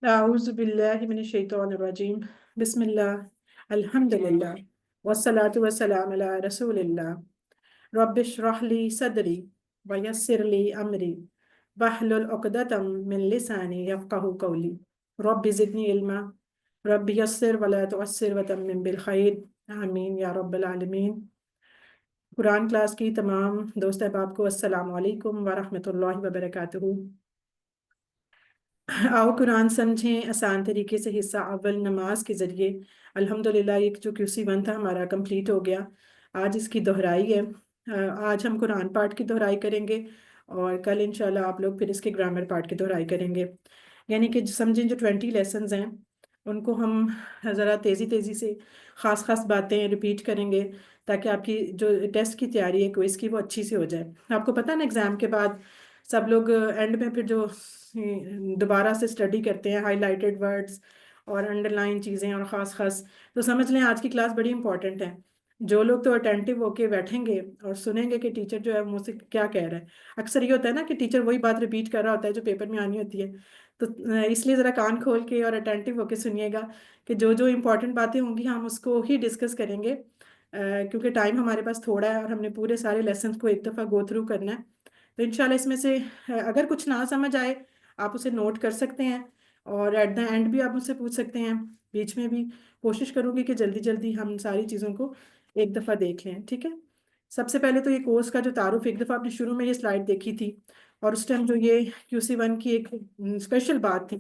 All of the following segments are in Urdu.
أعوذ بالله من الشيطان الرجيم بسم الله الحمد لله والصلاة والسلام على رسول الله رب اشرح لي صدري ويسر لي أمري واحلل عقدة من لساني يفقه قولي رب زدني علما رب يسر ولا تعسر وتمم بالخير آمين يا رب العالمين قرآن کلاس کی تمام دوست احباب کو السلام علیکم ورحمۃ اللہ وبرکاتہ۔ آؤ قرآن سمجھیں آسان طریقے سے۔ حصہ اول نماز کے ذریعے الحمدللہ ایک جو QC1 تھا ہمارا کمپلیٹ ہو گیا۔ آج اس کی دہرائی ہے۔ آج ہم قرآن پارٹ کی دہرائی کریں گے اور کل انشاءاللہ آپ لوگ پھر اس کے گرامر پارٹ کی دہرائی کریں گے، یعنی کہ سمجھیں جو 20 لیسنز ہیں ان کو ہم ذرا تیزی تیزی سے خاص خاص باتیں ریپیٹ کریں گے تاکہ آپ کی جو ٹیسٹ کی تیاری ہے کوئز کی وہ اچھی سے ہو جائے۔ آپ کو پتہ نا ایگزام کے بعد سب لوگ اینڈ میں پھر جو دوبارہ سے اسٹڈی کرتے ہیں ہائی لائٹڈ ورڈز اور انڈر لائن چیزیں اور خاص خاص، تو سمجھ لیں آج کی کلاس بڑی امپورٹنٹ ہے۔ جو لوگ تو اٹینٹیو ہو کے بیٹھیں گے اور سنیں گے کہ ٹیچر جو ہے مجھ سے کیا کہہ رہا ہے، اکثر یہ ہوتا ہے نا کہ ٹیچر وہی بات ریپیٹ کر رہا ہوتا ہے جو پیپر میں آنی ہوتی ہے، تو اس لیے ذرا کان کھول کے اور اٹینٹیو ہو کے سنیے گا کہ جو جو امپورٹنٹ باتیں ہوں گی ہم اس کو ہی ڈسکس کریں گے، کیونکہ ٹائم ہمارے پاس تھوڑا ہے اور ہم نے پورے سارے لیسنس کو ایک دفعہ گو تھرو کرنا ہے۔ تو انشاءاللہ اس میں سے اگر کچھ نہ سمجھ آئے آپ اسے نوٹ کر سکتے ہیں اور ایٹ دا اینڈ بھی آپ مجھ سے پوچھ سکتے ہیں، بیچ میں بھی کوشش کروں گی کہ جلدی جلدی ہم ساری چیزوں کو ایک دفعہ دیکھ لیں، ٹھیک ہے۔ سب سے پہلے تو یہ کورس کا جو تعارف، ایک دفعہ آپ نے شروع میں یہ سلائڈ دیکھی تھی اور اس ٹائم جو یہ QC1 کی ایک اسپیشل بات تھی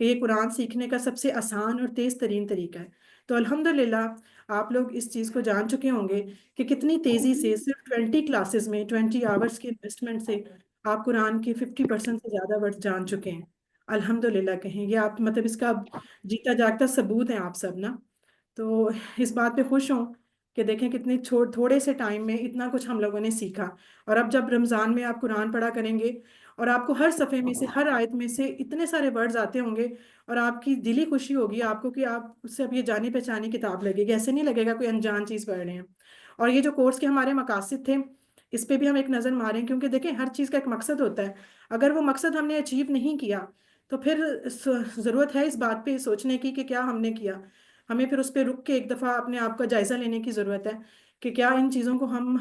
کہ یہ قرآن سیکھنے کا سب سے آسان اور تیز ترین طریقہ ہے۔ تو الحمدللہ آپ لوگ اس چیز کو جان چکے ہوں گے کہ کتنی تیزی سے صرف 20 کلاسز میں 20 آورس کی انویسٹمنٹ سے آپ قرآن کی 50% سے زیادہ ورڈ جان چکے ہیں۔ الحمدللہ کہیں یہ آپ مطلب اس کا جیتا جاگتا ثبوت ہیں آپ سب نا۔ تو اس بات پہ خوش ہوں کہ دیکھیں کتنے تھوڑے سے ٹائم میں اتنا کچھ ہم لوگوں نے سیکھا، اور اب جب رمضان میں آپ قرآن پڑھا کریں گے اور آپ کو ہر صفحے میں سے ہر آیت میں سے اتنے سارے ورڈز آتے ہوں گے اور آپ کی دلی خوشی ہوگی آپ کو کہ آپ اس سے اب یہ جانی پہچانی کتاب لگے گی، ایسے نہیں لگے گا کوئی انجان چیز پڑھ رہے ہیں۔ اور یہ جو کورس کے ہمارے مقاصد تھے اس پہ بھی ہم ایک نظر ماریں، کیونکہ دیکھیں ہر چیز کا ایک مقصد ہوتا ہے، اگر وہ مقصد ہم نے اچیو نہیں کیا تو پھر ضرورت ہے اس بات پہ سوچنے کی کہ کیا ہم نے کیا۔ ہمیں پھر اس پہ رک کے ایک دفعہ اپنے آپ کا جائزہ لینے کی ضرورت ہے کہ کیا ان چیزوں کو ہم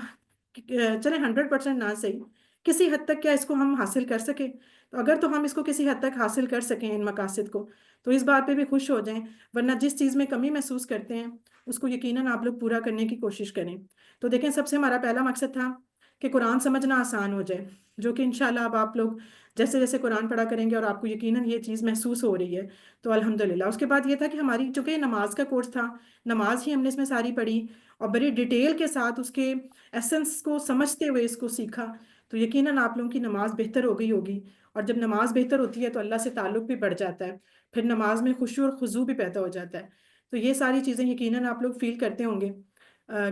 چلیں 100% نہ صحیح کسی حد تک کیا اس کو ہم حاصل کر سکیں، تو اگر تو ہم اس کو کسی حد تک حاصل کر سکیں ان مقاصد کو تو اس بات پہ بھی خوش ہو جائیں، ورنہ جس چیز میں کمی محسوس کرتے ہیں اس کو یقیناً آپ لوگ پورا کرنے کی کوشش کریں۔ تو دیکھیں سب سے ہمارا پہلا مقصد تھا کہ قرآن سمجھنا آسان ہو جائے، جو کہ انشاءاللہ اب آپ لوگ جیسے جیسے قرآن پڑھا کریں گے اور آپ کو یقیناً یہ چیز محسوس ہو رہی ہے تو الحمدللہ۔ اس کے بعد یہ تھا کہ ہماری چونکہ یہ نماز کا کورس تھا، نماز ہی ہم نے اس میں ساری پڑھی اور بڑی ڈیٹیل کے ساتھ اس کے ایسنس کو سمجھتے ہوئے اس کو سیکھا، تو یقیناً آپ لوگوں کی نماز بہتر ہو گئی ہوگی، اور جب نماز بہتر ہوتی ہے تو اللہ سے تعلق بھی بڑھ جاتا ہے، پھر نماز میں خشوع اور خضوع بھی پیدا ہو جاتا ہے۔ تو یہ ساری چیزیں یقیناً آپ لوگ فیل کرتے ہوں گے،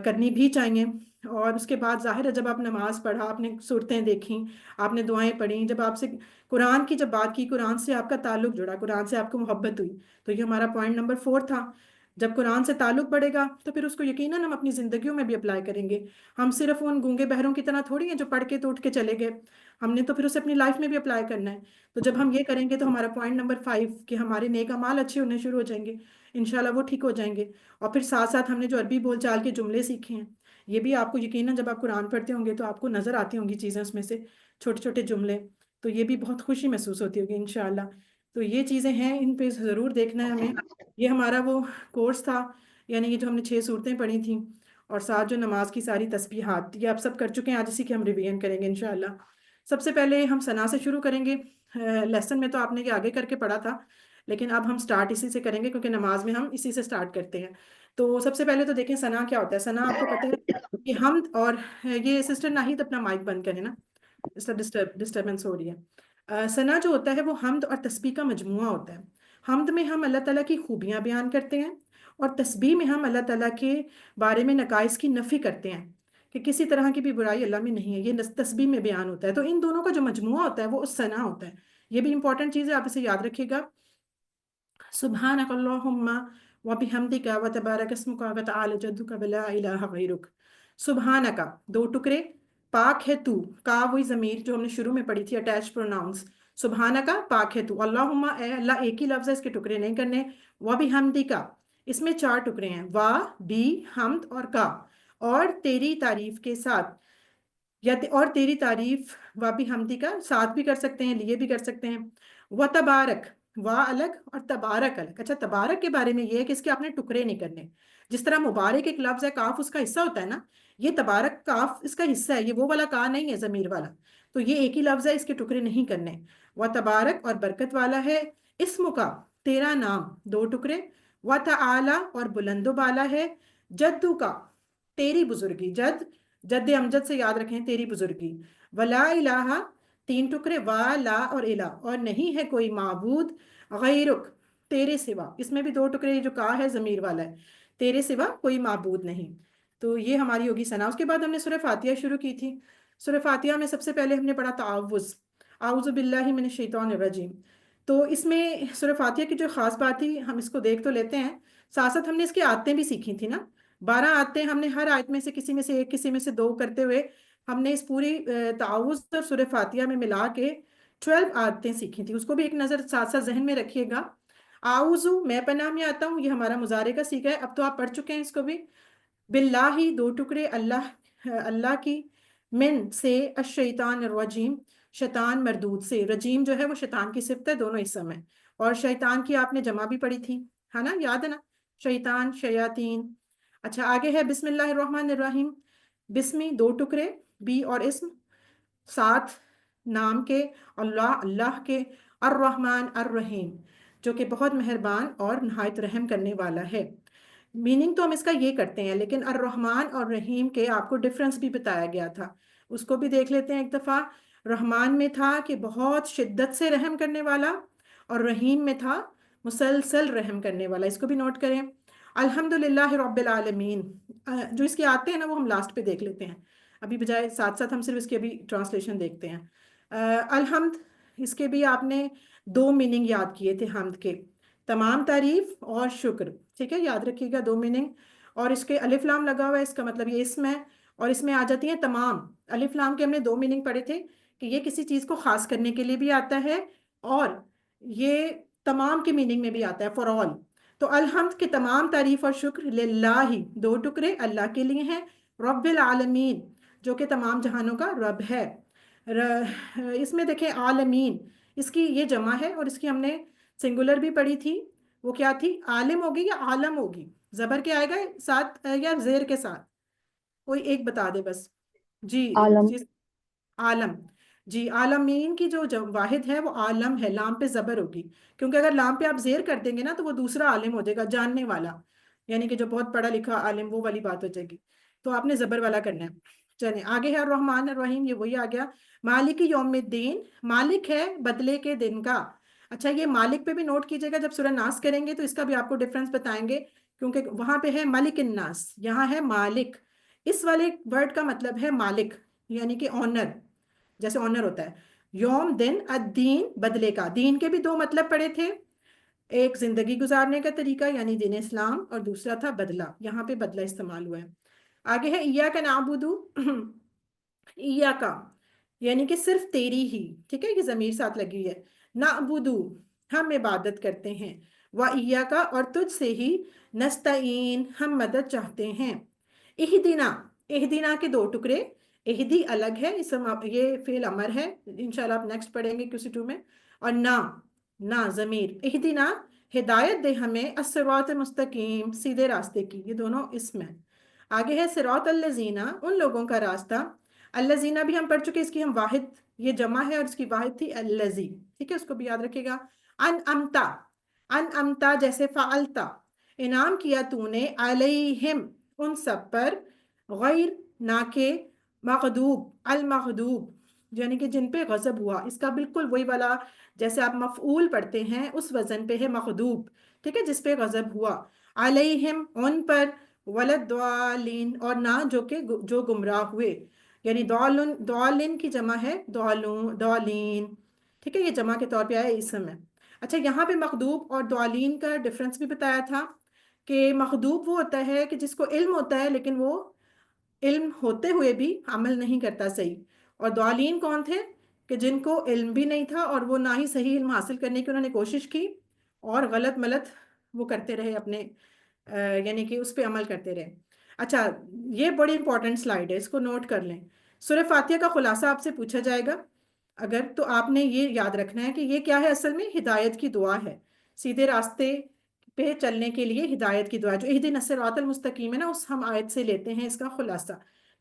کرنی بھی چاہیے۔ اور اس کے بعد ظاہر ہے جب آپ نماز پڑھا، آپ نے صورتیں دیکھیں، آپ نے دعائیں پڑھیں، جب آپ سے قرآن کی جب بات کی، قرآن سے آپ کا تعلق جڑا، قرآن سے آپ کو محبت ہوئی، تو یہ ہمارا پوائنٹ نمبر 4 تھا۔ جب قرآن سے تعلق بڑھے گا تو پھر اس کو یقیناً ہم اپنی زندگیوں میں بھی اپلائی کریں گے۔ ہم صرف ان گونگے بہروں کی طرح تھوڑی ہیں جو پڑھ کے تو اٹھ کے چلے گئے، ہم نے تو پھر اسے اپنی لائف میں بھی اپلائی کرنا ہے۔ تو جب ہم یہ کریں گے تو ہمارا پوائنٹ نمبر 5 کہ ہمارے نیک اعمال اچھے ہونے شروع ہو جائیں گے، انشاءاللہ وہ ٹھیک ہو جائیں گے۔ اور پھر ساتھ ساتھ ہم نے جو عربی بول چال کے جملے سیکھے ہیں، یہ بھی آپ کو یقیناً جب آپ قرآن پڑھتے ہوں گے تو آپ کو نظر آتی ہوں گی چیزیں اس میں سے، چھوٹے چھوٹے جملے، تو یہ بھی بہت خوشی محسوس ہوتی ہوگی انشاءاللہ۔ تو یہ چیزیں ہیں، ان پہ ضرور دیکھنا ہے ہمیں۔ یہ ہمارا وہ کورس تھا، یعنی یہ جو ہم نے 6 صورتیں پڑھی تھیں اور ساتھ جو نماز کی ساری تسبیحات، یہ آپ سب کر چکے ہیں، آج اسی کے ہم ریویژن کریں گے انشاءاللہ۔ سب سے پہلے ہم ثنا سے شروع کریں گے۔ لیسن میں تو آپ نے یہ آگے کر کے پڑھا تھا، لیکن اب ہم سٹارٹ اسی سے کریں گے کیونکہ نماز میں ہم اسی سے سٹارٹ کرتے ہیں۔ تو سب سے پہلے تو دیکھیں ثنا کیا ہوتا ہے۔ ثنا آپ کو پتہ ہے کہ حمد، اور یہ سسٹر ناہید اپنا مائک بند کریں نا، اس کا ڈسٹربنس ہو رہی ہے۔ ثنا جو ہوتا ہے وہ حمد اور تسبیح کا مجموعہ ہوتا ہے۔ حمد میں ہم اللہ تعالیٰ کی خوبیاں بیان کرتے ہیں، اور تسبیح میں ہم اللہ تعالیٰ کے بارے میں نقائص کی نفی کرتے ہیں کہ کسی طرح کی بھی برائی اللہ میں نہیں ہے، یہ تسبیح میں بیان ہوتا ہے۔ تو ان دونوں کا جو مجموعہ ہوتا ہے وہ اس ثنا ہوتا ہے۔ یہ بھی امپورٹنٹ چیز ہے، آپ اسے یاد رکھیے گا۔ سبحانک اللہم وبحمدک وتبارک اسمک وتعالی جدک ولا الہ غیرک۔ سبحانک، 2 ٹکرے، پاک ہے تو، کا وہی ضمیر جو ہم نے شروع میں پڑھی تھی، اٹیچ پروناؤنس، سبحانہ کا پاک ہے تو، اللہم اے اللہ ایک ہی لفظ ہے، اس کے ٹکڑے نہیں کرنے، و بحمدی کا اس میں 4 ٹکڑے ہیں، وا بی حمد اور کا، اور تیری تعریف کے ساتھ، اور تیری تعریف و بحمدی کا ساتھ بھی کر سکتے ہیں، لیے بھی کر سکتے ہیں، و تبارک، وا الگ اور تبارک الگ۔ اچھا تبارک کے بارے میں یہ ہے کہ اس کے آپ نے ٹکڑے نہیں کرنے، جس طرح مبارک ایک لفظ ہے، کاف اس کا حصہ ہوتا ہے نا، یہ تبارک کاف اس کا حصہ ہے، یہ وہ والا کا نہیں ہے ضمیر والا، تو یہ ایک ہی لفظ ہے، اس کے ٹکڑے نہیں کرنے۔ و تبارک اور برکت والا ہے، اسم کا تیرا نام، 2 ٹکڑے، و تعالی اور بلند و بالا ہے، جدو کا تیری بزرگی، جد امجد سے یاد رکھیں تیری بزرگی، ولا الہ 3 ٹکڑے، لا اور الہ اور نہیں ہے کوئی معبود غیرک تیرے سوا، اس میں بھی 2 ٹکڑے، یہ جو کا ہے ضمیر والا ہے، تیرے سوا کوئی معبود نہیں۔ تو یہ ہماری ہوگی ثنا۔ اس کے بعد ہم نے سورہ فاتحہ شروع کی تھی۔ سورہ فاتحہ میں سب سے پہلے ہم نے پڑھا تعوذ، اعوذ باللہ من الشیطان الرجیم۔ تو اس میں سورہ فاتحہ کی جو خاص بات تھی، ہم اس کو دیکھ تو لیتے ہیں، ساتھ ساتھ ہم نے اس کی آیتیں بھی سیکھی تھی نا، 12 آیتیں ہم نے ہر آیت میں سے کسی میں سے ایک، کسی میں سے 2 کرتے ہوئے ہم نے اس پوری تعوذ اور سورہ فاتحہ میں ملا کے 12 آیتیں سیکھی تھی، اس کو بھی ایک نظر ساتھ ساتھ ذہن میں رکھیے گا۔ اعوذ میں پناہ میں آتا ہوں، یہ ہمارا مضارع کا صیغہ ہے، اب تو آپ پڑھ چکے ہیں اس کو بھی۔ باللہ 2 ٹکڑے، اللہ کی، من سے، الشیطان الرجیم شیطان مردود سے، رجیم جو ہے وہ شیطان کی صفت ہے، دونوں اسم ہے، اور شیطان کی آپ نے جمع بھی پڑھی تھی، ہے نا، یاد ہے نا، شیطان شیاطین۔ اچھا آگے ہے بسم اللہ الرحمن الرحیم، بسمی 2 ٹکڑے، بی اور اسم، ساتھ نام کے، اللہ کے، الرحمن الرحیم جو کہ بہت مہربان اور نہایت رحم کرنے والا ہے۔ میننگ تو ہم اس کا یہ کرتے ہیں، لیکن الرحمن اور رحیم کے آپ کو ڈفرنس بھی بتایا گیا تھا، اس کو بھی دیکھ لیتے ہیں ایک دفعہ۔ رحمان میں تھا کہ بہت شدت سے رحم کرنے والا، اور رحیم میں تھا مسلسل رحم کرنے والا، اس کو بھی نوٹ کریں۔ الحمدللہ رب العالمین، جو اس کے آتے ہیں نا وہ ہم لاسٹ پہ دیکھ لیتے ہیں، ابھی بجائے ساتھ ساتھ ہم صرف اس کی ابھی ٹرانسلیشن دیکھتے ہیں۔ الحمد، اس کے بھی آپ نے 2 میننگ یاد کیے تھے حمد کے، تمام تعریف اور شکر، ٹھیک ہے، یاد رکھیے گا 2 میننگ۔ اور اس کے الف لام لگا ہوا ہے، اس کا مطلب یہ اسم ہے، اور اس میں آ جاتی ہیں تمام۔ الف لام کے ہم نے 2 میننگ پڑھے تھے، کہ یہ کسی چیز کو خاص کرنے کے لیے بھی آتا ہے، اور یہ تمام کے میننگ میں بھی آتا ہے، فار آل۔ تو الحمد کے تمام تعریف اور شکر، للہ 2 ٹکڑے، اللہ کے لیے ہیں، رب العالمین جو کہ تمام جہانوں کا رب ہے۔ اس میں دیکھیں عالمین، اس کی یہ جمع ہے، اور اس کی ہم نے سنگولر بھی پڑھی تھی، وہ کیا تھی، عالم ہوگی یا عالم ہوگی، زبر کے آئے گا ساتھ یا زیر کے ساتھ، کوئی ایک بتا دے بس۔ جی عالم، جی عالم، جی عالمین کی جو واحد ہے وہ عالم ہے، لام پہ زبر ہوگی، کیونکہ اگر لام پہ آپ زیر کر دیں گے نا تو وہ دوسرا عالم ہو جائے گا، جاننے والا، یعنی کہ جو بہت پڑھا لکھا عالم، وہ والی بات ہو جائے گی، تو آپ نے زبر والا کرنا ہے۔ چلیں آگے ہے الرحمن الرحیم، یہ وہی آ گیا۔ مالک یوم الدین، مالک ہے بدلے کے دن کا۔ اچھا یہ مالک پہ بھی نوٹ کیجئے گا، جب سورہ ناس کریں گے تو اس کا بھی آپ کو ڈفرنس بتائیں گے، کیونکہ وہاں پہ ہے ملک الناس، یہاں ہے مالک، اس والے ورڈ کا مطلب ہے مالک، یعنی کہ آنر، جیسے آنر ہوتا ہے۔ یوم دن، الدین بدلے کا، دین کے بھی 2 مطلب پڑے تھے، ایک زندگی گزارنے کا طریقہ یعنی دین اسلام، اور دوسرا تھا بدلہ، یہاں پہ بدلہ استعمال ہوا ہے۔ آگے ہے ایاک نعبدو، ایاک یعنی کہ صرف تیری ہی، ٹھیک ہے، یہ ضمیر ساتھ لگی ہے، نعبدو ہم عبادت کرتے ہیں، و ایاک اور تجھ سے ہی، نستعین ہم مدد چاہتے ہیں۔ اہدنا، اہدنا کے 2 ٹکڑے، اہدی الگ ہے، یہ فعل امر ہے، انشاءاللہ آپ نیکسٹ پڑھیں گے QC2 میں، اور نا ضمیر، اہدنا ہدایت دے ہمیں، الصراط المستقیم سیدھے راستے کی، یہ دونوں اسم ہیں۔ آگے ہے صراط الذین، ان لوگوں کا راستہ، الذین بھی ہم پڑھ چکے، اس کی ہم واحد، یہ جمع ہے اور اس کی واحد تھی الذی، ٹھیک ہے، اس کو بھی یاد رکھے گا۔ انعمتا، انعمتا جیسے فعلتا، انعام کیا تو نے، علیہم ان سب پر، غیر نہ کہ، مغضوب المغضوب یعنی کہ جن پہ غضب ہوا، اس کا بالکل وہی والا، جیسے آپ مفعول پڑھتے ہیں اس وزن پہ ہے مغضوب، ٹھیک ہے، جس پہ غضب ہوا، علیہم ان پر، ولدوالین اور نہ جو گمراہ ہوئے، یعنی دوالن کی جمع ہے دولین، ٹھیک ہے، یہ جمع کے طور پہ آیا اسم ہے۔ اچھا یہاں پہ مغضوب اور دوالین کا ڈفرنس بھی بتایا تھا، کہ مغضوب وہ ہوتا ہے کہ جس کو علم ہوتا ہے لیکن وہ علم ہوتے ہوئے بھی عمل نہیں کرتا صحیح، اور دوالین کون تھے، کہ جن کو علم بھی نہیں تھا اور وہ نہ ہی صحیح علم حاصل کرنے کی انہوں نے کوشش کی اور غلط ملت وہ کرتے رہے اپنے یعنی کہ اس پہ عمل کرتے رہے۔ اچھا، یہ بڑی امپورٹنٹ سلائیڈ ہے، اس کو نوٹ کر لیں۔ سورہ فاتحہ کا خلاصہ آپ سے پوچھا جائے گا اگر، تو آپ نے یہ یاد رکھنا ہے کہ یہ کیا ہے، اصل میں ہدایت کی دعا ہے، سیدھے راستے پہ چلنے کے لیے ہدایت کی دعا جو اہدنا الصراط المستقیم ہے نا، اس ہم آیت سے لیتے ہیں اس کا خلاصہ،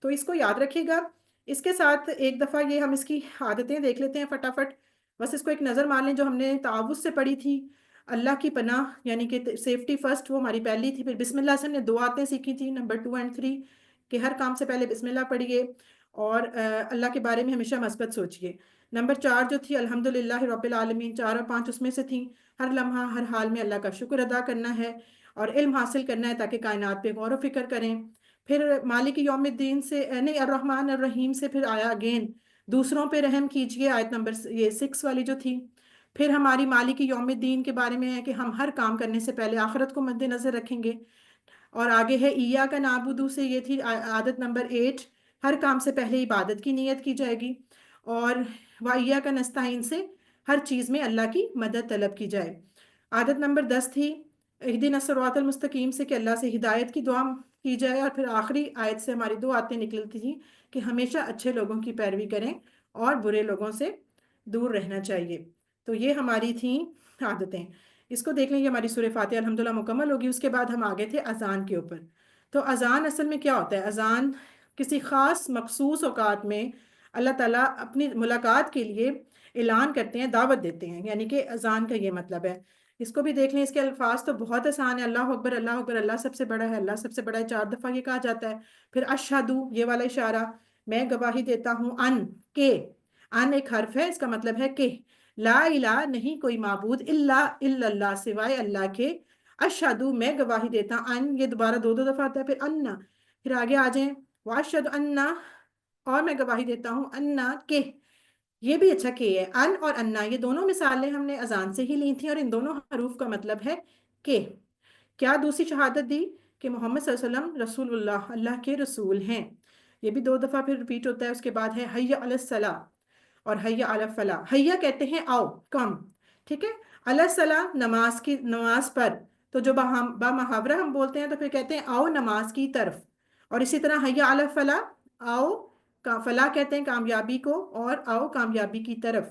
تو اس کو یاد رکھیے گا۔ اس کے ساتھ ایک دفعہ یہ ہم اس کی عادتیں دیکھ لیتے ہیں فٹافٹ، بس اس کو ایک نظر مار لیں جو ہم نے تعاوذ سے پڑھی تھی، اللہ کی پناہ یعنی کہ سیفٹی فرسٹ، وہ ہماری پہلی تھی۔ پھر بسم اللہ سے ہم نے دو آیتیں سیکھی تھی، نمبر 2 اور 3، کہ ہر کام سے پہلے بسم اللہ پڑھیے اور اللہ کے بارے میں ہمیشہ مثبت سوچیے۔ نمبر 4 جو تھی الحمدللہ رب العالمین، 4 اور 5 اس میں سے تھیں، ہر لمحہ ہر حال میں اللہ کا شکر ادا کرنا ہے اور علم حاصل کرنا ہے تاکہ کائنات پہ غور و فکر کریں۔ پھر مالک یوم الدین سے نہیں، الرحمن الرحیم سے پھر آیا اگین دوسروں پہ رحم کیجئے، آیت نمبر یہ 6 والی جو تھی۔ پھر ہماری مالک یوم الدین کے بارے میں ہے کہ ہم ہر کام کرنے سے پہلے آخرت کو مد نظر رکھیں گے، اور آگے ہے ایاک نعبدو سے، یہ تھی عادت نمبر 8، ہر کام سے پہلے عبادت کی نیت کی جائے گی، اور وایاک نستعین سے ہر چیز میں اللہ کی مدد طلب کی جائے۔ عادت نمبر 10 تھی اہدنا الصراط المستقیم سے، کہ اللہ سے ہدایت کی دعا کی جائے، اور پھر آخری آیت سے ہماری دو آیتیں نکلتی تھیں کہ ہمیشہ اچھے لوگوں کی پیروی کریں اور برے لوگوں سے دور رہنا چاہیے۔ تو یہ ہماری تھیں عادتیں، اس کو دیکھ لیں، یہ ہماری سورہ فاتحہ الحمدللہ مکمل ہوگی۔ اس کے بعد ہم آگے تھے اذان کے اوپر۔ تو اذان اصل میں کیا ہوتا ہے؟ اذان کسی خاص مخصوص اوقات میں اللہ تعالیٰ اپنی ملاقات کے لیے اعلان کرتے ہیں، دعوت دیتے ہیں، یعنی کہ اذان کا یہ مطلب ہے۔ اس کو بھی دیکھ لیں، اس کے الفاظ تو بہت آسان ہے، اللہ اکبر اللہ اکبر، اللہ سب سے بڑا ہے، اللہ سب سے بڑا ہے، 4 دفعہ یہ کہا جاتا ہے۔ پھر اشہدو، یہ والا اشارہ، میں گواہی دیتا ہوں، ان کے، ان ایک حرف ہے، اس کا مطلب ہے کہ لا الہ، نہیں کوئی معبود، الا اللہ، سوائے اللہ کے، اشہدو، میں گواہی دیتا، ان یہ دوبارہ دو دفعہ آتا ہے، پھر انا، پھر آگے آ جائیں واشہد انا، اور میں گواہی دیتا ہوں، انا کہ، یہ بھی اچھا کہ ہے، ان اور انا یہ دونوں مثالیں ہم نے اذان سے ہی لی تھیں، اور ان دونوں حروف کا مطلب ہے کہ کیا دوسری شہادت دی کہ محمد صلی اللہ علیہ وسلم رسول اللہ، اللہ کے رسول ہیں، یہ بھی 2 دفعہ پھر ریپیٹ ہوتا ہے۔ اس کے بعد ہے حی علی الصلاۃ اور حی علی الفلاح، حیا کہتے ہیں آؤ، کم، ٹھیک ہے، علی الصلاۃ نماز کی، نماز پر، تو جو بامحاورہ ہم بولتے ہیں تو پھر کہتے ہیں آؤ نماز کی طرف، اور اسی طرح حی علی الفلاح، آؤ، فلاح کہتے ہیں کامیابی کو، اور آؤ کامیابی کی طرف۔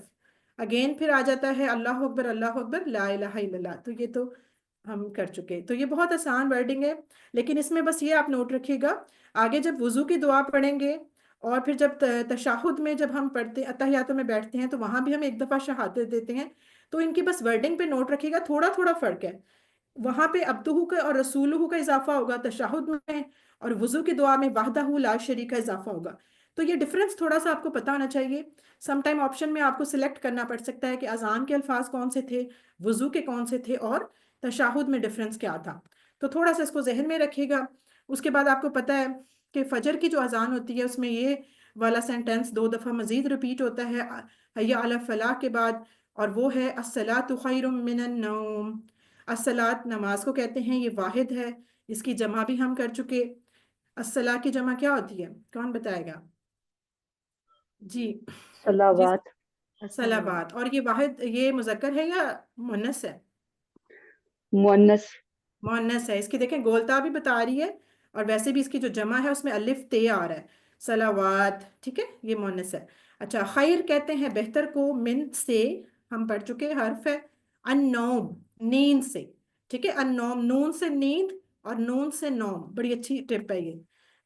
اگین پھر آ جاتا ہے اللہ اکبر اللہ اکبر لا الہ الا اللہ، تو یہ تو ہم کر چکے، تو یہ بہت آسان ورڈنگ ہے، لیکن اس میں بس یہ آپ نوٹ رکھیے گا، آگے جب وضو کی دعا پڑھیں گے اور پھر جب تشہد میں جب ہم پڑھتے اتحیاتوں میں بیٹھتے ہیں تو وہاں بھی ہم ایک دفعہ شہادت دیتے ہیں، تو ان کی بس ورڈنگ پہ نوٹ رکھیے گا، تھوڑا تھوڑا فرق ہے، وہاں پہ عبدہ کا اور رسولہ کا اضافہ ہوگا تشہد میں، اور وضو کی دعا میں وحدہ لا شریک کا اضافہ ہوگا، تو یہ ڈفرنس تھوڑا سا آپ کو پتہ ہونا چاہیے۔ سم ٹائم آپشن میں آپ کو سلیکٹ کرنا پڑ سکتا ہے کہ اذان کے الفاظ کون سے تھے، وضو کے کون سے تھے، اور تشہد میں ڈفرنس کیا تھا، تو تھوڑا سا اس کو ذہن میں رکھیے گا۔ اس کے بعد آپ کو پتہ ہے کہ فجر کی جو اذان ہوتی ہے اس میں یہ والا سینٹنس 2 دفعہ مزید ریپیٹ ہوتا ہے حی علی الفلاح کے بعد، اور وہ ہے الصلاۃ خیر من النوم، الصلاۃ نماز کو کہتے ہیں، یہ واحد ہے، اس کی جمع بھی ہم کر چکے، الصلاۃ کی جمع کیا ہوتی ہے، کون بتائے گا؟ جی جی، صلوات، صلوات، اور یہ واحد یہ مذکر ہے یا مؤنث ہے؟ مؤنث، مؤنث ہے، اس کی دیکھیں گولتا بھی بتا رہی ہے، اور ویسے بھی اس کی جو جمع ہے اس میں الف تے آ رہا ہے، صلوات، ٹھیک ہے، یہ مؤنث ہے۔ اچھا، خیر کہتے ہیں بہتر کو، من سے ہم پڑھ چکے، حرف ہے، النوم نیند سے، ٹھیک ہے، النوم نون سے نیند اور نون سے نوم، بڑی اچھی ٹپ ہے یہ،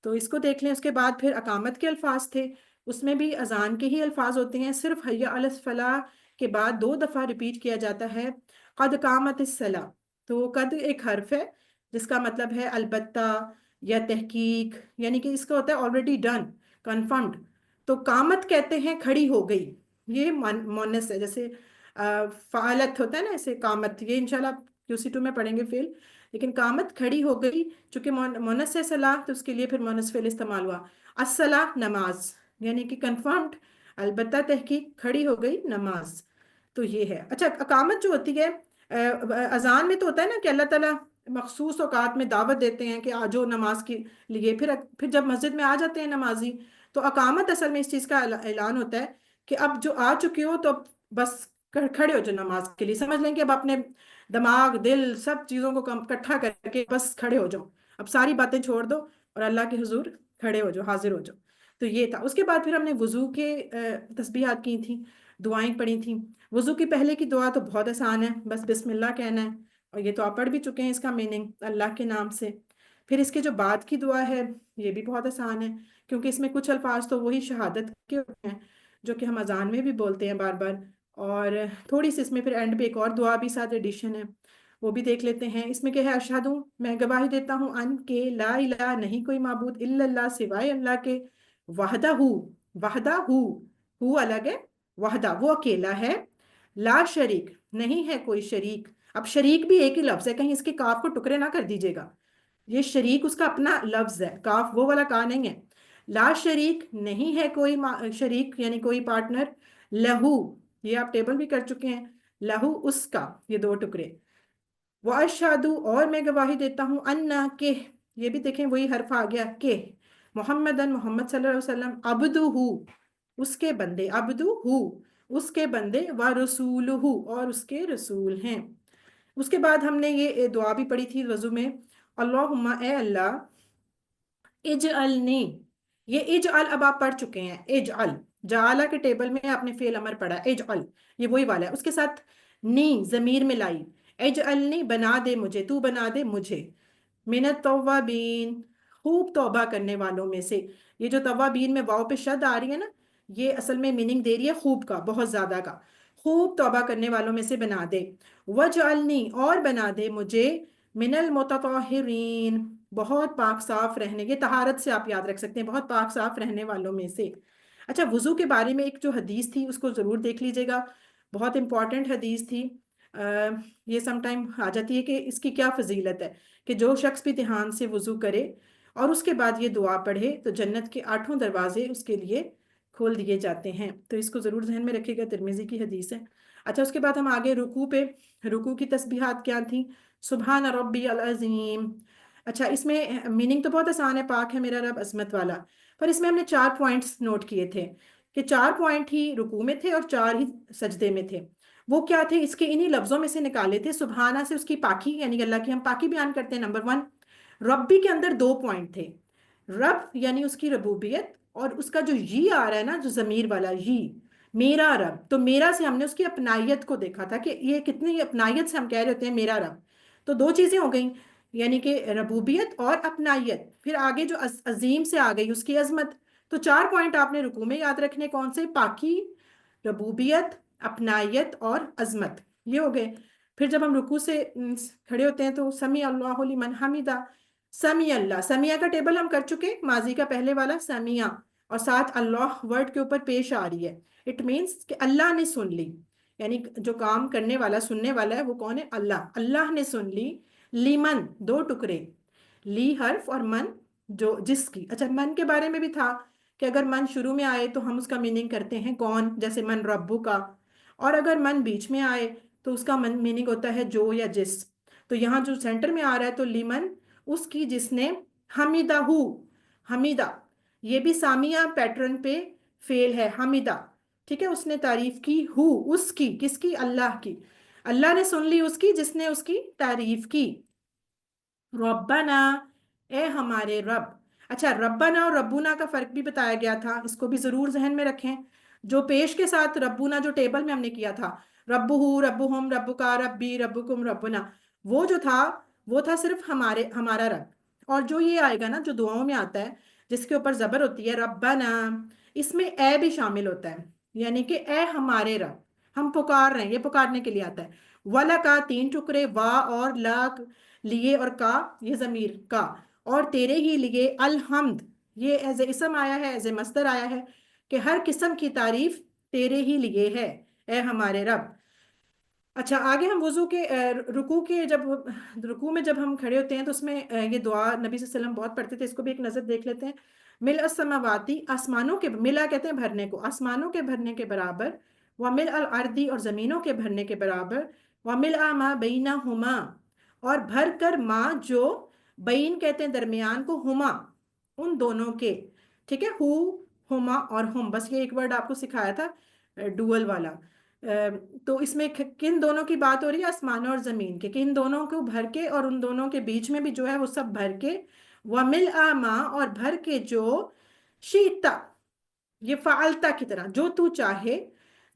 تو اس کو دیکھ لیں۔ اس کے بعد پھر اقامت کے الفاظ تھے، اس میں بھی اذان کے ہی الفاظ ہوتے ہیں، صرف حی علی الفلاح کے بعد 2 دفعہ ریپیٹ کیا جاتا ہے قد قامت الصلاۃ، تو قد ایک حرف ہے جس کا مطلب ہے البتہ یا تحقیق، یعنی کہ اس کا ہوتا ہے آلریڈی ڈن، کنفرمڈ، تو قامت کہتے ہیں کھڑی ہو گئی، یہ مونس ہے، جیسے فعالت ہوتا ہے نا، ایسے قامت، یہ انشاءاللہ QC2 میں پڑھیں گے فعل، لیکن قامت کھڑی ہو گئی، چونکہ مونس ہے صلاح تو اس کے لیے پھر مونس فعل استعمال ہوا، الصلاح نماز، یعنی کہ کنفرمڈ، البتہ تحقیق، کھڑی ہو گئی نماز، تو یہ ہے۔ اچھا، اقامت جو ہوتی ہے اذان میں تو ہوتا ہے نا کہ اللہ تعالیٰ مخصوص اوقات میں دعوت دیتے ہیں کہ آجو نماز کے لیے، پھر جب مسجد میں آ جاتے ہیں نمازی، تو اقامت اصل میں اس چیز کا اعلان ہوتا ہے کہ اب جو آ چکے ہو تو اب بس کھڑے ہو جو نماز کے لیے، سمجھ لیں کہ اب اپنے دماغ دل سب چیزوں کو اکٹھا کر کے بس کھڑے ہو جاؤ، اب ساری باتیں چھوڑ دو اور اللہ کے حضور کھڑے ہو جاؤ، حاضر ہو جاؤ۔ تو یہ تھا۔ اس کے بعد پھر ہم نے وضو کے تسبیحات کی تھیں، دعائیں پڑھی تھیں۔ وضو کی پہلے کی دعا تو بہت آسان ہے، بس بسم اللہ کہنا ہے، اور یہ تو آپ پڑھ بھی چکے ہیں اس کا میننگ، اللہ کے نام سے۔ پھر اس کے جو بعد کی دعا ہے یہ بھی بہت آسان ہے، کیونکہ اس میں کچھ الفاظ تو وہی شہادت کے ہوتے ہیں جو کہ ہم اذان میں بھی بولتے ہیں بار بار، اور تھوڑی سی اس میں پھر اینڈ پہ ایک اور دعا بھی ساتھ ایڈیشن ہے، وہ بھی دیکھ لیتے ہیں۔ اس میں کیا ہے، اشہدو، میں گواہی دیتا ہوں، ان کے لا الہ، نہیں کوئی معبود، الا اللہ، سوائے اللہ کے، وحدہ، وحدہ ہو الگ ہے، وحدہ وہ اکیلا ہے، لا شریک نہیں ہے کوئی شریک۔ اب شریک بھی ایک ہی لفظ ہے، کہیں اس کے کاف کو ٹکڑے نہ کر دیجیے گا، یہ شریک اس کا اپنا لفظ ہے، کاف وہ والا کا نہیں ہے۔ لا شریک نہیں ہے کوئی شریک یعنی کوئی پارٹنر، لہو یہ آپ ٹیبل بھی کر چکے ہیں، لہو اس کا، یہ دو ٹکڑے، وَأَشْهَدُ اور میں گواہی دیتا ہوں، انا کہ، یہ بھی دیکھیں وہی حرف آ گیا کہ، محمدن محمد صلی اللہ علیہ وسلم، عبدہ اس کے بندے، عبدہ اس کے بندے، ورسولہ اور اس کے رسول ہیں۔ اس کے بعد ہم نے یہ دعا بھی پڑھی تھی وضو میں، اللہم اے اللہ، اجعلنی، یہ اجعل اب آپ پڑھ چکے ہیں، اجعل، جعلہ کے ٹیبل میں آپ نے فعل امر پڑھا، اجعل یہ وہی والا ہے، اس کے ساتھ نی ضمیر میں لائی، اجعلنی بنا دے مجھے، تو بنا دے مجھے، من التوابین خوب توبہ کرنے والوں میں سے۔ یہ جو توابین میں واو پہ شد آ رہی ہے نا، یہ اصل میں میننگ دے رہی ہے خوب کا، بہت زیادہ کا، خوب توبہ کرنے والوں میں سے بنا دے، وجعلنی اور بنا دے مجھے، من المتطہرین بہت پاک صاف رہنے، یہ طہارت سے آپ یاد رکھ سکتے ہیں، بہت پاک صاف رہنے والوں میں سے۔ اچھا، وضو کے بارے میں ایک جو حدیث تھی اس کو ضرور دیکھ لیجئے گا، بہت امپورٹنٹ حدیث تھی۔ یہ سم ٹائم آ جاتی ہے کہ اس کی کیا فضیلت ہے، کہ جو شخص بھی دھیان سے وضو کرے اور اس کے بعد یہ دعا پڑھے تو جنت کے 8 دروازے اس کے لیے کھول دیے جاتے ہیں، تو اس کو ضرور ذہن میں رکھے گا، ترمذی کی حدیث ہے۔ اچھا، اس کے بعد ہم آگے رکوع پہ، رکوع کی تسبیحات کیا تھیں، سبحان ربی العظیم۔ اچھا، اس میں میننگ تو بہت آسان ہے، پاک ہے میرا رب عظمت والا، پر اس میں ہم نے 4 پوائنٹس نوٹ کیے تھے، کہ 4 پوائنٹ ہی رکوع میں تھے اور 4 ہی سجدے میں تھے۔ وہ کیا تھے، اس کے انہی لفظوں میں سے نکالے تھے، سبحانہ سے اس کی پاکی، یعنی اللہ کی ہم پاکی بیان کرتے ہیں، نمبر 1۔ ربی کے اندر 2 پوائنٹ تھے، رب یعنی اس کی ربوبیت، اور اس کا جو یہ آ رہا ہے نا، جو ضمیر والا یہ، میرا رب، تو میرا سے ہم نے اس کی اپنائیت کو دیکھا تھا، کہ یہ کتنی اپنائیت سے ہم کہہ رہے ہوتے ہیں میرا رب، تو 2 چیزیں ہو گئیں، یعنی کہ ربوبیت اور اپنائیت۔ پھر آگے جو عظیم سے آ گئی اس کی عظمت، تو 4 پوائنٹ آپ نے رکوع میں یاد رکھنے، کون سے، پاکی، ربوبیت، اپنائیت اور عظمت، یہ ہو گئے۔ پھر جب ہم رکوع سے کھڑے ہوتے ہیں تو سمیع اللہ لمن حمیدہ، سمیع اللہ، سمیع کا ٹیبل ہم کر چکے، ماضی کا پہلے والا سمیع، اور ساتھ اللہ ورڈ کے اوپر پیش آ رہی ہے، اٹ مینس کہ اللہ نے سن لی، یعنی جو کام کرنے والا، سننے والا ہے، وہ کون ہے، اللہ، اللہ نے سن لی، لیمن 2 ٹکڑے، لی حرف اور من جو جس کی۔ اچھا، من کے بارے میں بھی تھا کہ اگر من شروع میں آئے تو ہم اس کا میننگ کرتے ہیں کون، جیسے من ربو کا، اور اگر من بیچ میں آئے تو اس کا میننگ ہوتا ہے جو یا جس، تو یہاں جو سینٹر میں آ رہا ہے تو لیمن اس کی جس نے، حمیدہ ہو، حمیدہ یہ بھی سامیہ پیٹرن پہ فعل ہے، حمیدہ، ٹھیک ہے، اس نے تعریف کی، ہو اس کی، کس کی، اللہ کی، اللہ نے سن لی اس کی جس نے اس کی تعریف کی۔ ربنا اے ہمارے رب۔ اچھا، ربنا اور ربنا کا فرق بھی بتایا گیا تھا، اس کو بھی ضرور ذہن میں رکھیں، جو پیش کے ساتھ ربنا جو ٹیبل میں ہم نے کیا تھا، ربہو، ربہم، ربکا، ربی، ربکم، ربنا، وہ جو تھا وہ تھا صرف ہمارا رب، اور جو یہ آئے گا نا، جو دعاؤں میں آتا ہے جس کے اوپر زبر ہوتی ہے، ربنا، اس میں اے بھی شامل ہوتا ہے، یعنی کہ اے ہمارے رب، ہم پکار رہے ہیں، یہ پکارنے کے لیے آتا ہے۔ ولا کا 3 ٹکڑے، وا اور لا لیے، اور کا یہ ضمیر کا، اور تیرے ہی لیے، الحمد یہ ایز اے اسم آیا ہے، ایز اے مصدر آیا ہے، کہ ہر قسم کی تعریف تیرے ہی لیے ہے، اے ہمارے رب۔ اچھا، آگے ہم وضو کے رکوع کے، جب رکوع میں جب ہم کھڑے ہوتے ہیں تو اس میں یہ دعا نبی صلی اللہ علیہ وسلم بہت پڑھتے تھے، اس کو بھی ایک نظر دیکھ لیتے ہیں۔ ملء السماواتی، آسمانوں کے، ملا کہتے ہیں بھرنے کو، آسمانوں کے بھرنے کے برابر، وملء الارض اور زمینوں کے بھرنے کے برابر، وملء ما بینہما اور بھر کر، ماں جو، بین کہتے ہیں درمیان کو، ہما ان دونوں کے، ٹھیک ہے، ہو، ہما اور ہم، بس یہ ایک ورڈ آپ کو سکھایا تھا، ڈوول والا۔ تو اس میں کن دونوں کی بات ہو رہی ہے؟ آسمان اور زمین کے، کہ ان دونوں کو بھر کے اور ان دونوں کے بیچ میں بھی جو ہے وہ سب بھر کے، وَمِلْءَ مَا، اور بھر کے جو، شیتا، یہ فعلتا کی طرح، جو تو چاہے،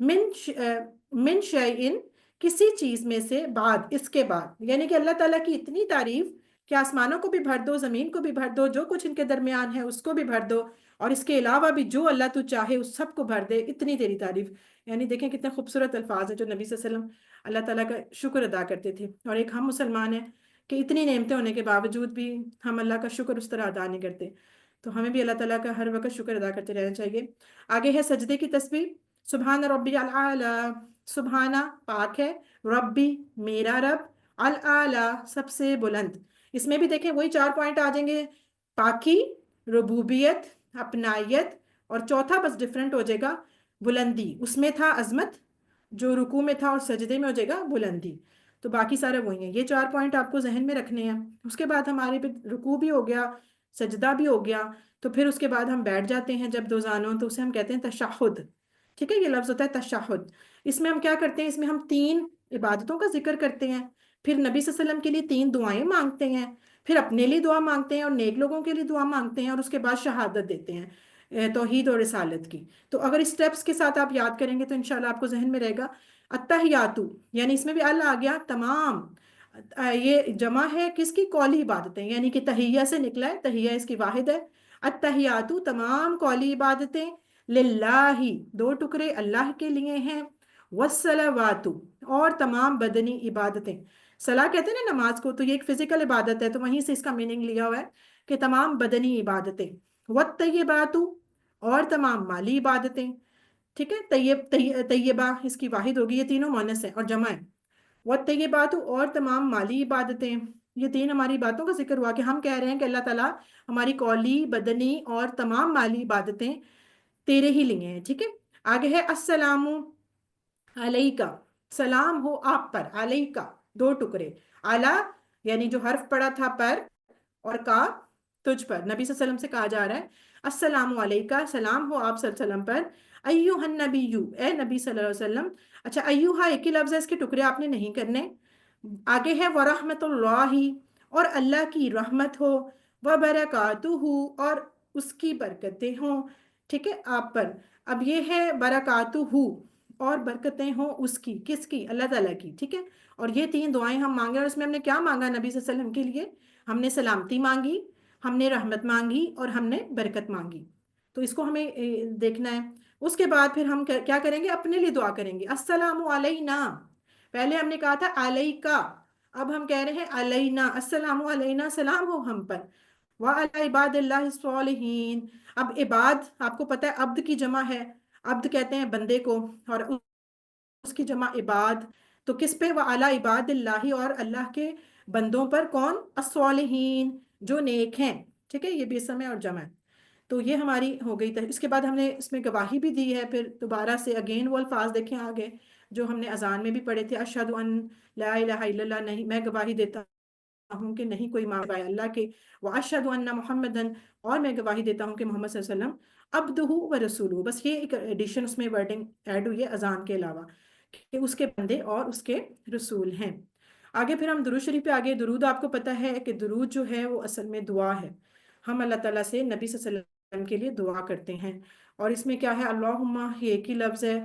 من شیئن، کسی چیز میں سے، بعد، اس کے بعد، یعنی کہ اللہ تعالیٰ کی اتنی تعریف کہ آسمانوں کو بھی بھر دو، زمین کو بھی بھر دو، جو کچھ ان کے درمیان ہے اس کو بھی بھر دو، اور اس کے علاوہ بھی جو اللہ تو چاہے اس سب کو بھر دے، اتنی تیری تعریف۔ یعنی دیکھیں کتنے خوبصورت الفاظ ہیں جو نبی صلی اللہ علیہ وسلم اللہ تعالیٰ کا شکر ادا کرتے تھے، اور ایک ہم مسلمان ہیں کہ اتنی نعمتیں ہونے کے باوجود بھی ہم اللہ کا شکر اس طرح ادا نہیں کرتے۔ تو ہمیں بھی اللہ تعالیٰ کا ہر وقت شکر ادا کرتے رہنا چاہیے۔ آگے ہے سجدے کی تسبیح، سبحان ربی العالی، سبحانہ پاک ہے، ربی میرا رب، العالی سب سے بلند۔ اس میں بھی دیکھیں وہی 4 پوائنٹ آ جائیں گے، پاکی، ربوبیت، اپنائیت، اور چوتھا بس ڈفرینٹ ہو جائے گا بلندی، اس میں تھا عظمت جو رکوع میں تھا، اور سجدے میں ہو جائے گا بلندی۔ تو باقی سارے وہی ہیں، یہ 4 پوائنٹ آپ کو ذہن میں رکھنے ہیں۔ اس کے بعد ہمارے پہ رکوع بھی ہو گیا، سجدہ بھی ہو گیا، تو پھر اس کے بعد ہم بیٹھ جاتے ہیں جب 2 زانوں، تو اسے ہم کہتے ہیں تشہد۔ ٹھیک ہے، یہ لفظ ہوتا ہے تشہد۔ اس میں ہم کیا کرتے ہیں؟ اس میں ہم 3 عبادتوں کا ذکر کرتے ہیں، پھر نبی صلی اللہ علیہ وسلم کے لیے 3 دعائیں مانگتے ہیں، پھر اپنے لیے دعا مانگتے ہیں اور نیک لوگوں کے لیے دعا مانگتے ہیں، اور اس کے بعد شہادت دیتے ہیں توحید اور رسالت کی۔ تو اگر اس سٹیپس کے ساتھ آپ یاد کریں گے تو انشاءاللہ آپ کو ذہن میں رہے گا۔ التحیاتو، یعنی اس میں بھی اللہ آ گیا، تمام، یہ جمع ہے کس کی؟ قولی عبادتیں، یعنی کہ تحیہ سے نکلا ہے، تحیہ اس کی واحد ہے۔ التحیاتو، تمام قولی عبادتیں، للہ، 2 ٹکڑے اللہ کے لیے ہیں، والصلواتو، اور تمام بدنی عبادتیں۔ صلاح کہتے ہیں نا نماز کو، تو یہ ایک فزیکل عبادت ہے، تو وہیں سے اس کا میننگ لیا ہوا ہے کہ تمام بدنی عبادتیں، والطیباتو، اور تمام مالی عبادتیں۔ ٹھیک ہے، طیبہ اس کی واحد ہوگی، یہ تینوں مؤنث ہیں اور جمع ہے، والطیباتو، اور تمام مالی عبادتیں۔ یہ 3 ہماری باتوں کا ذکر ہوا کہ ہم کہہ رہے ہیں کہ اللہ تعالیٰ ہماری قولی، بدنی اور تمام مالی عبادتیں تیرے ہی لیے ہیں۔ ٹھیک ہے، آگے ہے السلام علیکہ، سلام ہو آپ پر، علیکہ 2 ٹکڑے، علی یعنی جو حرف پڑا تھا پر، اور کا تجھ پر، نبی صلی اللہ علیہ وسلم سے کہا جا رہا ہے السلام علیکہ، سلام ہو آپ صلی اللہ علیہ وسلم پر، ایوہ النبی، اے نبی صلی اللہ علیہ وسلم۔ اچھا، ایوہا ایک ہی لفظ ہے، اس کے ٹکڑے آپ نے نہیں کرنے۔ آگے ہے ورحمت اللہ، اور اللہ کی رحمت ہو، وبرکاتہ، اور اس کی برکتیں ہوں۔ ٹھیک ہے، آپ پر۔ اب یہ ہے برکاتہ، اور برکتیں ہوں اس کی، کس کی؟ اللہ تعالیٰ کی۔ ٹھیک ہے، اور یہ 3 دعائیں ہم مانگے، اور اس میں ہم نے کیا مانگا نبی صلی اللہ علیہ وسلم کے لیے؟ ہم نے سلامتی مانگی، ہم نے رحمت مانگی، اور ہم نے برکت مانگی۔ تو اس کو ہمیں دیکھنا ہے۔ اس کے بعد پھر ہم کیا کریں گے؟ اپنے لیے دعا کریں گے، السلام علینا، پہلے ہم نے کہا تھا علیکا، اب ہم کہہ رہے ہیں علینا، السلام علینا، سلام ہو ہم پر، وعلی عباد اللہ الصالحین۔ اب عباد آپ کو پتہ ہے عبد کی جمع ہے، عبد کہتے ہیں بندے کو، اور اس کی جمع عباد، تو کس پہ؟ وعلی عباد اللہ، اور اللہ کے بندوں پر، کون؟ الصالحین، جو نیک ہیں۔ ٹھیک ہے، یہ بھی اسم ہے اور جمع ہے۔ تو یہ ہماری ہو گئی تھی۔ اس کے بعد ہم نے اس میں گواہی بھی دی ہے، پھر دوبارہ سے اگین وہ الفاظ دیکھیں آگے جو ہم نے اذان میں بھی پڑھے تھے، اشہد ان لا الہ الا اللہ، نہیں، میں گواہی دیتا ہوں کہ نہیں کوئی معبود سوائے اللہ کے، واشہد ان محمدن، اور میں گواہی دیتا ہوں کہ محمد صلی اللہ علیہ وسلم عبدہ و رسولہ۔ بس یہ ایک ایڈیشن اس میں ورڈنگ ایڈ ہوئی ہے اذان کے علاوہ، کہ اس کے بندے اور اس کے رسول ہیں۔ آگے پھر ہم درود شریف پہ آگے، درود آپ کو پتہ ہے کہ درود جو ہے وہ اصل میں دعا ہے، ہم اللہ تعالیٰ سے نبی صلی اللہ علیہ وسلم کے لیے دعا کرتے ہیں، اور اس میں کیا ہے؟ اللہم، یہ ایک ہی لفظ ہے،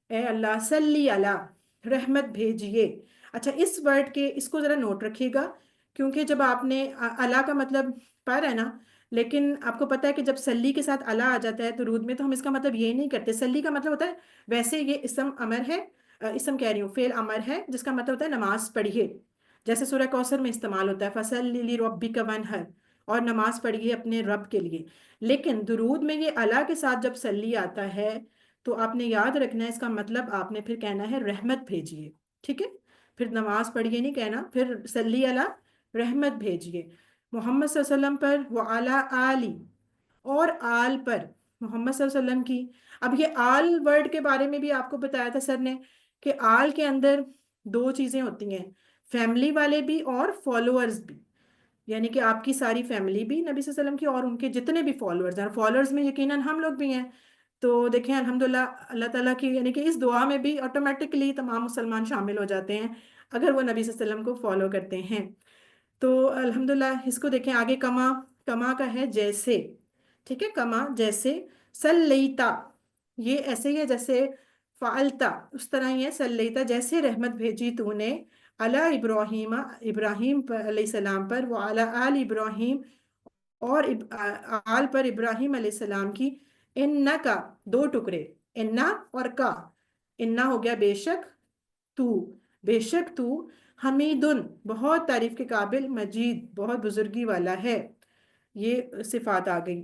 اے اللہ، صلی علی، رحمت بھیجئے۔ اچھا، اس ورڈ کے، اس کو ذرا نوٹ رکھیے گا، کیونکہ جب آپ نے اللہ کا مطلب پر ہے نا، لیکن آپ کو پتہ ہے کہ جب سلی کے ساتھ اللہ آ جاتا ہے درود میں، تو ہم اس کا مطلب یہ نہیں کرتے، سلی کا مطلب ہوتا ہے، ویسے یہ اسم امر ہے، اسم کہہ رہی ہوں، فعل امر ہے، جس کا مطلب ہوتا ہے نماز پڑھیے، جیسے سورہ کوثر میں استعمال ہوتا ہے فَصَلِّ لِرَبِّكَ وَانْحَرْ، اور نماز پڑھیے اپنے رب کے لیے۔ لیکن درود میں یہ اللہ کے ساتھ جب سلی آتا ہے تو آپ نے یاد رکھنا ہے، اس کا مطلب آپ نے پھر کہنا ہے رحمت بھیجیے۔ ٹھیک ہے، پھر نماز پڑھیے نہیں کہنا، پھر صلی علی، رحمت بھیجیے محمد صلی اللہ علیہ وسلم پر، وعلی آلی، اور آل پر، محمد صلی اللہ علیہ وسلم کی۔ اب یہ آل ورڈ کے بارے میں بھی آپ کو بتایا تھا سر نے، کہ آل کے اندر 2 چیزیں ہوتی ہیں، فیملی والے بھی اور فالوورز بھی، یعنی کہ آپ کی ساری فیملی بھی نبی صلی اللہ علیہ وسلم کی، اور ان کے جتنے بھی فالوورز ہیں، فالوورز میں یقیناً ہم لوگ بھی ہیں، تو دیکھیں الحمدللہ اللہ تعالیٰ کی یعنی کہ اس دعا میں بھی آٹومیٹکلی تمام مسلمان شامل ہو جاتے ہیں اگر وہ نبی صلی اللہ علیہ وسلم کو فالو کرتے ہیں. تو الحمدللہ اس کو دیکھیں آگے کما. کما کا ہے جیسے. ٹھیک ہے, کما جیسے. سلیتا یہ ایسے ہی ہے جیسے فعلتا, اس طرح ہی ہے سلیتا جیسے رحمت بھیجی تو نے علی ابراہیم, ابراہیم علیہ السلام پر, وہ علی آل ابراہیم اور آل پر ابراہیم علیہ السلام کی. انا کا دو ٹکڑے, انا اور کا. انا ہو گیا بے شک, تو بے شک تو, حمیدن بہت تعریف کے قابل, مجید بہت بزرگی والا ہے. یہ صفات آ گئی.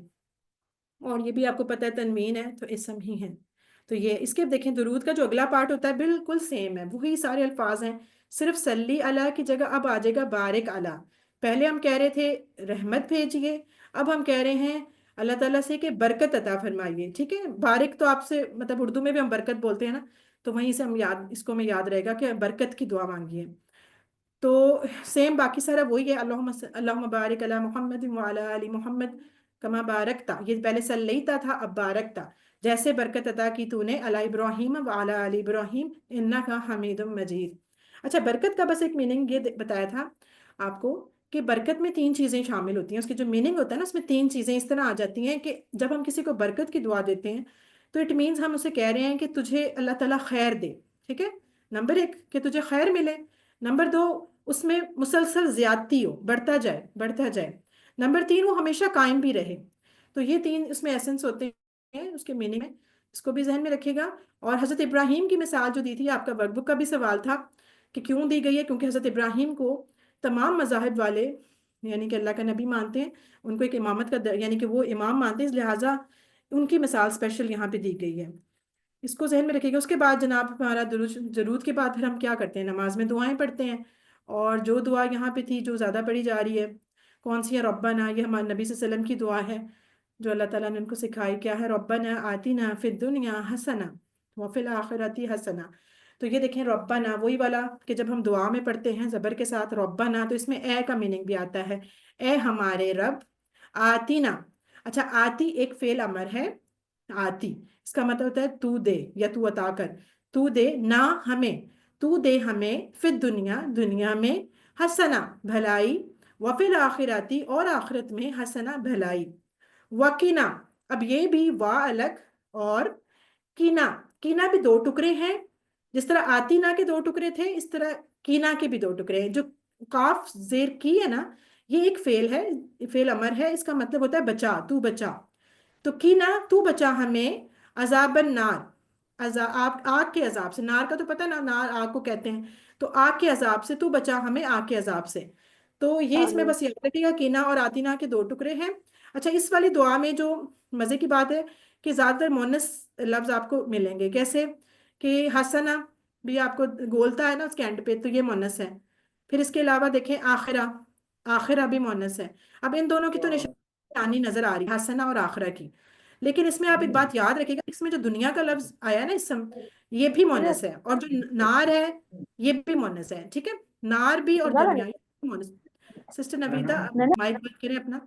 اور یہ بھی آپ کو پتہ ہے تنوین ہے تو اسم ہی ہے. تو یہ اس کے دیکھیں درود کا جو اگلا پارٹ ہوتا ہے بالکل سیم ہے, وہی سارے الفاظ ہیں, صرف صلی علی کی جگہ اب آ جائے گا بارک علی. پہلے ہم کہہ رہے تھے رحمت بھیجیے, اب ہم کہہ رہے ہیں اللہ تعالیٰ سے کہ برکت عطا فرمائیے. ٹھیک ہے, بارک تو آپ سے مطلب اردو میں بھی ہم برکت بولتے ہیں نا, تو وہیں سے ہم یاد, اس کو میں یاد رہے گا کہ برکت کی دعا مانگیے. تو سیم باقی سارا وہی ہے, اللہم بارک علی محمد وعلی آل محمد کما بارکتا. یہ پہلے سلیتا تھا, اب بارکتا. جیسے برکت عطا کی تو نے علی ابراہیم وعلی آل ابراہیم انکا حمید مجید. اچھا, برکت کا بس ایک میننگ یہ بتایا تھا آپ کو کہ برکت میں تین چیزیں شامل ہوتی ہیں. اس کی جو میننگ ہوتا ہے نا, اس میں تین چیزیں اس طرح آ جاتی ہیں کہ جب ہم کسی کو برکت کی دعا دیتے ہیں تو اٹ مینز ہم اسے کہہ رہے ہیں کہ تجھے اللہ تعالیٰ خیر دے. ٹھیک ہے, نمبر ایک کہ تجھے خیر ملے. نمبر دو, اس میں مسلسل زیادتی ہو, بڑھتا جائے بڑھتا جائے. نمبر تین, وہ ہمیشہ قائم بھی رہے. تو یہ تین اس میں ایسنس ہوتے ہیں اس کے میننگ میں, اس کو بھی ذہن میں رکھے گا. اور حضرت ابراہیم کی مثال جو دی تھی, آپ کا ورک بک کا بھی سوال تھا کہ کیوں دی گئی ہے, کیونکہ حضرت ابراہیم کو تمام مذاہب والے یعنی کہ اللہ کا نبی مانتے ہیں, ان کو ایک امامت کا یعنی کہ وہ امام مانتے ہیں, اس لہٰذا ان کی مثال اسپیشل یہاں پہ دی گئی ہے. اس کو ذہن میں رکھیے گا. اس کے بعد جناب ہمارا درود کے بعد پھر ہم کیا کرتے ہیں, نماز میں دعائیں پڑھتے ہیں. اور جو دعا یہاں پہ تھی جو زیادہ پڑھی جا رہی ہے کون سی ہے, ربنا, یہ ہمارے نبی صلی اللہ علیہ وسلم کی دعا ہے جو اللہ تعالیٰ نے ان کو سکھائی. کیا ہے, ربنا آتنا فی الدنیا حسنہ وفی الآخرۃ حسنہ. تو یہ دیکھیں ربنا وہی والا کہ جب ہم دعا میں پڑھتے ہیں زبر کے ساتھ ربنا, تو اس میں اے کا میننگ بھی آتا ہے, اے ہمارے رب. آتینا, اچھا آتی ایک فعل امر ہے, آتی اس کا مطلب ہوتا ہے تو دے یا تو عطا کر. تو دے نہ ہمیں, تو دے ہمیں فی دنیا دنیا میں, حسنہ بھلائی, وفی الآخراتی اور آخرت میں حسنہ بھلائی. وکینا, اب یہ بھی وا الگ اور کینا, کینا بھی دو ٹکڑے ہیں. جس طرح آتینا کے دو ٹکڑے تھے اس طرح کینا کے بھی دو ٹکڑے ہیں. جو کاف زیر کی ہے نا, یہ ایک فعل ہے, فعل امر ہے, اس کا مطلب ہوتا ہے بچا, تو بچا. تو کینا تو بچا ہمیں, عذاب النار, آگ کے عذاب سے. نار کا تو پتہ نا, نار آگ کو کہتے ہیں, تو آگ کے عذاب سے, تو بچا ہمیں آگ کے عذاب سے. تو یہ اس میں آمین. بس یاد رکھیے گا, کینا اور آتینا کے دو ٹکڑے ہیں. اچھا, اس والی دعا میں جو مزے کی بات ہے کہ زیادہ تر مونس لفظ آپ کو ملیں گے. کیسے کہ حسنہ بھی آپ کو گولتا ہے نا اس کے اینڈ پہ, تو یہ مونس ہے. پھر اس کے علاوہ دیکھیں آخرہ, آخرہ بھی مونس ہے. اب ان دونوں کی تو نشانی نظر آ رہی ہے, حسنہ اور آخرہ کی. لیکن اس میں آپ ایک بات یاد رکھیے گا, اس میں جو دنیا کا لفظ آیا نا اسم, یہ بھی مونس ہے. اور جو نار ہے یہ بھی مونس ہے. ٹھیک ہے, نار بھی اور دنیا, یہ بھی مونس. سسٹر نویتا مائک بند کریں اپنا.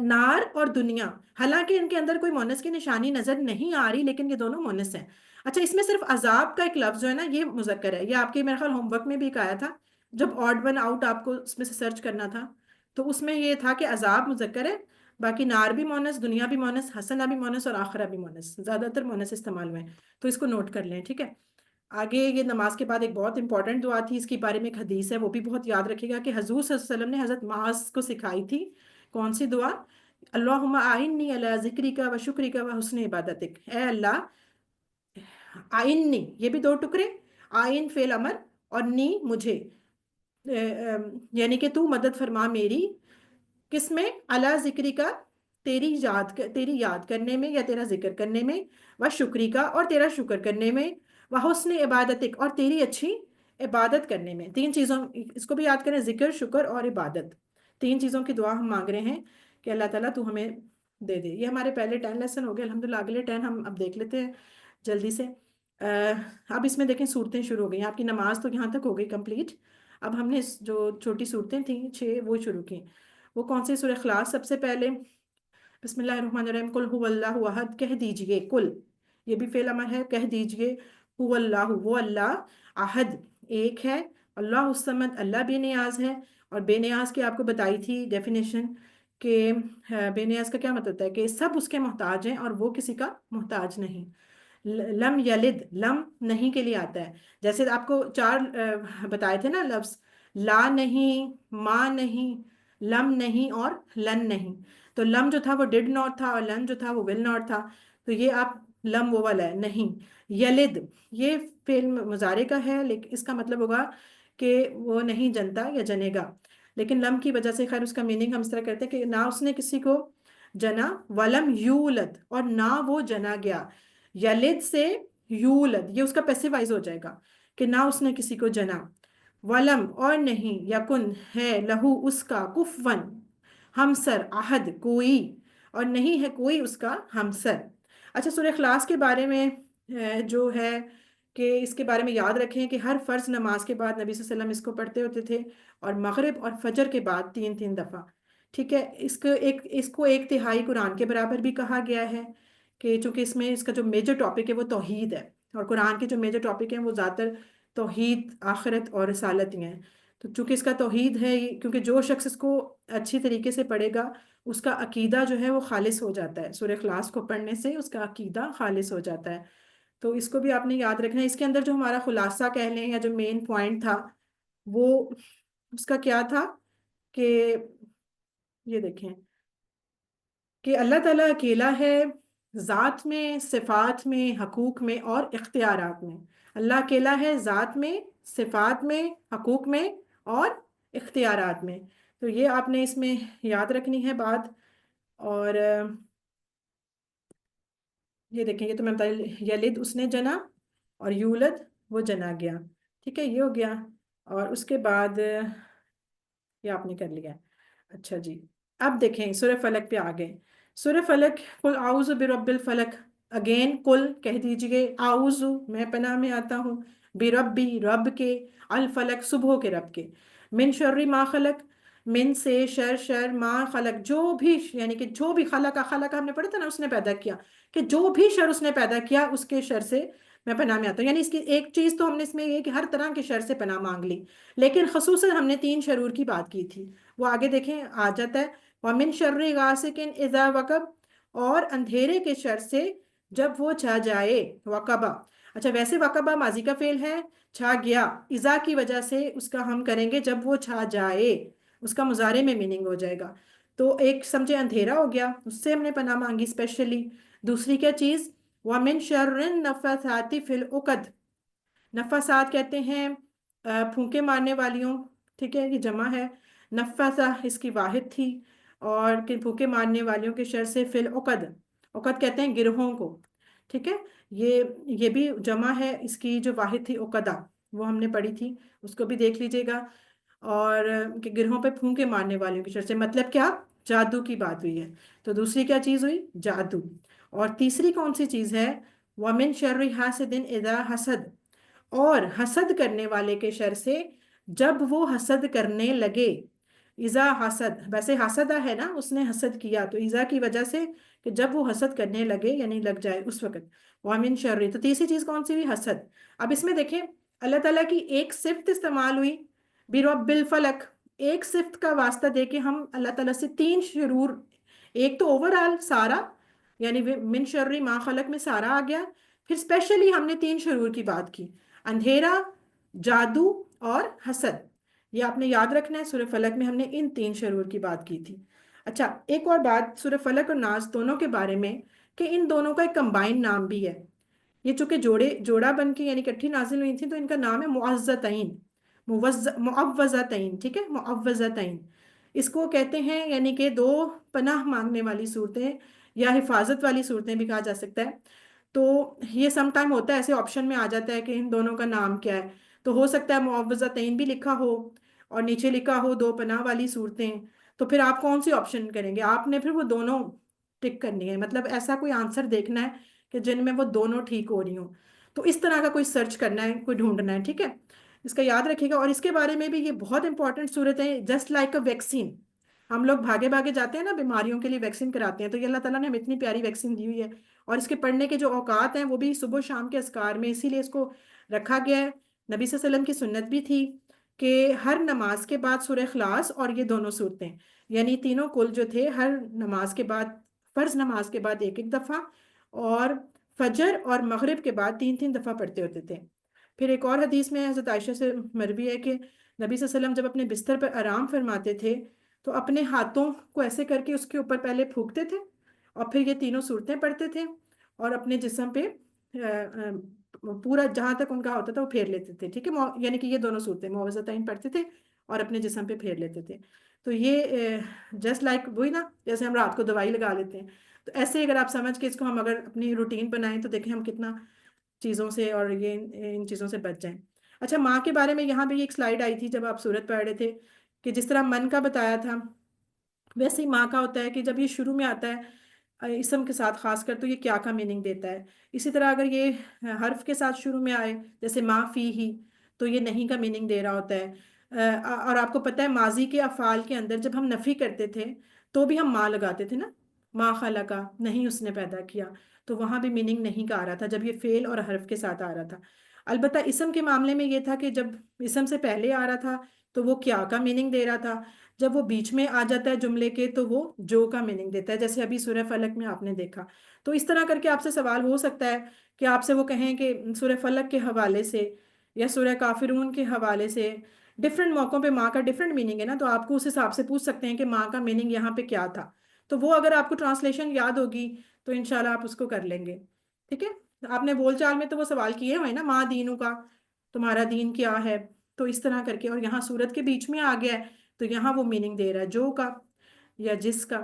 نار اور دنیا, حالانکہ ان کے اندر کوئی مونس کی نشانی نظر نہیں آ رہی, لیکن یہ دونوں مونس ہیں. اچھا, اس میں صرف عذاب کا ایک لفظ جو ہے نا یہ مذکر ہے. یہ آپ کے میرے خیال ہوم ورک میں بھی ایک آیا تھا, جب آڈ ون آؤٹ آپ کو اس میں سے سرچ کرنا تھا, تو اس میں یہ تھا کہ عذاب مذکر ہے, باقی نار بھی مونس, دنیا بھی مونس, حسنہ بھی مونس اور آخرہ بھی مونس. زیادہ تر مونس استعمال ہوئے ہیں, تو اس کو نوٹ کر لیں. ٹھیک ہے, آگے یہ نماز کے بعد ایک بہت امپورٹنٹ دعا تھی, اس کے بارے میں ایک حدیث ہے, وہ بھی بہت یاد رکھے گا کہ حضور صلی اللہ علیہ وسلم نے حضرت معاذ کو سکھائی تھی. کون سی دعا؟ اللہم آئنی علی ذکرک و شکرک و حسن عبادتک. اے اللہ, آئنی یہ بھی دو ٹکڑے, آئین فعل امر اور نی مجھے, یعنی کہ تو مدد فرما میری, کس میں؟ علی ذکری کا, تیری یاد کرنے میں یا تیرا ذکر کرنے میں, و شکری کا اور تیرا شکر کرنے میں, و حسن عبادتک اور تیری اچھی عبادت کرنے میں. تین چیزوں, اس کو بھی یاد کریں, ذکر, شکر اور عبادت. تین چیزوں کی دعا ہم مانگ رہے ہیں کہ اللہ تعالیٰ تو ہمیں دے دے. یہ ہمارے پہلے 10 لیسن ہو گئے الحمدللہ. اگلے 10 ہم اب دیکھ لیتے ہیں جلدی سے. اب اس میں دیکھیں صورتیں شروع ہو گئی ہیں. آپ کی نماز تو یہاں تک ہو گئی کمپلیٹ. اب ہم نے جو چھوٹی صورتیں تھیں 6 وہ شروع کی. وہ کون سی؟ سورہ اخلاص سب سے پہلے, بسم اللہ الرحمن الرحیم، قل هو اللہ احد، کہہ دیجئے، کل یہ بھی فعل امر ہے، کہہ دیجئے، هو اللہ، وہ اللہ، احد ایک ہے، اللہ الصمد اللہ بے نیاز ہے۔ اور بے نیاز کی آپ کو بتائی تھی ڈیفینیشن کہ بے نیاز کا کیا مطلب ہوتا ہے کہ سب اس کے محتاج ہیں اور وہ کسی کا محتاج نہیں۔ لم یلد، لم نہیں کے لیے آتا ہے، جیسے آپ کو چار بتائے تھے نا لفظ، لا نہیں، ماں نہیں، لم نہیں اور لن نہیں۔ تو لم جو تھا وہ ڈڈ ناٹ تھا، اور لن جو تھا وہ ول ناٹ تھا۔ تو یہ آپ لم وہ والا ہے نہیں۔ یلد یہ فعل مضارع کا ہے، لیکن اس کا مطلب ہوگا کہ وہ نہیں جنتا یا جنے گا، لیکن لم کی وجہ سے خیر اس کا میننگ ہم اس طرح کرتے ہیں کہ نہ اس نے کسی کو جنا، ولم یولد اور نہ وہ جنا گیا۔ یلد سے یولد یہ اس کا پیسیوائز ہو جائے گا کہ نہ اس نے کسی کو جنا، ولم اور نہیں، یکن ہے، لہو اس کا، کفون ہمسر، احد کوئی، اور نہیں ہے کوئی اس کا ہمسر۔ اچھا سورہ اخلاص کے بارے میں جو ہے کہ اس کے بارے میں یاد رکھیں کہ ہر فرض نماز کے بعد نبی صلی اللہ علیہ وسلم اس کو پڑھتے ہوتے تھے، اور مغرب اور فجر کے بعد تین تین دفعہ، ٹھیک ہے۔ اس کو ایک تہائی قرآن کے برابر بھی کہا گیا ہے، کہ چونکہ اس میں اس کا جو میجر ٹاپک ہے وہ توحید ہے، اور قرآن کے جو میجر ٹاپک ہیں وہ زیادہ تر توحید، آخرت اور رسالت ہی ہیں۔ تو چونکہ اس کا توحید ہے، کیونکہ جو شخص اس کو اچھی طریقے سے پڑھے گا اس کا عقیدہ جو ہے وہ خالص ہو جاتا ہے، سورہ اخلاص کو پڑھنے سے اس کا عقیدہ خالص ہو جاتا ہے۔ تو اس کو بھی آپ نے یاد رکھنا ہے۔ اس کے اندر جو ہمارا خلاصہ کہہ لیں یا جو مین پوائنٹ تھا وہ اس کا کیا تھا کہ یہ دیکھیں کہ اللہ تعالیٰ اکیلا ہے، ذات میں، صفات میں، حقوق میں اور اختیارات میں۔ اللہ اکیلا ہے ذات میں، صفات میں، حقوق میں اور اختیارات میں۔ تو یہ آپ نے اس میں یاد رکھنی ہے بات۔ اور یہ دیکھیں، یہ تو میں بتا یلد اس نے جنا، اور یولد وہ جنا گیا، ٹھیک ہے، یہ ہو گیا۔ اور اس کے بعد یہ آپ نے کر لیا۔ اچھا جی، اب دیکھیں سورہ فلق پہ آ گئے۔ سورہ فلق، قل اعوذ برب الفلق، اگین قل کہہ دیجئے، اعوذ میں پناہ میں آتا ہوں، بربی رب کے، الفلق صبح کے رب کے، من شر ما خلق من سے شر، شر ما خلق جو بھی، یعنی کہ جو بھی خلق ہم نے پڑھا تھا نا، اس نے پیدا کیا، کہ جو بھی شر اس نے پیدا کیا اس کے شر سے میں پناہ میں آتا ہوں۔ یعنی اس کی ایک چیز تو ہم نے اس میں یہ کہ ہر طرح کے شر سے پناہ مانگ لی، لیکن خصوصاً ہم نے تین شرور کی بات کی تھی، وہ آگے دیکھیں آ جاتا ہے، وَمِن شَرِّ غَاسِقٍ إِذَا وَقَبَ، اور اندھیرے کے شر سے جب وہ چھا جائے، وقبہ۔ اچھا ویسے وقبہ ماضی کا فعل ہے، چھا گیا، اذا کی وجہ سے اس کا ہم کریں گے جب وہ چھا جائے، اس کا مضارع میں میننگ ہو جائے گا۔ تو ایک سمجھے اندھیرا ہو گیا، اس سے ہم نے پناہ مانگی اسپیشلی۔ دوسری کیا چیز، وَمِن شَرِّ النَّفَّاثَاتِ فِي الْعُقَدِ، نفاسات کہتے ہیں پھونکے مارنے والیوں، ٹھیک ہے، یہ جمع ہے، نفاسہ اس کی واحد تھی، اور کہ پھونکے مارنے والیوں کے شر سے فی العقد، عقد کہتے ہیں گروہوں کو، ٹھیک ہے، یہ بھی جمع ہے، اس کی جو واحد تھی عقدہ وہ ہم نے پڑھی تھی، اس کو بھی دیکھ لیجئے گا۔ اور کہ گروہوں پہ پھونکے مارنے والیوں کے شر سے مطلب کیا، جادو کی بات ہوئی ہے۔ تو دوسری کیا چیز ہوئی، جادو۔ اور تیسری کون سی چیز ہے، وَمِن شَرِّ حَاسِدٍ إِذَا حَسَدَ، اور حسد کرنے والے کے شر سے جب وہ حسد کرنے لگے، اذا حسد، ویسے حسدہ ہے نا، اس نے حسد کیا، تو اذا کی وجہ سے کہ جب وہ حسد کرنے لگے یعنی لگ جائے اس وقت، وَمِن شَرِّ، تو تیسری چیز کون سی ہوئی، حسد۔ اب اس میں دیکھیں اللہ تعالیٰ کی ایک صفت استعمال ہوئی، برب الفلق، ایک صفت کا واسطہ دے کے ہم اللہ تعالیٰ سے تین شرور، ایک تو اوورآل سارا، یعنی من شر ما خلق میں سارا آ گیا، پھر اسپیشلی ہم نے تین شرور کی بات کی، اندھیرا، جادو اور حسد۔ یہ آپ نے یاد رکھنا ہے، سورہ فلق میں ہم نے ان تین شرور کی بات کی تھی۔ اچھا ایک اور بات سورہ فلق اور ناس دونوں کے بارے میں، کہ ان دونوں کا ایک کمبائن نام بھی ہے، یہ چونکہ جوڑا بن کے یعنی اکٹھی نازل ہوئی تھی، تو ان کا نام ہے معوذتین، معوذتین، ٹھیک ہے، معوذتین، اس کو کہتے ہیں یعنی کہ دو پناہ مانگنے والی صورتیں یا حفاظت والی صورتیں بھی کہا جا سکتا ہے۔ تو یہ سم ٹائم ہوتا ہے ایسے آپشن میں آ جاتا ہے کہ ان دونوں کا نام کیا ہے، تو ہو سکتا ہے معوذتین بھی لکھا ہو اور نیچے لکھا ہو دو پناہ والی صورتیں، تو پھر آپ کون سی آپشن کریں گے، آپ نے پھر وہ دونوں ٹک کرنی ہے، مطلب ایسا کوئی آنسر دیکھنا ہے کہ جن میں وہ دونوں ٹھیک ہو رہی ہوں، تو اس طرح کا کوئی سرچ کرنا ہے، کوئی ڈھونڈنا ہے، ٹھیک ہے، اس کا یاد رکھیے گا۔ اور اس کے بارے میں بھی یہ بہت امپورٹنٹ صورت ہے، جسٹ لائک اے ویکسین، ہم لوگ بھاگے بھاگے جاتے ہیں نا بیماریوں کے لیے ویکسین کراتے ہیں، تو یہ اللہ تعالیٰ نے ہمیں اتنی پیاری ویکسین دی ہوئی ہے، اور اس کے پڑھنے کے جو اوقات ہیں وہ بھی صبح و شام کے اذکار میں، اسی لیے اس کو رکھا گیا ہے۔ نبی صلی اللہ علیہ وسلم کی سنت بھی تھی کہ ہر نماز کے بعد سورہ اخلاص اور یہ دونوں صورتیں، یعنی تینوں کل جو تھے، ہر نماز کے بعد، فرض نماز کے بعد ایک ایک دفعہ، اور فجر اور مغرب کے بعد تین تین دفعہ پڑھتے ہوتے تھے۔ پھر ایک اور حدیث میں حضرت عائشہ سے مروی ہے کہ نبی صلی اللہ علیہ وسلم جب اپنے بستر پر آرام فرماتے تھے تو اپنے ہاتھوں کو ایسے کر کے اس کے اوپر پہلے پھونکتے تھے، اور پھر یہ تینوں صورتیں پڑھتے تھے، اور اپنے جسم پہ پورا جہاں تک ان کا ہوتا تھا وہ پھیر لیتے تھے، ٹھیک ہے، یعنی کہ یہ دونوں صورتیں معوذتین پڑھتے تھے اور اپنے جسم پہ پھیر لیتے تھے۔ تو یہ جسٹ لائک وہی نا، جیسے ہم رات کو دوائی لگا لیتے ہیں، تو ایسے اگر آپ سمجھ کے اس کو ہم اگر اپنی روٹین بنائیں تو دیکھیں ہم کتنا چیزوں سے اور یہ ان چیزوں سے بچ جائیں۔ اچھا، ماں کے بارے میں یہاں بھی ایک سلائیڈ آئی تھی جب آپ سورت پڑھ رہے تھے، کہ جس طرح من کا بتایا تھا ویسے ہی ماں کا ہوتا ہے، کہ جب یہ شروع میں آتا ہے اسم کے ساتھ خاص کر تو یہ کیا کا میننگ دیتا ہے۔ اسی طرح اگر یہ حرف کے ساتھ شروع میں آئے جیسے ما فی ہی، تو یہ نہیں کا میننگ دے رہا ہوتا ہے۔ اور آپ کو پتہ ہے ماضی کے افعال کے اندر جب ہم نفی کرتے تھے تو بھی ہم ماں لگاتے تھے نا، ما خلقا، نہیں اس نے پیدا کیا، تو وہاں بھی میننگ نہیں کا آ رہا تھا جب یہ فعل اور حرف کے ساتھ آ رہا تھا۔ البتہ اسم کے معاملے میں یہ تھا کہ جب اسم سے پہلے آ رہا تھا تو وہ کیا کا میننگ دے رہا تھا، جب وہ بیچ میں آ جاتا ہے جملے کے تو وہ جو کا میننگ دیتا ہے، جیسے ابھی سورہ فلق میں آپ نے دیکھا۔ تو اس طرح کر کے آپ سے سوال ہو سکتا ہے کہ آپ سے وہ کہیں کہ سورہ فلق کے حوالے سے یا سورہ کافرون کے حوالے سے ڈفرینٹ موقعوں پہ ماں کا ڈفرینٹ میننگ ہے نا، تو آپ کو اس حساب سے پوچھ سکتے ہیں کہ ماں کا میننگ یہاں پہ کیا تھا، تو وہ اگر آپ کو ٹرانسلیشن یاد ہوگی تو انشاءاللہ آپ اس کو کر لیں گے، ٹھیک ہے۔ آپ نے بول چال میں تو وہ سوال کیے ہوئے نا، ماں دینوں کا، تمہارا دین کیا ہے، تو اس طرح کر کے، اور یہاں سورت کے بیچ میں آ گیا ہے تو یہاں وہ میننگ دے رہا ہے جو کا یا جس کا۔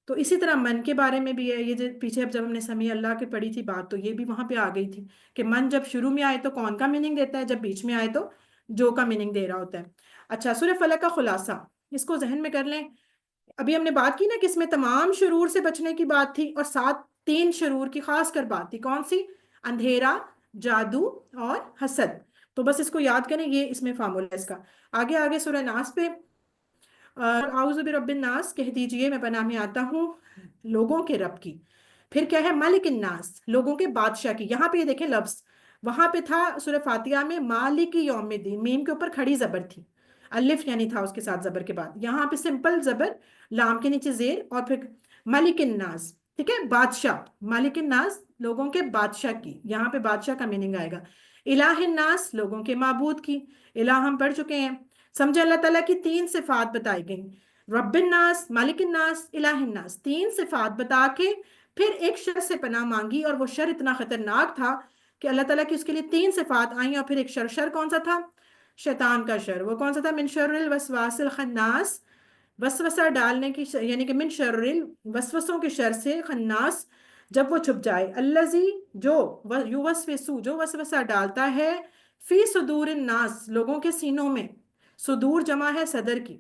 تو اسی طرح من کے بارے میں بھی ہے، یہ جو پیچھے اب جب ہم نے سمیع اللہ کی پڑھی تھی بات تو یہ بھی وہاں پہ آ گئی تھی کہ من جب شروع میں آئے تو کون کا میننگ دیتا ہے، جب بیچ میں آئے تو جو کا میننگ دے رہا ہوتا ہے۔ اچھا، سورہ فلق کا خلاصہ اس کو ذہن میں کر لیں۔ ابھی ہم نے بات کی نا کہ اس میں تمام شرور سے بچنے کی بات تھی، اور ساتھ تین شرور کی خاص کر بات تھی، کون سی؟ اندھیرا، جادو اور حسد۔ تو بس اس کو یاد کریں، یہ اس میں فارمولا ہے اس کا۔ آگے آگے سورہ ناس پہ، اعوذ برب الناس کہہ دیجئے میں پناہ میں آتا ہوں لوگوں کے رب کی۔ پھر کیا ہے؟ ملک الناس، لوگوں کے بادشاہ کی۔ یہاں پہ یہ دیکھیں لفظ، وہاں پہ تھا سورہ فاتحہ میں مالک یوم الدین، میم کے اوپر کھڑی زبر تھی، الف یعنی تھا اس کے ساتھ زبر کے بعد، یہاں پہ سمپل زبر، لام کے نیچے زیر، اور پھر ملک الناس، ٹھیک ہے، بادشاہ، مالک الناس لوگوں کے بادشاہ کی، یہاں پہ بادشاہ کا میننگ آئے گا۔ الہ الناس لوگوں کے معبود کی، الہ ہم پڑھ چکے ہیں، سمجھے، اللہ تعالیٰ کی تین صفات بتائی گئیں، رب الناس، مالک الناس، الہ الناس، تین صفات بتا کے پھر ایک شر سے پناہ مانگی، اور وہ شر اتنا خطرناک تھا کہ اللہ تعالیٰ کی اس کے لیے تین صفات آئیں، اور پھر ایک شر کون سا تھا؟ شیطان کا شر۔ وہ کون سا تھا؟ من شر الوسواس الخناس، وسوسہ ڈالنے کی یعنی کہ من شر الوسوسوں کے شر سے، خناس جب وہ چھپ جائے، الذی جو، یوسوسو جو وسوسہ ڈالتا ہے، فی صدور الناس لوگوں کے سینوں میں، صدور جمع ہے صدر کی،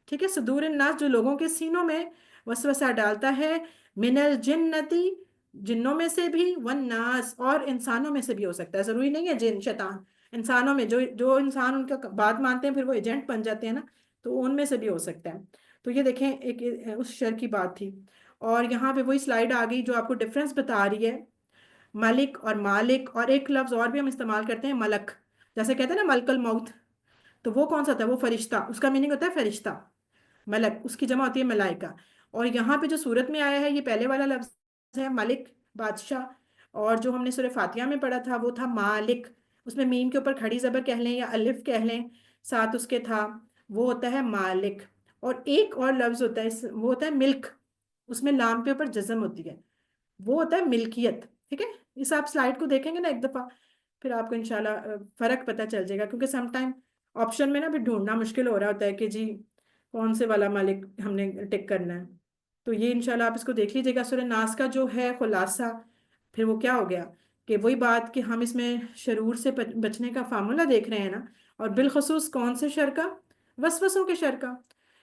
ٹھیک ہے، صدور الناس جو لوگوں کے سینوں میں وسوسہ ڈالتا ہے، من الجنتی جنوں میں سے بھی، والناس اور انسانوں میں سے بھی ہو سکتا ہے، ضروری نہیں ہے جن شیطان، انسانوں میں جو انسان ان کا بات مانتے ہیں پھر وہ ایجنٹ بن جاتے ہیں نا، تو ان میں سے بھی ہو سکتا ہے۔ تو یہ دیکھیں ایک اس شر کی بات تھی، اور یہاں پہ وہی سلائیڈ آ گئی جو آپ کو ڈفرنس بتا رہی ہے، ملک اور مالک، اور ایک لفظ اور بھی ہم استعمال کرتے ہیں ملک، جیسے کہتے ہیں نا ملک الموت، تو وہ کون سا تھا؟ وہ فرشتہ، اس کا میننگ ہوتا ہے فرشتہ، ملک اس کی جمع ہوتی ہے ملائکہ۔ اور یہاں پہ جو صورت میں آیا ہے یہ پہلے والا لفظ ہے ملک، بادشاہ، اور جو ہم نے سورہ فاتحہ میں پڑھا تھا وہ تھا مالک، اس میں میم کے اوپر کھڑی زبر کہہ لیں یا الف کہہ لیں، ساتھ اس کے تھا، وہ ہوتا ہے مالک۔ اور ایک اور لفظ ہوتا ہے وہ ہوتا ہے ملک، اس میں لام پہ اوپر جزم ہوتی ہے، وہ ہوتا ہے ملکیت، ٹھیک ہے۔ اس آپ سلائیڈ کو دیکھیں گے نا ایک دفعہ پھر آپ کو انشاءاللہ فرق پتہ چل جائے گا، کیونکہ سم ٹائم آپشن میں نا پھر ڈھونڈنا مشکل ہو رہا ہوتا ہے کہ جی کون سے والا مالک ہم نے ٹک کرنا ہے۔ تو یہ انشاءاللہ آپ اس کو دیکھ لیجیے گا۔ سورہ ناس کا جو ہے خلاصہ پھر وہ کیا ہو گیا کہ وہی بات کہ ہم اس میں شرور سے بچنے کا فارمولا دیکھ رہے ہیں نا، اور بالخصوص کون سے شر کا؟ وسوسوں کے شر کا۔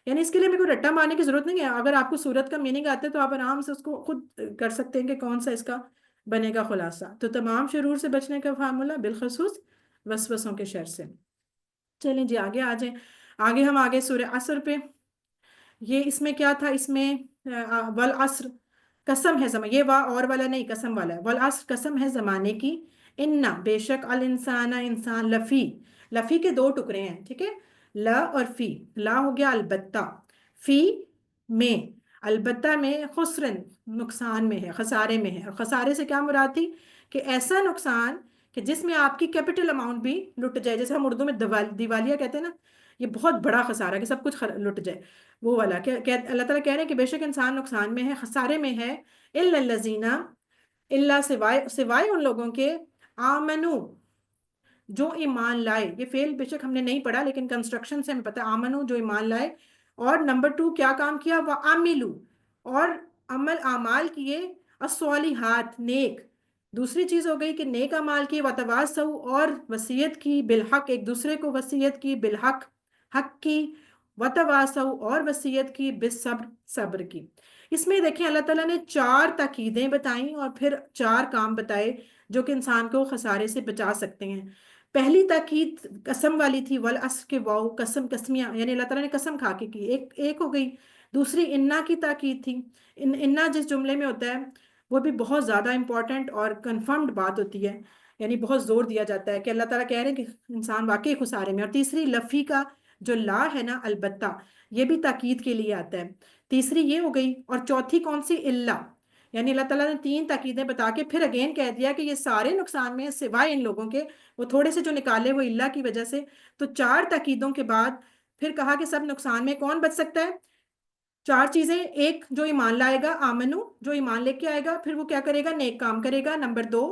یعنی اس کے لیے میرے کو رٹا مارنے کی ضرورت نہیں ہے، اگر آپ کو سورت کا میننگ آتا ہے تو آپ آرام سے اس کو خود کر سکتے ہیں کہ کون سا اس کا بنے گا خلاصہ۔ تو تمام شرور سے بچنے کا فارمولا بالخصوص وسوسوں کے شر سے۔ چلیں جی آگے آ جائیں، آگے ہم آگے سورہ عصر پہ۔ یہ اس میں کیا تھا، اس میں والعصر قسم ہے یہ وا اور والا نہیں، قسم والا ہے، والعصر قسم ہے زمانے کی، انا بے شک الانسان انسان لفی، لفی کے دو ٹکڑے ہیں، ٹھیک ہے، لا اور فی، لا ہو گیا البتہ، فی میں، البتہ میں، خسرن نقصان میں ہے، خسارے میں ہے، اور خسارے سے کیا مراد تھی کہ ایسا نقصان کہ جس میں آپ کی کیپٹل اماؤنٹ بھی لٹ جائے، جیسے ہم اردو میں دیوالیہ کہتے ہیں نا، یہ بہت بڑا خسارہ کہ سب کچھ لٹ جائے، وہ والا اللہ تعالیٰ کہہ رہے ہیں کہ بے شک انسان نقصان میں ہے، خسارے میں ہے، الا الذین، اللہ سوائے ان لوگوں کے، آمنو جو ایمان لائے، یہ فعل بے شک ہم نے نہیں پڑھا لیکن کنسٹرکشن سے ہمیں پتہ ہے، آمنو جو ایمان لائے، اور نمبر 2 کیا کام کیا، وعملوا اور عمل اعمال کیے، الصالحات نیک، دوسری چیز ہو گئی کہ نیک اعمال کیے، وتواصوا اور وصیت کی، بالحق ایک دوسرے کو وصیت کی، بالحق حق کی، وتواصوا اور وصیت کی، بالصبر صبر کی۔ اس میں دیکھیں اللہ تعالیٰ نے 4 تاکیدیں بتائیں اور پھر 4 کام بتائے جو کہ انسان کو خسارے سے بچا سکتے ہیں۔ پہلی تاکید قسم والی تھی، والعصر کے واو قسمیاں، یعنی اللہ تعالیٰ نے قسم کھا کے کی، ایک ہو گئی۔ دوسری انا کی تاکید تھی، انا جس جملے میں ہوتا ہے وہ بھی بہت زیادہ امپورٹنٹ اور کنفرمڈ بات ہوتی ہے، یعنی بہت زور دیا جاتا ہے کہ اللہ تعالیٰ کہہ رہے ہیں کہ انسان واقعی خسارے میں۔ اور تیسری لفی کا جو لا ہے نا، البتہ، یہ بھی تاکید کے لیے آتا ہے، تیسری یہ ہو گئی۔ اور چوتھی کون سی، اللہ، یعنی اللہ تعالیٰ نے 3 تاکیدیں بتا کے پھر اگین کہہ دیا کہ یہ سارے نقصان میں سوائے ان لوگوں کے، وہ تھوڑے سے جو نکالے وہ اللہ کی وجہ سے۔ تو 4 تاکیدوں کے بعد پھر کہا کہ سب نقصان میں کون بچ سکتا ہے، 4 چیزیں، ایک جو ایمان لائے گا، آمنو جو ایمان لے کے آئے گا، پھر وہ کیا کرے گا، نیک کام کرے گا، نمبر 2،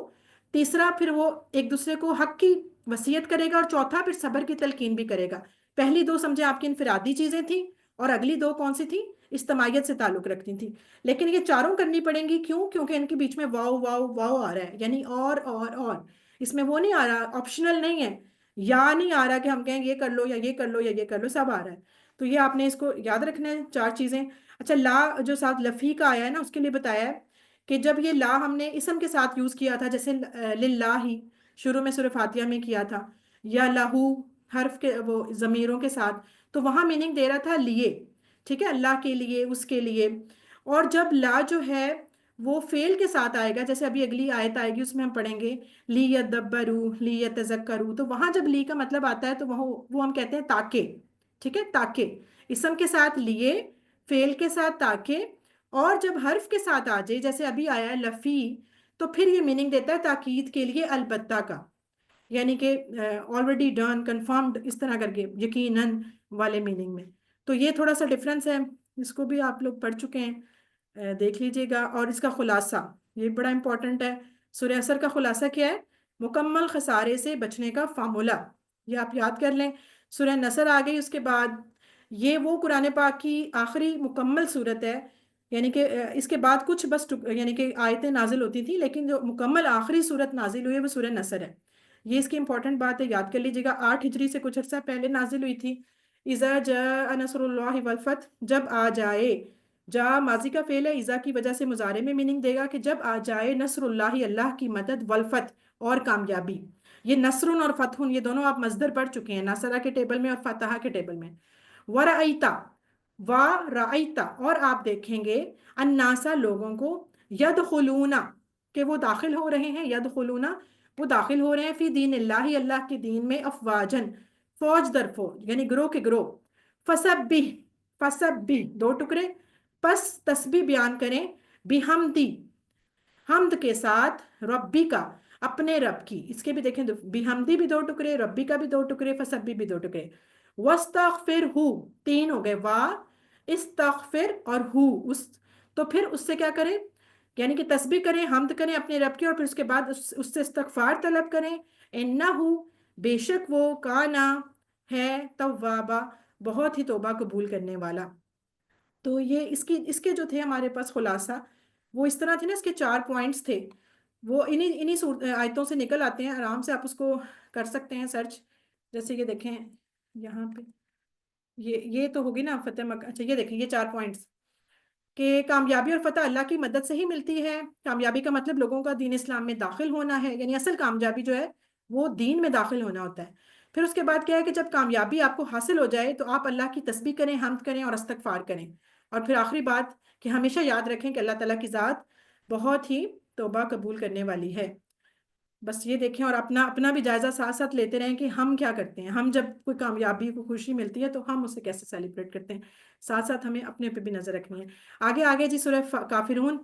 تیسرا پھر وہ ایک دوسرے کو حق کی وصیت کرے گا، اور چوتھا پھر صبر کی تلقین بھی کرے گا۔ پہلی 2 سمجھے آپ کی انفرادی چیزیں تھیں، اور اگلی 2 کون سی تھیں، اجتماعیت سے تعلق رکھتی تھیں، لیکن یہ چاروں کرنی پڑیں گی، کیوں، کیونکہ ان کے بیچ میں واو واو واو آ رہا ہے، یعنی اور اس میں وہ نہیں آ رہا، آپشنل نہیں ہے، یا نہیں آ رہا کہ ہم کہیں یہ کر لو یا یہ کر لو یا یہ کر لو، سب آ رہا ہے۔ تو یہ آپ نے اس کو یاد رکھنا ہے 4 چیزیں۔ اچھا، لا جو ساتھ لفی کا آیا ہے نا، اس کے لیے بتایا ہے کہ جب یہ لا ہم نے اسم کے ساتھ یوز کیا تھا، جیسے للہ ہی شروع میں سورہ فاتحہ میں کیا تھا، یا لہو حرف کے وہ ضمیروں کے ساتھ، تو وہاں میننگ دے رہا تھا لیے، ٹھیک ہے، اللہ کے لیے، اس کے لیے۔ اور جب لا جو ہے وہ فعل کے ساتھ آئے گا، جیسے ابھی اگلی آیت آئے گی اس میں ہم پڑھیں گے لی یدبروا لی یتذکروا، تو وہاں جب لی کا مطلب آتا ہے تو وہ ہم کہتے ہیں تاکہ، ٹھیک ہے، تاکہ اسم کے ساتھ لیے، فعل کے ساتھ تاکہ، اور جب حرف کے ساتھ آ جائے جیسے ابھی آیا ہے لفی، تو پھر یہ میننگ دیتا ہے تاکید کے لیے البتہ کا، یعنی کہ آلریڈی ڈن، کنفرمڈ، اس طرح کر کے یقیناً والے میننگ میں۔ تو یہ تھوڑا سا ڈفرنس ہے، اس کو بھی آپ لوگ پڑھ چکے ہیں، دیکھ لیجئے گا۔ اور اس کا خلاصہ یہ بڑا امپورٹنٹ ہے، سورہ عصر کا خلاصہ کیا ہے، مکمل خسارے سے بچنے کا فارمولا، یہ آپ یاد کر لیں۔ سورہ نصر آ گئی اس کے بعد، یہ وہ قرآن پاک کی آخری مکمل صورت ہے، یعنی کہ اس کے بعد کچھ بس یعنی کہ آیتیں نازل ہوتی تھیں، لیکن جو مکمل آخری صورت نازل ہوئی ہے وہ سورہ نصر ہے۔ یہ اس کی امپورٹنٹ بات ہے، یاد کر لیجیے گا، 8 ہجری سے کچھ عرصہ پہلے نازل ہوئی تھی۔ اذا جاء نصر اللہ والفتح، جب آ جائے، جا ماضی کا فعل ہے، اذا کی وجہ سے مضارع میں میننگ دے گا کہ جب آ جائے نصر اللہ، اللہ کی مدد، والفتح اور کامیابی۔ یہ نصر اور فتح یہ دونوں آپ مصدر پڑھ چکے ہیں، نصرہ کے ٹیبل میں اور فتح کے ٹیبل میں۔ ورأیتا، ورأیتا اور آپ دیکھیں گے، الناسا لوگوں کو، یدخلون کہ وہ داخل ہو رہے ہیں، یدخلون وہ داخل ہو رہے ہیں، فی دین اللہ اللہ کے دین میں، افواجن فوج در فوج، یعنی گروہ کے گروہ۔ فسبح، فسبح 2 ٹکڑے، پس تسبیح بیان کریں، بحمدی حمد کے ساتھ، ربی کا اپنے رب کی، اس کے بھی دیکھیں بحمدی بھی 2 ٹکڑے، ربی کا بھی 2 ٹکڑے، فسبح بھی 2 ٹکڑے۔ واستغفرہ 3 ہو گئے، وا استغفر اور ہو اس، تو پھر اس سے کیا کریں، یعنی کہ تسبیح کریں، حمد کریں اپنے رب کی، اور پھر اس کے بعد اس سے استغفار طلب کریں۔ انہو بے شک وہ، کانا ہے، توابا بہت ہی توبہ قبول کرنے والا۔ تو یہ اس کے جو تھے ہمارے پاس خلاصہ، وہ اس طرح تھے نا، اس کے 4 پوائنٹس تھے، وہ انہی آیتوں سے نکل آتے ہیں، آرام سے آپ اس کو کر سکتے ہیں سرچ۔ جیسے یہ دیکھیں یہاں پہ، یہ تو ہوگی نا فتح مکہ، اچھا یہ دیکھیں یہ 4 پوائنٹس کہ کامیابی اور فتح اللہ کی مدد سے ہی ملتی ہے۔ کامیابی کا مطلب لوگوں کا دین اسلام میں داخل ہونا ہے، یعنی اصل کامیابی جو ہے وہ دین میں داخل ہونا ہوتا ہے۔ پھر اس کے بعد کیا ہے کہ جب کامیابی آپ کو حاصل ہو جائے تو آپ اللہ کی تسبیح کریں، حمد کریں اور استغفار کریں. اور پھر آخری بات کہ ہمیشہ یاد رکھیں کہ اللہ تعالیٰ کی ذات بہت ہی توبہ قبول کرنے والی ہے. بس یہ دیکھیں اور اپنا اپنا بھی جائزہ ساتھ ساتھ لیتے رہیں کہ ہم کیا کرتے ہیں. ہم جب کوئی کامیابی کو خوشی ملتی ہے تو ہم اسے کیسے سیلیبریٹ کرتے ہیں. ساتھ ساتھ ہمیں اپنے پہ بھی نظر رکھنی ہے. آگے آگے جی سورہ کافرون.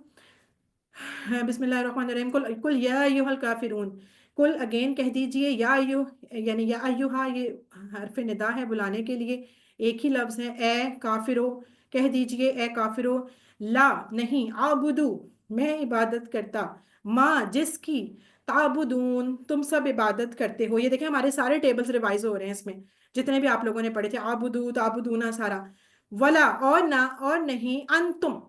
بسم اللہ الرحمن الرحیم. کل یا ایھا الکافرون. کل اگین کہہ دیجئے یا ایو، یعنی یا ایھا یہ حرف ندا ہے بلانے کے لیے، ایک ہی لفظ ہے. اے کافرو، کہہ دیجئے اے کافرو. لا نہیں، اعبدو میں عبادت کرتا، ماں جس کی، تعبدون تم سب عبادت کرتے ہو. یہ دیکھیں ہمارے سارے ٹیبلز ریوائز ہو رہے ہیں اس میں، جتنے بھی آپ لوگوں نے پڑھے تھے. عابدو، تعبدونا، سارا. ولا اور نہ، اور نہیں، انتم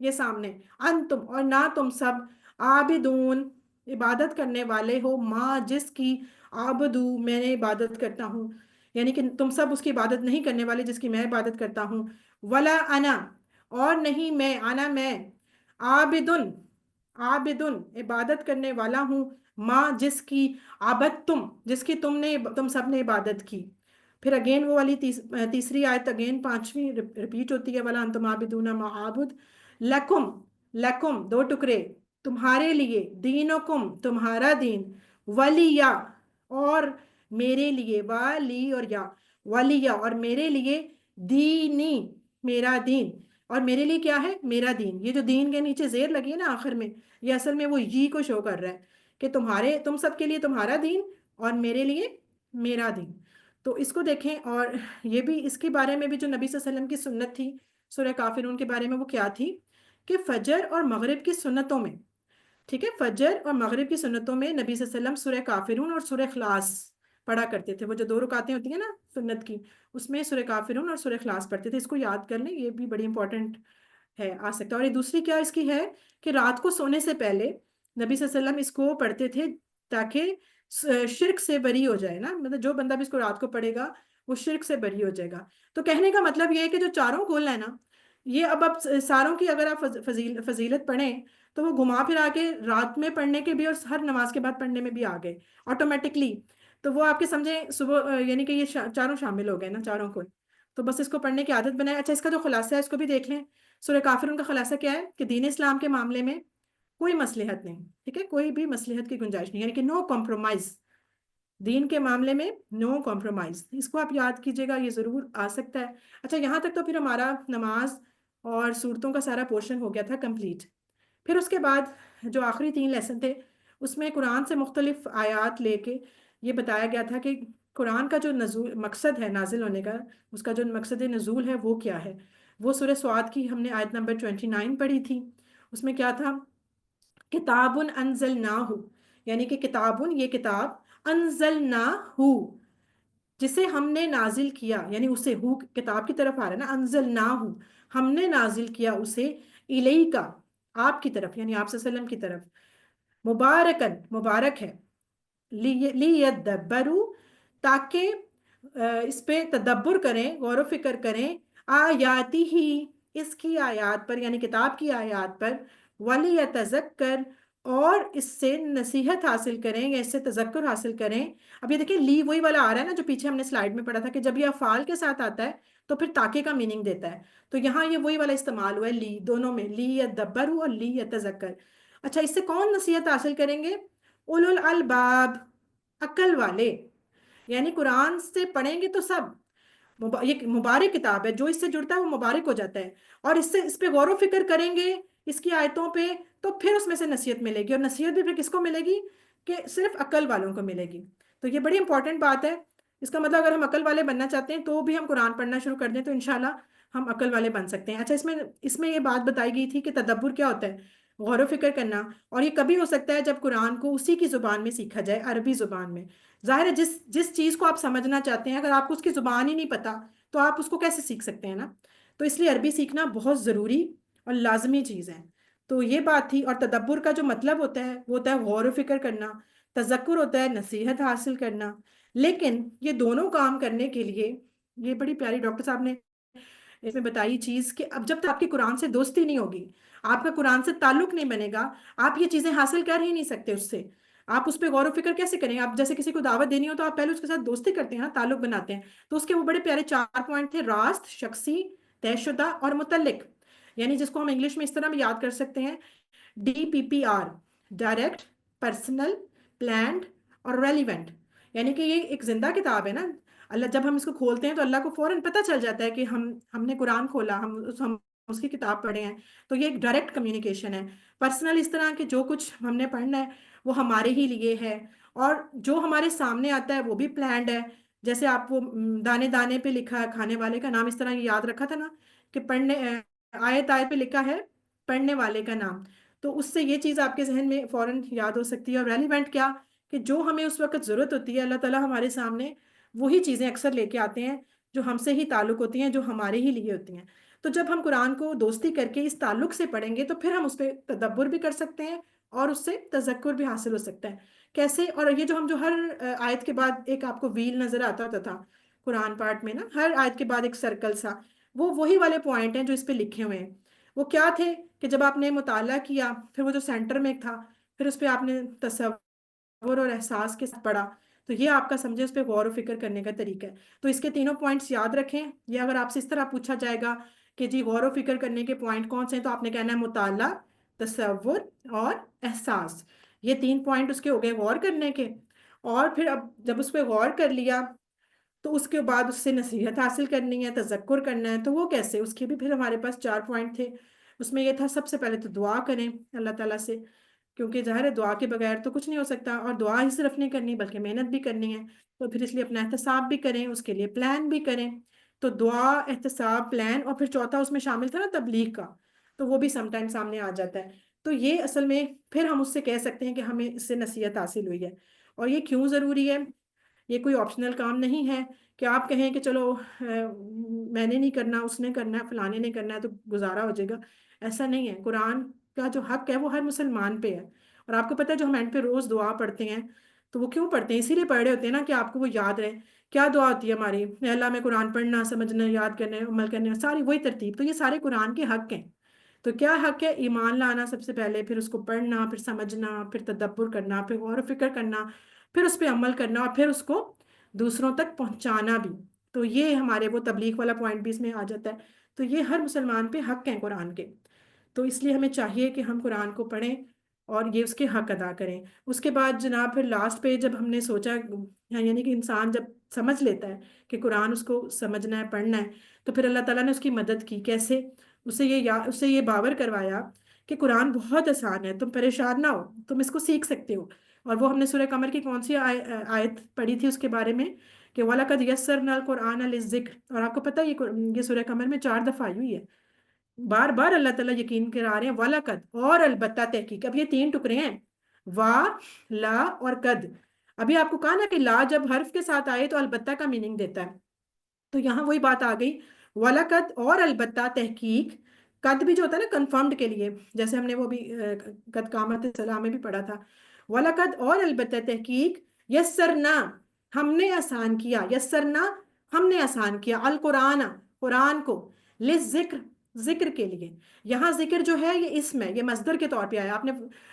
یہ سامنے، انتم اور نہ تم سب، عابدون عبادت کرنے والے ہو، ماں جس کی، عابدو میں نے عبادت کرتا ہوں. یعنی کہ تم سب اس کی عبادت نہیں کرنے والے جس کی میں عبادت کرتا ہوں. ولا انا اور نہیں میں، انا میں، عابدن عابدن عبادت کرنے والا ہوں، ماں جس کی، عبدتم جس کی تم سب نے عبادت کی. پھر اگین وہ والی تیسری آیت اگین پانچویں ریپیٹ ہوتی ہے. ولا انتم عابدون ما اعبد لکم، لکم دو ٹکڑے، تمہارے لیے، دینکم تمہارا دین، ولیہ اور میرے لیے، والی اور یا، ولیہ اور میرے لیے، دینی میرا دین. اور میرے لیے کیا ہے؟ میرا دین. یہ جو دین کے نیچے زیر لگی ہے نا آخر میں، یہ اصل میں وہ یہ کو شو کر رہا ہے کہ تم سب کے لیے تمہارا دین اور میرے لیے میرا دین. تو اس کو دیکھیں. اور یہ بھی اس کے بارے میں بھی جو نبی صلی اللہ علیہ وسلم کی سنت تھی سورہ کافرون کے بارے میں، وہ کیا تھی کہ فجر اور مغرب کی سنتوں میں، ٹھیک ہے، فجر اور مغرب کی سنتوں میں نبی صلی اللہ علیہ وسلم سورہ کافرون اور سورہ اخلاص پڑھا کرتے تھے. وہ جو 2 رکعتیں ہوتی ہیں نا سنت کی، اس میں سورہ کافرون اور سورہ اخلاص پڑھتے تھے. اس کو یاد کر لیں، یہ بھی بڑی امپورٹنٹ ہے، آ سکتا ہے. اور یہ دوسری کیا اس کی ہے کہ رات کو سونے سے پہلے نبی صلی اللہ علیہ وسلم اس کو پڑھتے تھے تاکہ شرک سے بری ہو جائے نا. مطلب جو بندہ بھی اس کو رات کو پڑھے گا وہ شرک سے بری ہو جائے گا. تو کہنے کا مطلب یہ ہے کہ جو چاروں کھول ہے نا، یہ اب ساروں کی اگر آپ فضیلت پڑھیں تو وہ گھما پھرا کے رات میں پڑھنے کے بھی اور ہر نماز کے بعد پڑھنے میں بھی آ گئے آٹومیٹکلی. تو وہ آپ کے سمجھیں صبح یعنی کہ یہ چاروں شامل ہو گئے نا، چاروں کو. تو بس اس کو پڑھنے کی عادت بنائے. اچھا، اس کا جو خلاصہ ہے اس کو بھی دیکھ لیں. سورہ کافرون کا خلاصہ کیا ہے کہ دین اسلام کے معاملے میں کوئی مصلحت نہیں، ٹھیک ہے، کوئی بھی مصلحت کی گنجائش نہیں، یعنی کہ نو کمپرومائز. دین کے معاملے میں نو کمپرومائز. اس کو آپ یاد کیجئے گا، یہ ضرور آ سکتا ہے. اچھا، یہاں تک تو پھر ہمارا نماز اور صورتوں کا سارا پورشن ہو گیا تھا کمپلیٹ. پھر اس کے بعد جو آخری 3 لیسن تھے اس میں قرآن سے مختلف آیات لے کے یہ بتایا گیا تھا کہ قرآن کا جو نزول مقصد ہے نازل ہونے کا، اس کا جو مقصد نزول ہے وہ کیا ہے. وہ سورہ سعد کی ہم نے آیت نمبر 29 پڑھی تھی. اس میں کیا تھا؟ کتاب انزلناہ، یعنی کہ کتابن یہ کتاب، انزلناہ جسے ہم نے نازل کیا، یعنی اسے ہو کتاب کی طرف آ رہا ہے نا، انزلناہ ہم نے نازل کیا اسے، الیکا آپ کی طرف، یعنی آپ صلی اللہ علیہ وسلم کی طرف، مبارکن مبارک ہے، لیدبروا تاکہ اس پہ تدبر کریں، غور و فکر کریں، آیاتی ہی اس کی آیات پر، یعنی کتاب کی آیات پر، ولیتذکر اور اس سے نصیحت حاصل کریں یا اس سے تذکر حاصل کریں. اب یہ دیکھیں لی وہی والا آ رہا ہے نا جو پیچھے ہم نے سلائیڈ میں پڑھا تھا کہ جب یہ افعال کے ساتھ آتا ہے تو پھر تاکہ کا میننگ دیتا ہے. تو یہاں یہ وہی والا استعمال ہوا ہے لی، دونوں میں، لی یدبروا اور لی یتذکر. اچھا، اس سے کون نصیحت حاصل کریں گے؟ اولو الالباب عقل والے. یعنی قرآن سے پڑھیں گے تو سب، یہ مبارک کتاب ہے، جو اس سے جڑتا ہے وہ مبارک ہو جاتا ہے. اور اس پہ غور و فکر کریں گے اس کی آیتوں پہ تو پھر اس میں سے نصیحت ملے گی. اور نصیحت بھی پھر کس کو ملے گی؟ کہ صرف عقل والوں کو ملے گی. تو یہ بڑی امپورٹنٹ بات ہے. اس کا مطلب اگر ہم عقل والے بننا چاہتے ہیں تو بھی ہم قرآن پڑھنا شروع کر دیں تو انشاءاللہ ہم عقل والے بن سکتے ہیں. اچھا، اس میں یہ بات بتائی گئی تھی کہ تدبر کیا ہوتا ہے؟ غور و فکر کرنا. اور یہ کبھی ہو سکتا ہے جب قرآن کو اسی کی زبان میں سیکھا جائے، عربی زبان میں. ظاہر ہے جس چیز کو آپ سمجھنا چاہتے ہیں اگر آپ کو اس کی زبان ہی نہیں پتا تو آپ اس کو کیسے سیکھ سکتے ہیں نا. تو اس لیے عربی سیکھنا بہت ضروری اور لازمی چیز ہے. تو یہ بات تھی. اور تدبر کا جو مطلب ہوتا ہے وہ ہوتا ہے غور و فکر کرنا، تذکر ہوتا ہے نصیحت حاصل کرنا. لیکن یہ دونوں کام کرنے کے لیے یہ بڑی پیاری ڈاکٹر صاحب نے اس میں بتائی چیز کہ اب جب تک آپ کی قرآن سے دوستی نہیں ہوگی، آپ کا قرآن سے تعلق نہیں بنے گا، آپ یہ چیزیں حاصل کر ہی نہیں سکتے اس سے. آپ اس پہ غور و فکر کیسے کریں؟ آپ جیسے کسی کو دعوت دینی ہو تو آپ پہلے اس کے ساتھ دوستی کرتے ہیں نا، تعلق بناتے ہیں. تو اس کے وہ بڑے پیارے 4 پوائنٹ تھے: راست، شخصی، طے شدہ اور متعلق. یعنی جس کو ہم انگلش میں اس طرح بھی یاد کر سکتے ہیں: DPPR: ڈائریکٹ، پرسنل، پلانڈ اور ریلیونٹ. یعنی کہ یہ ایک زندہ کتاب ہے نا. اللہ جب ہم اس کو کھولتے ہیں تو اللہ کو فوراً پتہ چل جاتا ہے کہ ہم نے قرآن کھولا، ہم اس کی کتاب پڑھے ہیں. تو یہ ایک ڈائریکٹ کمیونیکیشن ہے. پرسنل اس طرح کہ جو کچھ ہم نے پڑھنا ہے وہ ہمارے ہی لیے ہے، اور جو ہمارے سامنے آتا ہے وہ بھی پلانڈ ہے. جیسے آپ وہ دانے دانے پہ لکھا ہے کھانے والے کا نام، اس طرح یہ یاد رکھا تھا نا کہ پڑھنے آیت آیت پہ لکھا ہے پڑھنے والے کا نام. تو اس سے یہ چیز آپ کے ذہن میں فوراً یاد ہو سکتی ہے. اور ریلیونٹ کیا کہ جو ہمیں اس وقت ضرورت ہوتی ہے اللہ تعالیٰ ہمارے سامنے وہی چیزیں اکثر لے کے آتے ہیں جو ہم سے ہی تعلق ہوتی ہیں، جو ہمارے ہی لیے ہوتی ہیں. تو جب ہم قرآن کو دوستی کر کے اس تعلق سے پڑھیں گے تو پھر ہم اس پہ تدبر بھی کر سکتے ہیں اور اس سے تذکر بھی حاصل ہو سکتا ہے. کیسے؟ اور یہ جو ہم جو ہر آیت کے بعد ایک آپ کو ویل نظر آتا ہوتا تھا قرآن پاک میں نا، ہر آیت کے بعد ایک سرکل سا، وہ وہی والے پوائنٹ ہیں جو اس پہ لکھے ہوئے ہیں. وہ کیا تھے کہ جب آپ نے مطالعہ کیا پھر وہ جو سینٹر میں تھا، پھر اس پہ آپ نے تصور اور احساس کے ساتھ پڑھا، تو یہ آپ کا سمجھے اس پہ غور و فکر کرنے کا طریقہ ہے. تو اس کے تینوں پوائنٹس یاد رکھیں. یہ اگر آپ سے اس طرح پوچھا جائے گا کہ جی غور و فکر کرنے کے پوائنٹ کون سے ہیں، تو آپ نے کہنا ہے مطالعہ، تصور اور احساس. یہ 3 پوائنٹ اس کے ہو گئے غور کرنے کے. اور پھر اب جب اس پہ غور کر لیا تو اس کے بعد اس سے نصیحت حاصل کرنی ہے، تذکر کرنا ہے. تو وہ کیسے؟ اس کے بھی پھر ہمارے پاس 4 پوائنٹ تھے. اس میں یہ تھا سب سے پہلے تو دعا کریں اللہ تعالیٰ سے، کیونکہ ظاہر ہے دعا کے بغیر تو کچھ نہیں ہو سکتا. اور دعا ہی صرف نہیں کرنی بلکہ محنت بھی کرنی ہے. تو پھر اس لیے اپنا احتساب بھی کریں، اس کے لیے پلان بھی کریں. تو دعا، احتساب، پلان، اور پھر چوتھا اس میں شامل تھا نا تبلیغ کا، تو وہ بھی سم ٹائم سامنے آ جاتا ہے. تو یہ اصل میں پھر ہم اس سے کہہ سکتے ہیں کہ ہمیں اس سے نصیحت حاصل ہوئی ہے. اور یہ کیوں ضروری ہے؟ یہ کوئی آپشنل کام نہیں ہے کہ آپ کہیں کہ چلو میں نے نہیں کرنا، اس نے کرنا ہے، فلانے نے کرنا ہے تو گزارا ہو جائے گا. ایسا نہیں ہے. قرآن کا جو حق ہے وہ ہر مسلمان پہ ہے. اور آپ کو پتہ ہے جو ہم اینڈ پہ روز دعا پڑھتے ہیں تو وہ کیوں پڑھتے ہیں؟ اسی لیے پڑھ رہے ہوتے ہیں نا کہ آپ کو وہ یاد رہے. کیا دعا ہوتی ہے ہماری؟ اے اللہ میں قرآن پڑھنا، سمجھنا، یاد کرنا، عمل کرنا، ساری وہی ترتیب. تو یہ سارے قرآن کے حق ہیں. تو کیا حق ہے؟ ایمان لانا سب سے پہلے، پھر اس کو پڑھنا، پھر سمجھنا، پھر تدبر کرنا، پھر غور و فکر کرنا، پھر اس پہ عمل کرنا، اور پھر اس کو دوسروں تک پہنچانا بھی. تو یہ ہمارے وہ تبلیغ والا پوائنٹ بھی اس میں آ جاتا ہے. تو یہ ہر مسلمان پہ حق ہیں قرآن کے. تو اس لیے ہمیں چاہیے کہ ہم قرآن کو پڑھیں اور یہ اس کے حق ادا کریں. اس کے بعد جناب پھر لاسٹ پہ جب ہم نے سوچا، یعنی کہ انسان جب سمجھ لیتا ہے کہ قرآن اس کو سمجھنا ہے، پڑھنا ہے، تو پھر اللہ تعالیٰ نے اس کی مدد کی. کیسے؟ اسے یہ باور کروایا کہ قرآن بہت آسان ہے، تم پریشان نہ ہو، تم اس کو سیکھ سکتے ہو. اور وہ ہم نے سورہ قمر کی کون سی آیت پڑھی تھی اس کے بارے میں کہ وَلَقَدْ يَسَّرْنَا الْقُرْآنَ لِلذِّكْرِ. اور آپ کو پتہ ہے یہ سورہ قمر میں 4 دفعہ آئی ہوئی ہے. بار بار اللہ تعالیٰ یقین کرا رہے ہیں وَلَقَدْ اور البتہ تحقیق. اب یہ 3 ٹکڑے ہیں، وا، لا اور قد. ابھی آپ کو کہا نا کہ لا جب حرف کے ساتھ آئے تو البتہ کا میننگ دیتا ہے. تو یہاں وہی بات آ گئی، وَلَقَدْ اور البتہ تحقیق. قد بھی جو ہوتا ہے نا کنفرمڈ کے لیے، جیسے ہم نے وہ بھی قد قامت السلام میں بھی پڑھا تھا. وَلَقَدْ اور البتہ تحقیق، یسرنا ہم نے آسان کیا، یسرنا ہم نے آسان کیا، القرآن قرآن کو، للذکر ذکر کے لیے. یہاں ذکر جو ہے یہ اسم ہے، یہ مصدر کے طور پہ آیا. آپ نے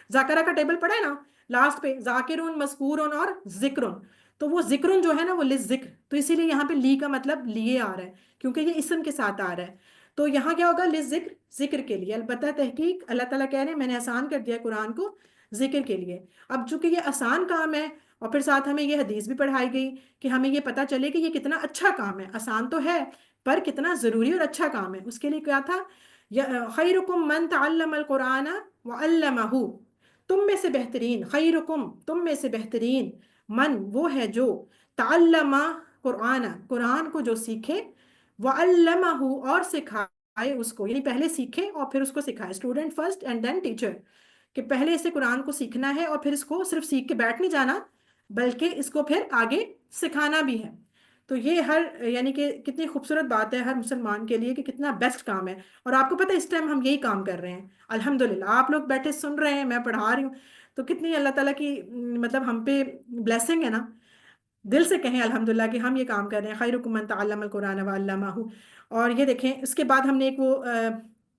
ذاکرہ کا ٹیبل پڑھا ہے نا، لاسٹ پہ ذاکرون، مذکورون اور ذکرون. تو وہ ذکرون جو ہے نا وہ للذکر، تو اسی لیے یہاں پہ لی کا مطلب لیے آ رہا ہے کیونکہ یہ اسم کے ساتھ آ رہا ہے. تو یہاں کیا ہوگا؟ للذکر ذکر کے لیے. البتہ تحقیق اللہ تعالیٰ کہہ رہے ہیں میں نے آسان کر دیا قرآن کو ذکر کے لیے. اب چونکہ یہ آسان کام ہے اور پھر ساتھ ہمیں یہ حدیث بھی پڑھائی گئی کہ ہمیں یہ پتہ چلے کہ یہ کتنا اچھا کام ہے. آسان تو ہے پر کتنا ضروری اور اچھا کام ہے. اس کے لیے کیا تھا؟ خیرکم من تعلم القرآن وعلمہ. تم میں سے بہترین، خیرکم تم میں سے بہترین، من وہ ہے جو، تعلم قرآن قرآن کو جو سیکھے، وعلمہ اور سکھائے اس کو. یعنی پہلے سیکھے اور پھر اس کو سکھائے. Student first and then teacher, کہ پہلے اسے قرآن کو سیکھنا ہے اور پھر اس کو صرف سیکھ کے بیٹھ نہیں جانا بلکہ اس کو پھر آگے سکھانا بھی ہے. تو یہ یعنی کہ کتنی خوبصورت بات ہے ہر مسلمان کے لیے کہ کتنا بیسٹ کام ہے. اور آپ کو پتہ ہے اس ٹائم ہم یہی کام کر رہے ہیں الحمدللہ. آپ لوگ بیٹھے سن رہے ہیں، میں پڑھا رہی ہوں، تو کتنی اللہ تعالیٰ کی مطلب ہم پہ بلیسنگ ہے نا. دل سے کہیں الحمدللہ کہ ہم یہ کام کر رہے ہیں. خیرکم من تعلم القرآن وعلمہ. اور یہ دیکھیں اس کے بعد ہم نے ایک وہ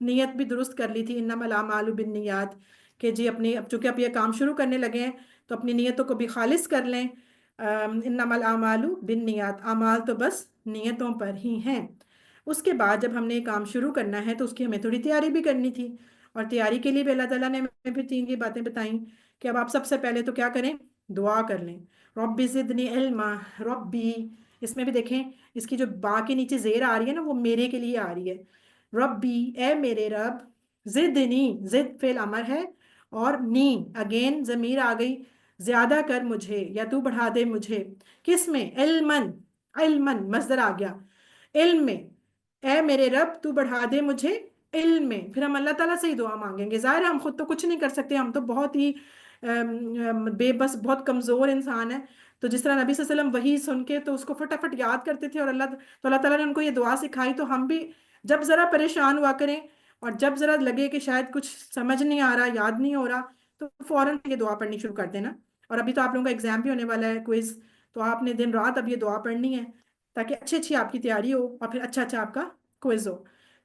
نیت بھی درست کر لی تھی، انما الاعمال بالنیات، کہ جی اب چونکہ اب یہ کام شروع کرنے لگے ہیں تو اپنی نیتوں کو بھی خالص کر لیں. انما الاعمال بالنیات، اعمال تو بس نیتوں پر ہی ہیں. اس کے بعد جب ہم نے یہ کام شروع کرنا ہے تو اس کی ہمیں تھوڑی تیاری بھی کرنی تھی، اور تیاری کے لیے بھی اللہ تعالیٰ نے ہمیں پھر تین یہ باتیں بتائیں کہ اب آپ سب سے پہلے تو کیا کریں، دعا کر لیں. ربی زدنی علما، ربی، اس میں بھی دیکھیں اس کی جو با کے نیچے زیر آ رہی ہے نا وہ میرے کے لیے آ رہی ہے. ربی، اے میرے رب، زدنی، زد فعل امر ہے، اور نی اگین ضمیر آ گئی، زیادہ کر مجھے یا تو بڑھا دے مجھے. کس میں؟ علمن، علمن مصدر آ گیا، علم میں. اے میرے رب تو بڑھا دے مجھے علم میں. پھر ہم اللہ تعالیٰ سے ہی دعا مانگیں گے. ظاہر ہے ہم خود تو کچھ نہیں کر سکتے، ہم تو بہت ہی بے بس، بہت کمزور انسان ہے. تو جس طرح نبی صلی اللہ علیہ وسلم وہی سن کے تو اس کو فٹافٹ یاد کرتے تھے، اور اللہ تعالیٰ نے ان کو یہ دعا سکھائی. تو ہم بھی جب ذرا پریشان ہوا کریں اور جب ذرا لگے کہ شاید کچھ سمجھ نہیں آ رہا، یاد نہیں ہو رہا، تو فوراً یہ دعا پڑھنی شروع کر دینا. اور ابھی تو آپ لوگوں کا ایگزام بھی ہونے والا ہے، کوئز، تو آپ نے دن رات اب یہ دعا پڑھنی ہے تاکہ اچھی اچھی آپ کی تیاری ہو اور پھر اچھا اچھا آپ کا کوئز ہو.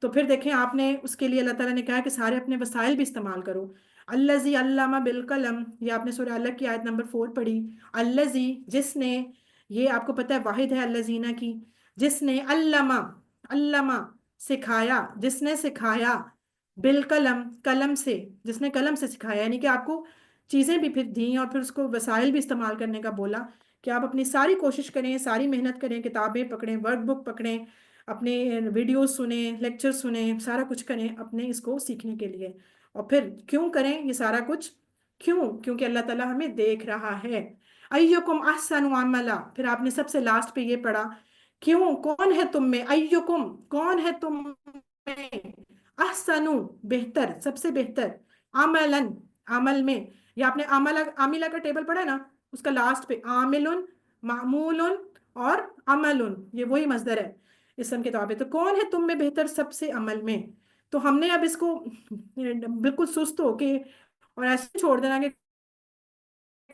تو پھر دیکھیں آپ نے اس کے لیے اللہ تعالیٰ نے کہا کہ سارے اپنے وسائل بھی استعمال کرو. الذی علم بالقلم، یہ آپ نے سورہ الگ کی آیت نمبر 4 پڑھی. الذی، جس نے، یہ آپ کو پتہ ہے واحد ہے الذین کی، جس نے علم، علم سکھایا، جس نے سکھایا، بالقلم قلم سے، جس نے قلم سے سکھایا، یعنی کہ آپ کو چیزیں بھی پھر دیں اور پھر اس کو وسائل بھی استعمال کرنے کا بولا کہ آپ اپنی ساری کوشش کریں، ساری محنت کریں، کتابیں پکڑیں، ورک بک پکڑیں، اپنے ویڈیوز سنیں، لیکچر سنیں، سارا کچھ کریں اپنے اس کو سیکھنے کے لیے. اور پھر کیوں کریں یہ سارا کچھ؟ کیوں؟ کیونکہ اللہ تعالیٰ ہمیں دیکھ رہا ہے. ایکم احسن عملا، پھر آپ نے سب سے لاسٹ پہ یہ پڑھا، کیوں، کون ہے تم میں، ایکم کون ہے تم میں، احسن بہتر، سب سے بہتر، عملاً عمل میں. یا آپ نے عاملہ کا ٹیبل پڑھا نا، اس کا لاسٹ پہ عامل، معمول اور عمل، یہ وہی مصدر ہے اسم کے طور پہ. تو کون ہے تم میں بہتر سب سے عمل میں؟ تو ہم نے اب اس کو بالکل سست ہو کے اور ایسے چھوڑ دینا کہ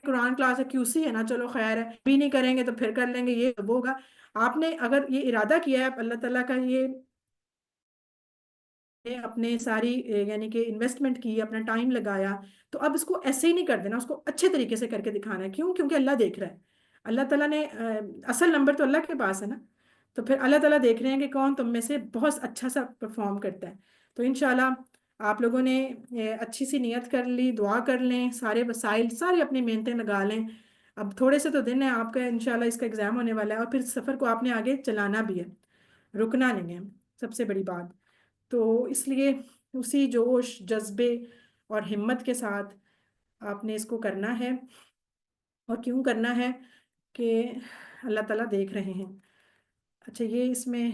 قرآن کلاس ہے، QC ہے نا، چلو خیر ہے، بھی نہیں کریں گے تو پھر کر لیں گے، یہ وہ ہوگا. آپ نے اگر یہ ارادہ کیا ہے اللہ تعالیٰ کا، یہ اپنے ساری یعنی کہ انویسٹمنٹ کی، اپنا ٹائم لگایا، تو اب اس کو ایسے ہی نہیں کر دینا، اس کو اچھے طریقے سے کر کے دکھانا ہے. کیوں؟ کیونکہ اللہ دیکھ رہا ہے. اللہ تعالیٰ نے اصل نمبر تو اللہ کے پاس ہے نا، تو پھر اللہ تعالیٰ دیکھ رہے ہیں کہ کون تم میں سے بہت اچھا سا پرفارم کرتا ہے. تو انشاءاللہ آپ لوگوں نے اچھی سی نیت کر لی، دعا کر لیں، سارے وسائل، ساری اپنی محنتیں لگا لیں. اب تھوڑے سے تو دن ہے آپ کا، انشاءاللہ اس کا ایگزام ہونے والا ہے، اور پھر سفر کو آپ نے آگے چلانا بھی ہے، رکنا نہیں ہے، سب سے بڑی بات. تو اس لیے اسی جوش، جذبے اور ہمت کے ساتھ آپ نے اس کو کرنا ہے. اور کیوں کرنا ہے؟ کہ اللہ تعالیٰ دیکھ رہے ہیں. اچھا، یہ اس میں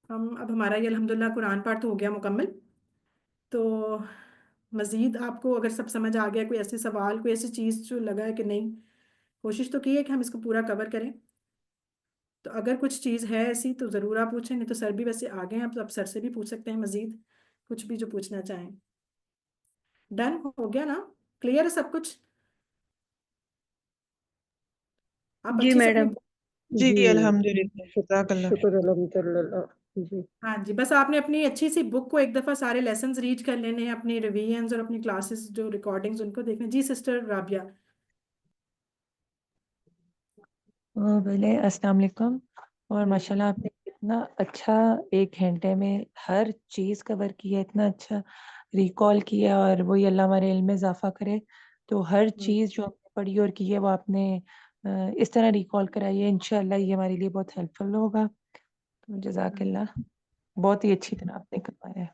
اب ہمارا یہ الحمدللہ قرآن پاٹ تو ہو گیا مکمل. تو مزید آپ کو اگر سب سمجھ آ گیا، کوئی ایسے سوال، کوئی ایسی چیز جو لگا ہے کہ نہیں، کوشش تو کی ہے کہ ہم اس کو پورا کور کریں. تو اگر کچھ چیز ہے ایسی تو ضرور آپ پوچھیں، نہیں تو سر بھی ویسے آ گئے ہیں، آپ سر سے بھی پوچھ سکتے ہیں مزید کچھ بھی جو پوچھنا چاہیں. ڈن ہو گیا نا؟ کلیئر ہے سب کچھ؟ آپ جی اچھے سے اپنی، میڈم. جی جی الحمدللہ، جزاک اللہ خیر. شکر الحمدللہ. جی ہاں جی، بس آپ نے اپنی اچھی سی بک کو ایک دفعہ سارے لیسنز ریڈ کر لینے ہیں، اپنی ریویژنز اور اپنی کلاسز جو ریکارڈنگز ان کو دیکھنا. جی سسٹر رابعہ. بولے السلام علیکم. اور وعلیکم ماشاء اللہ آپ نے اتنا اچھا 1 گھنٹے میں ہر چیز کور کیا، اتنا اچھا ریکال کیا، اور وہی اللہ ہمارے علم میں اضافہ کرے. تو ہر چیز جو ہم نے پڑھی اور کی ہے وہ آپ نے اس طرح ریکال کرائی ہے، انشاءاللہ یہ ہمارے لیے بہت ہیلپ فل ہوگا. تو جزاک اللہ، بہت ہی اچھی طرح آپ نے کروایا ہے.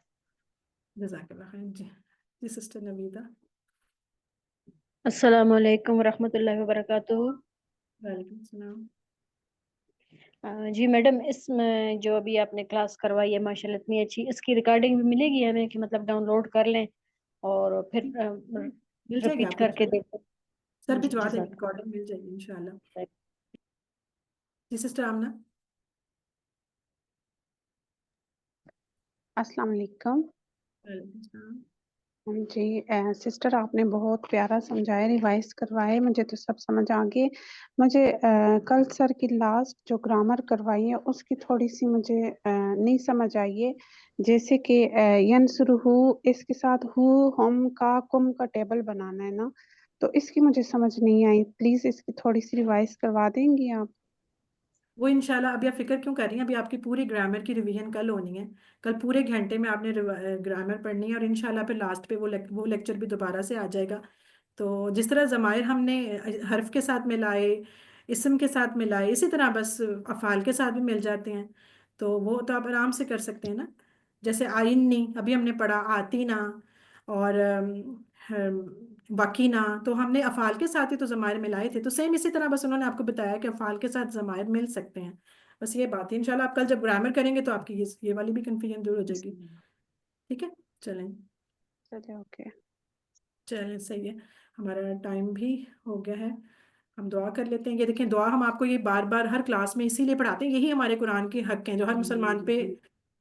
جزاک اللہ خیر. جی جی سسٹر نویدہ. السلام علیکم ورحمۃ اللہ وبرکاتہ. وعلیکم السلام. جی میڈم، اس میں جو ابھی آپ نے کلاس کروائی ہے ماشاء اللہ اتنی اچھی، اس کی ریکارڈنگ بھی ملے گی ہمیں کہ مطلب ڈاؤن لوڈ کر لیں اور پھر مل جائے گی رپیٹ آپ کو کر کے انشاءاللہ. دیکھیں؟ سر جی بھجوا دیں گے، جزاک ریکارڈنگ مل جائے گی انشاءاللہ. اللہ. جی سسٹر آمنہ. السلام علیکم. وعلیکم السلام. جی سسٹر، آپ نے بہت پیارا سمجھایا، ریوائز کروائے، مجھے تو سب سمجھ آ گئے. مجھے کل سر کی لاسٹ جو گرامر کروائی ہے اس کی تھوڑی سی مجھے نہیں سمجھ آئی ہے. جیسے کہ ینسرہو، اس کے ساتھ ہو، ہم کا، کم کا ٹیبل بنانا ہے نا، تو اس کی مجھے سمجھ نہیں آئی، پلیز اس کی تھوڑی سی ریوائز کروا دیں گی آپ؟ وہ انشاءاللہ ابھی آپ فکر کیوں کر رہی ہیں، ابھی آپ کی پوری گرامر کی ریویژن کل ہونی ہے، کل پورے گھنٹے میں آپ نے گرامر پڑھنی ہے، اور انشاءاللہ پھر لاسٹ پہ وہ لیکچر بھی دوبارہ سے آ جائے گا۔ تو جس طرح ضمائر ہم نے حرف کے ساتھ ملائے، اسم کے ساتھ ملائے، اسی طرح بس افعال کے ساتھ بھی مل جاتے ہیں، تو وہ تو آپ آرام سے کر سکتے ہیں نا۔ جیسے آئینی ابھی ہم نے پڑھا، آتینا اور باقینا، تو ہم نے افعال کے ساتھ ہی تو ضمائر ملائے تھے، تو سیم اسی طرح بس انہوں نے آپ کو بتایا کہ افعال کے ساتھ ضمائر مل سکتے ہیں، بس یہ بات ہے۔ انشاءاللہ آپ کل جب گرامر کریں گے تو آپ کی یہ والی بھی کنفیوژن دور ہو جائے گی، ٹھیک ہے؟ چلیں چلے اوکے۔ چلیں صحیح ہے، ہمارا ٹائم بھی ہو گیا ہے، ہم دعا کر لیتے ہیں۔ یہ دیکھیں، دعا ہم آپ کو یہ بار بار ہر کلاس میں اسی لیے پڑھاتے ہیں، یہی ہمارے قرآن کے حق ہیں جو ہر مسلمان پہ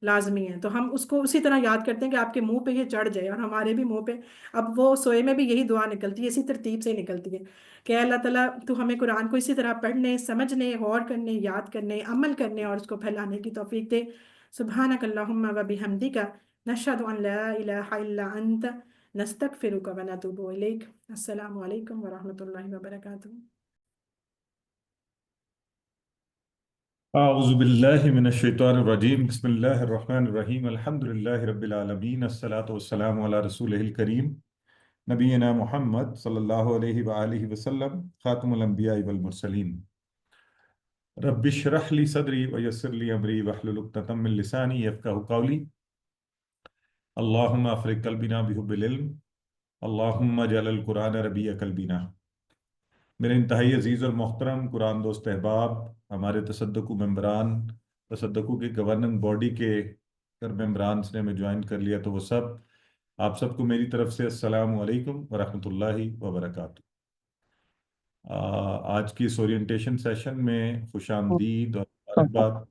لازمی ہیں، تو ہم اس کو اسی طرح یاد کرتے ہیں کہ آپ کے منہ پہ یہ چڑھ جائے، اور ہمارے بھی منہ پہ۔ اب وہ سوئے میں بھی یہی دعا نکلتی ہے، اسی ترتیب سے نکلتی ہے کہ اے اللہ تعالیٰ تو ہمیں قرآن کو اسی طرح پڑھنے، سمجھنے، غور کرنے، یاد کرنے، عمل کرنے اور اس کو پھیلانے کی توفیق دے۔ سبحانک اللہم و بحمدک، نشہد ان لا الہ الا انت، نستغفرک و نتوب الیک۔ السلام علیکم ورحمۃ اللہ وبرکاتہ۔ اعوذ باللہ من الشیطان الرجیم، بسم اللہ الرحمن الرحیم، الحمد للہ رب العالمین، الصلاۃ والسلام علی رسولہ الکریم نبینا محمد صلی اللہ علیہ وآلہ وسلم، خاتم الانبیاء والمرسلین۔ رب اشرح لی صدری ویسر لی امری واحلل عقدۃ من لسانی یفقہوا قولی۔ اللہم افرغ قلبنا بحب العلم، اللہم اجعل القرآن ربیع قلبنا۔ میرے انتہائی عزیز اور محترم قرآن دوست احباب، ہمارے تصدقو ممبران، تصدقو کے گورننگ باڈی کے ممبران نے ہمیں جوائن کر لیا، تو وہ سب، آپ سب کو میری طرف سے السلام علیکم ورحمۃ اللہ وبرکاتہ۔ آج کی اس اورینٹیشن سیشن میں خوش آمدید اور مبارکباد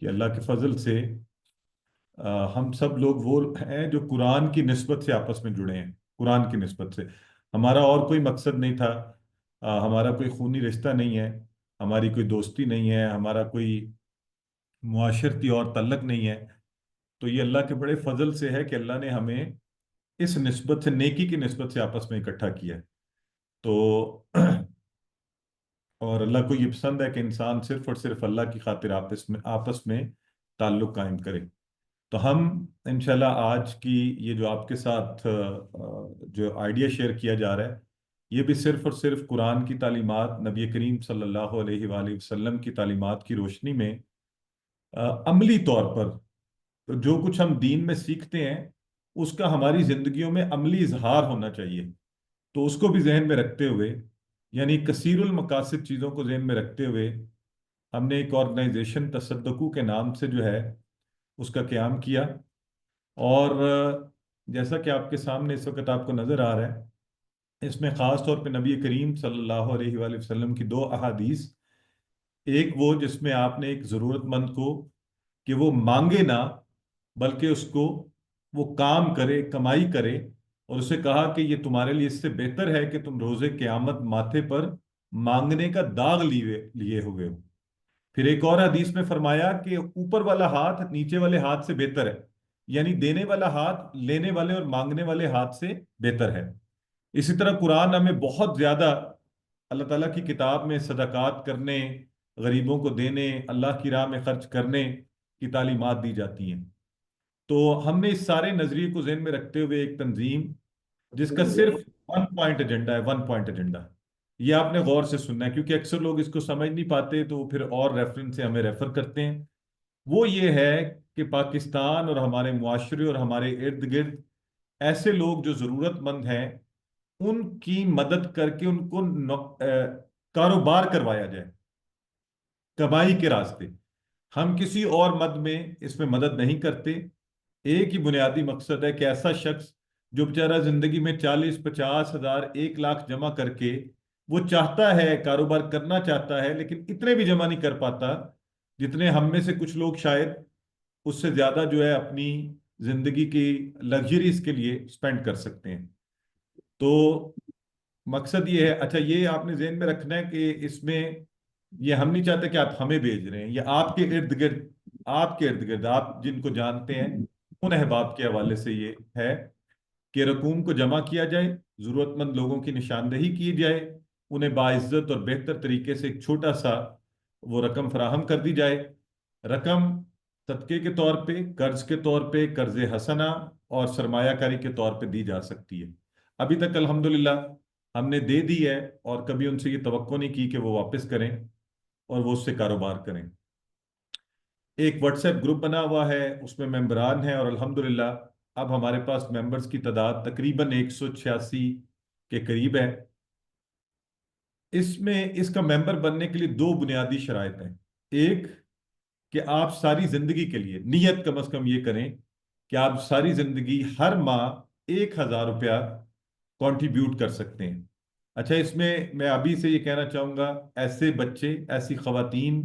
کہ اللہ کے فضل سے ہم سب لوگ وہ ہیں جو قرآن کی نسبت سے آپس میں جڑے ہیں، قرآن کی نسبت سے۔ ہمارا اور کوئی مقصد نہیں تھا، ہمارا کوئی خونی رشتہ نہیں ہے، ہماری کوئی دوستی نہیں ہے، ہمارا کوئی معاشرتی اور تعلق نہیں ہے، تو یہ اللہ کے بڑے فضل سے ہے کہ اللہ نے ہمیں اس نسبت سے، نیکی کی نسبت سے آپس میں اکٹھا کیا ہے۔ تو اور اللہ کو یہ پسند ہے کہ انسان صرف اور صرف اللہ کی خاطر آپس میں تعلق قائم کرے۔ تو ہم انشاءاللہ آج کی یہ جو آپ کے ساتھ جو آئیڈیا شیئر کیا جا رہا ہے، یہ بھی صرف اور صرف قرآن کی تعلیمات، نبی کریم صلی اللہ علیہ وآلہ وسلم کی تعلیمات کی روشنی میں عملی طور پر جو کچھ ہم دین میں سیکھتے ہیں اس کا ہماری زندگیوں میں عملی اظہار ہونا چاہیے۔ تو اس کو بھی ذہن میں رکھتے ہوئے، یعنی کثیر المقاصد چیزوں کو ذہن میں رکھتے ہوئے، ہم نے ایک آرگنائزیشن تصدقو کے نام سے جو ہے اس کا قیام کیا، اور جیسا کہ آپ کے سامنے اس وقت آپ کو نظر آ رہا ہے، اس میں خاص طور پہ نبی کریم صلی اللہ علیہ وآلہ وسلم کی 2 احادیث، ایک وہ جس میں آپ نے ایک ضرورت مند کو کہ وہ مانگے نہ بلکہ اس کو وہ کام کرے، کمائی کرے، اور اسے کہا کہ یہ تمہارے لیے اس سے بہتر ہے کہ تم روز قیامت ماتھے پر مانگنے کا داغ لیے ہوئے ہو۔ پھر ایک اور حدیث میں فرمایا کہ اوپر والا ہاتھ نیچے والے ہاتھ سے بہتر ہے، یعنی دینے والا ہاتھ لینے والے اور مانگنے والے ہاتھ سے بہتر ہے۔ اسی طرح قرآن ہمیں بہت زیادہ اللہ تعالیٰ کی کتاب میں صدقات کرنے، غریبوں کو دینے، اللہ کی راہ میں خرچ کرنے کی تعلیمات دی جاتی ہیں۔ تو ہم نے اس سارے نظریے کو ذہن میں رکھتے ہوئے ایک تنظیم جس کا صرف 1 پوائنٹ ایجنڈا ہے، 1 پوائنٹ ایجنڈا، یہ آپ نے غور سے سننا ہے کیونکہ اکثر لوگ اس کو سمجھ نہیں پاتے تو پھر اور ریفرنس سے ہمیں ریفر کرتے ہیں۔ وہ یہ ہے کہ پاکستان اور ہمارے معاشرے اور ہمارے ارد گرد ایسے لوگ جو ضرورت مند ہیں، ان کی مدد کر کے ان کو کاروبار کروایا جائے، کمائی کے راستے۔ ہم کسی اور مد میں اس میں مدد نہیں کرتے، ایک ہی بنیادی مقصد ہے کہ ایسا شخص جو بیچارہ زندگی میں 40-50 ہزار 1 لاکھ جمع کر کے وہ چاہتا ہے، کاروبار کرنا چاہتا ہے، لیکن اتنے بھی جمع نہیں کر پاتا جتنے ہم میں سے کچھ لوگ شاید اس سے زیادہ جو ہے اپنی زندگی کی لگژریز کے لیے سپینڈ کر سکتے ہیں۔ تو مقصد یہ ہے، اچھا یہ آپ نے ذہن میں رکھنا ہے کہ اس میں یہ ہم نہیں چاہتے کہ آپ ہمیں بھیج رہے ہیں، یہ آپ کے ارد گرد آپ جن کو جانتے ہیں ان احباب کے حوالے سے یہ ہے کہ رقوم کو جمع کیا جائے، ضرورت مند لوگوں کی نشاندہی کی جائے، انہیں باعزت اور بہتر طریقے سے ایک چھوٹا سا وہ رقم فراہم کر دی جائے۔ رقم صدقے کے طور پہ، قرض کے طور پہ، قرض حسنہ اور سرمایہ کاری کے طور پہ دی جا سکتی ہے۔ ابھی تک الحمدللہ ہم نے دے دی ہے، اور کبھی ان سے یہ توقع نہیں کی کہ وہ واپس کریں اور وہ اس سے کاروبار کریں۔ ایک واٹس ایپ گروپ بنا ہوا ہے، اس میں ممبران ہیں، اور الحمدللہ اب ہمارے پاس ممبرز کی تعداد تقریباً 186 کے قریب ہے۔ اس میں اس کا ممبر بننے کے لیے 2 بنیادی شرائط ہیں۔ ایک کہ آپ ساری زندگی کے لیے نیت کم از کم یہ کریں کہ آپ ساری زندگی ہر ماہ 1000 روپیہ کنٹریبیوٹ کر سکتے ہیں۔ اچھا، اس میں ابھی سے یہ کہنا چاہوں گا، ایسے بچے، ایسی خواتین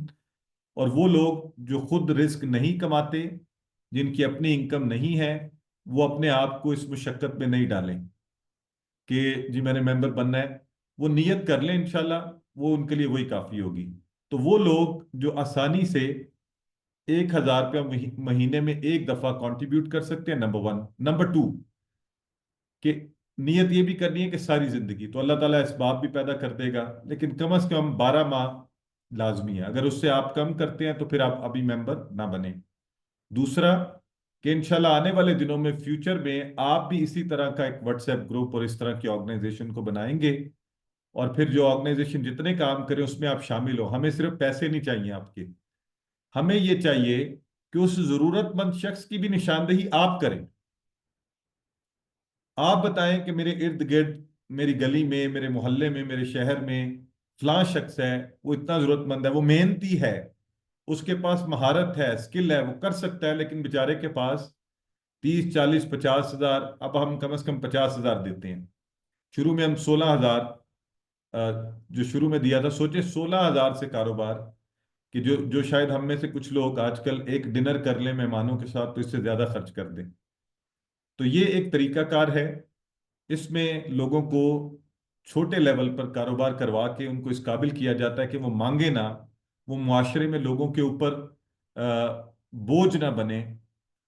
اور وہ لوگ جو خود رزق نہیں کماتے، جن کی اپنی انکم نہیں ہے، وہ اپنے آپ کو اس مشقت میں نہیں ڈالیں کہ جی میں نے ممبر بننا ہے۔ وہ نیت کر لیں، انشاءاللہ وہ ان کے لیے وہی کافی ہوگی۔ تو وہ لوگ جو آسانی سے 1000 روپیہ مہینے میں ایک دفعہ کنٹریبیوٹ کر سکتے ہیں، نمبر 1۔ نمبر 2 کہ نیت یہ بھی کرنی ہے کہ ساری زندگی، تو اللہ تعالیٰ اسباب بھی پیدا کر دے گا، لیکن کم از کم 12 ماہ لازمی ہے۔ اگر اس سے آپ کم کرتے ہیں تو پھر آپ ابھی ممبر نہ بنیں۔ دوسرا کہ انشاءاللہ آنے والے دنوں میں، فیوچر میں، آپ بھی اسی طرح کا ایک واٹس ایپ گروپ اور اس طرح کی آرگنائزیشن کو بنائیں گے، اور پھر جو آرگنائزیشن جتنے کام کرے اس میں آپ شامل ہو۔ ہمیں صرف پیسے نہیں چاہیے آپ کے، ہمیں یہ چاہیے کہ اس ضرورت مند شخص کی بھی نشاندہی آپ کریں۔ آپ بتائیں کہ میرے ارد گرد، میری گلی میں، میرے محلے میں، میرے شہر میں فلاں شخص ہے، وہ اتنا ضرورت مند ہے، وہ محنتی ہے، اس کے پاس مہارت ہے، اسکل ہے، وہ کر سکتا ہے، لیکن بیچارے کے پاس 30 40 50 ہزار، اب ہم کم از کم 50 ہزار دیتے ہیں۔ شروع میں ہم 16 ہزار جو شروع میں دیا تھا، سوچے 16 ہزار سے کاروبار، کہ جو شاید ہم میں سے کچھ لوگ آج کل ایک ڈنر کر لیں مہمانوں کے ساتھ تو اس سے زیادہ خرچ کر دیں۔ تو یہ ایک طریقہ کار ہے، اس میں لوگوں کو چھوٹے لیول پر کاروبار کروا کے ان کو اس قابل کیا جاتا ہے کہ وہ مانگے نہ، وہ معاشرے میں لوگوں کے اوپر بوجھ نہ بنے۔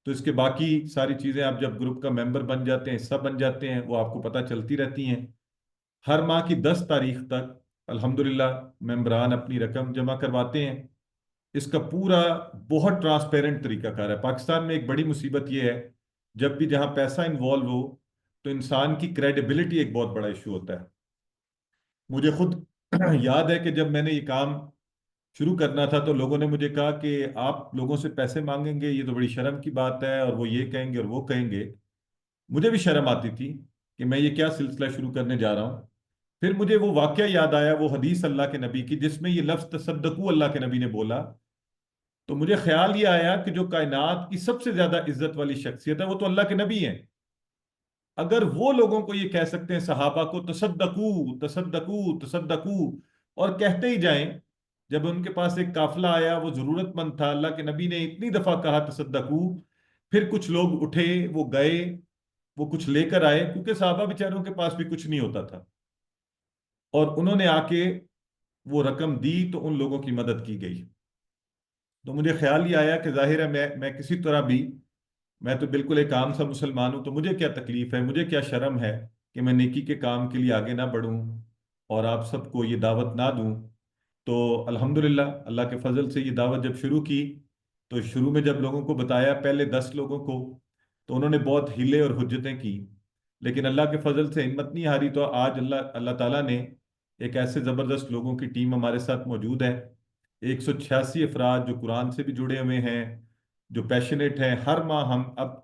تو اس کے باقی ساری چیزیں آپ جب گروپ کا ممبر بن جاتے ہیں، حصہ بن جاتے ہیں، وہ آپ کو پتہ چلتی رہتی ہیں۔ ہر ماہ کی 10 تاریخ تک الحمدللہ ممبران اپنی رقم جمع کرواتے ہیں۔ اس کا پورا بہت ٹرانسپیرنٹ طریقہ کار ہے۔ پاکستان میں ایک بڑی مصیبت یہ ہے، جب بھی جہاں پیسہ انوالو ہو تو انسان کی کریڈیبلٹی ایک بہت بڑا ایشو ہوتا ہے۔ مجھے خود یاد ہے کہ جب میں نے یہ کام شروع کرنا تھا تو لوگوں نے مجھے کہا کہ آپ لوگوں سے پیسے مانگیں گے، یہ تو بڑی شرم کی بات ہے، اور وہ یہ کہیں گے اور وہ کہیں گے۔ مجھے بھی شرم آتی تھی کہ میں یہ کیا سلسلہ شروع کرنے جا رہا ہوں۔ پھر مجھے وہ واقعہ یاد آیا، وہ حدیث اللہ کے نبی کی، جس میں یہ لفظ تصدقو اللہ کے نبی نے بولا، تو مجھے خیال یہ آیا کہ جو کائنات کی سب سے زیادہ عزت والی شخصیت ہے وہ تو اللہ کے نبی ہیں۔ اگر وہ لوگوں کو یہ کہہ سکتے ہیں صحابہ کو تصدقو تصدقو تصدقو، اور کہتے ہی جائیں، جب ان کے پاس ایک قافلہ آیا، وہ ضرورت مند تھا، اللہ کے نبی نے اتنی دفعہ کہا تصدقو، پھر کچھ لوگ اٹھے، وہ گئے، وہ کچھ لے کر آئے، کیونکہ صحابہ بیچاروں کے پاس بھی کچھ نہیں ہوتا تھا، اور انہوں نے آ کے وہ رقم دی تو ان لوگوں کی مدد کی گئی۔ تو مجھے خیال یہ آیا کہ ظاہر ہے میں کسی طرح بھی، میں تو بالکل ایک عام سا مسلمان ہوں، تو مجھے کیا تکلیف ہے، مجھے کیا شرم ہے کہ میں نیکی کے کام کے لیے آگے نہ بڑھوں اور آپ سب کو یہ دعوت نہ دوں۔ تو الحمدللہ اللہ کے فضل سے یہ دعوت جب شروع کی، تو شروع میں جب لوگوں کو بتایا، پہلے 10 لوگوں کو، تو انہوں نے بہت ہیلے اور حجتیں کی، لیکن اللہ کے فضل سے ہمت نہیں ہاری۔ تو آج اللہ تعالیٰ نے ایک ایسے زبردست لوگوں کی ٹیم ہمارے ساتھ موجود ہے، 186 افراد جو قرآن سے بھی جڑے ہوئے ہیں، جو پیشنیٹ ہیں۔ ہر ماہ ہم اب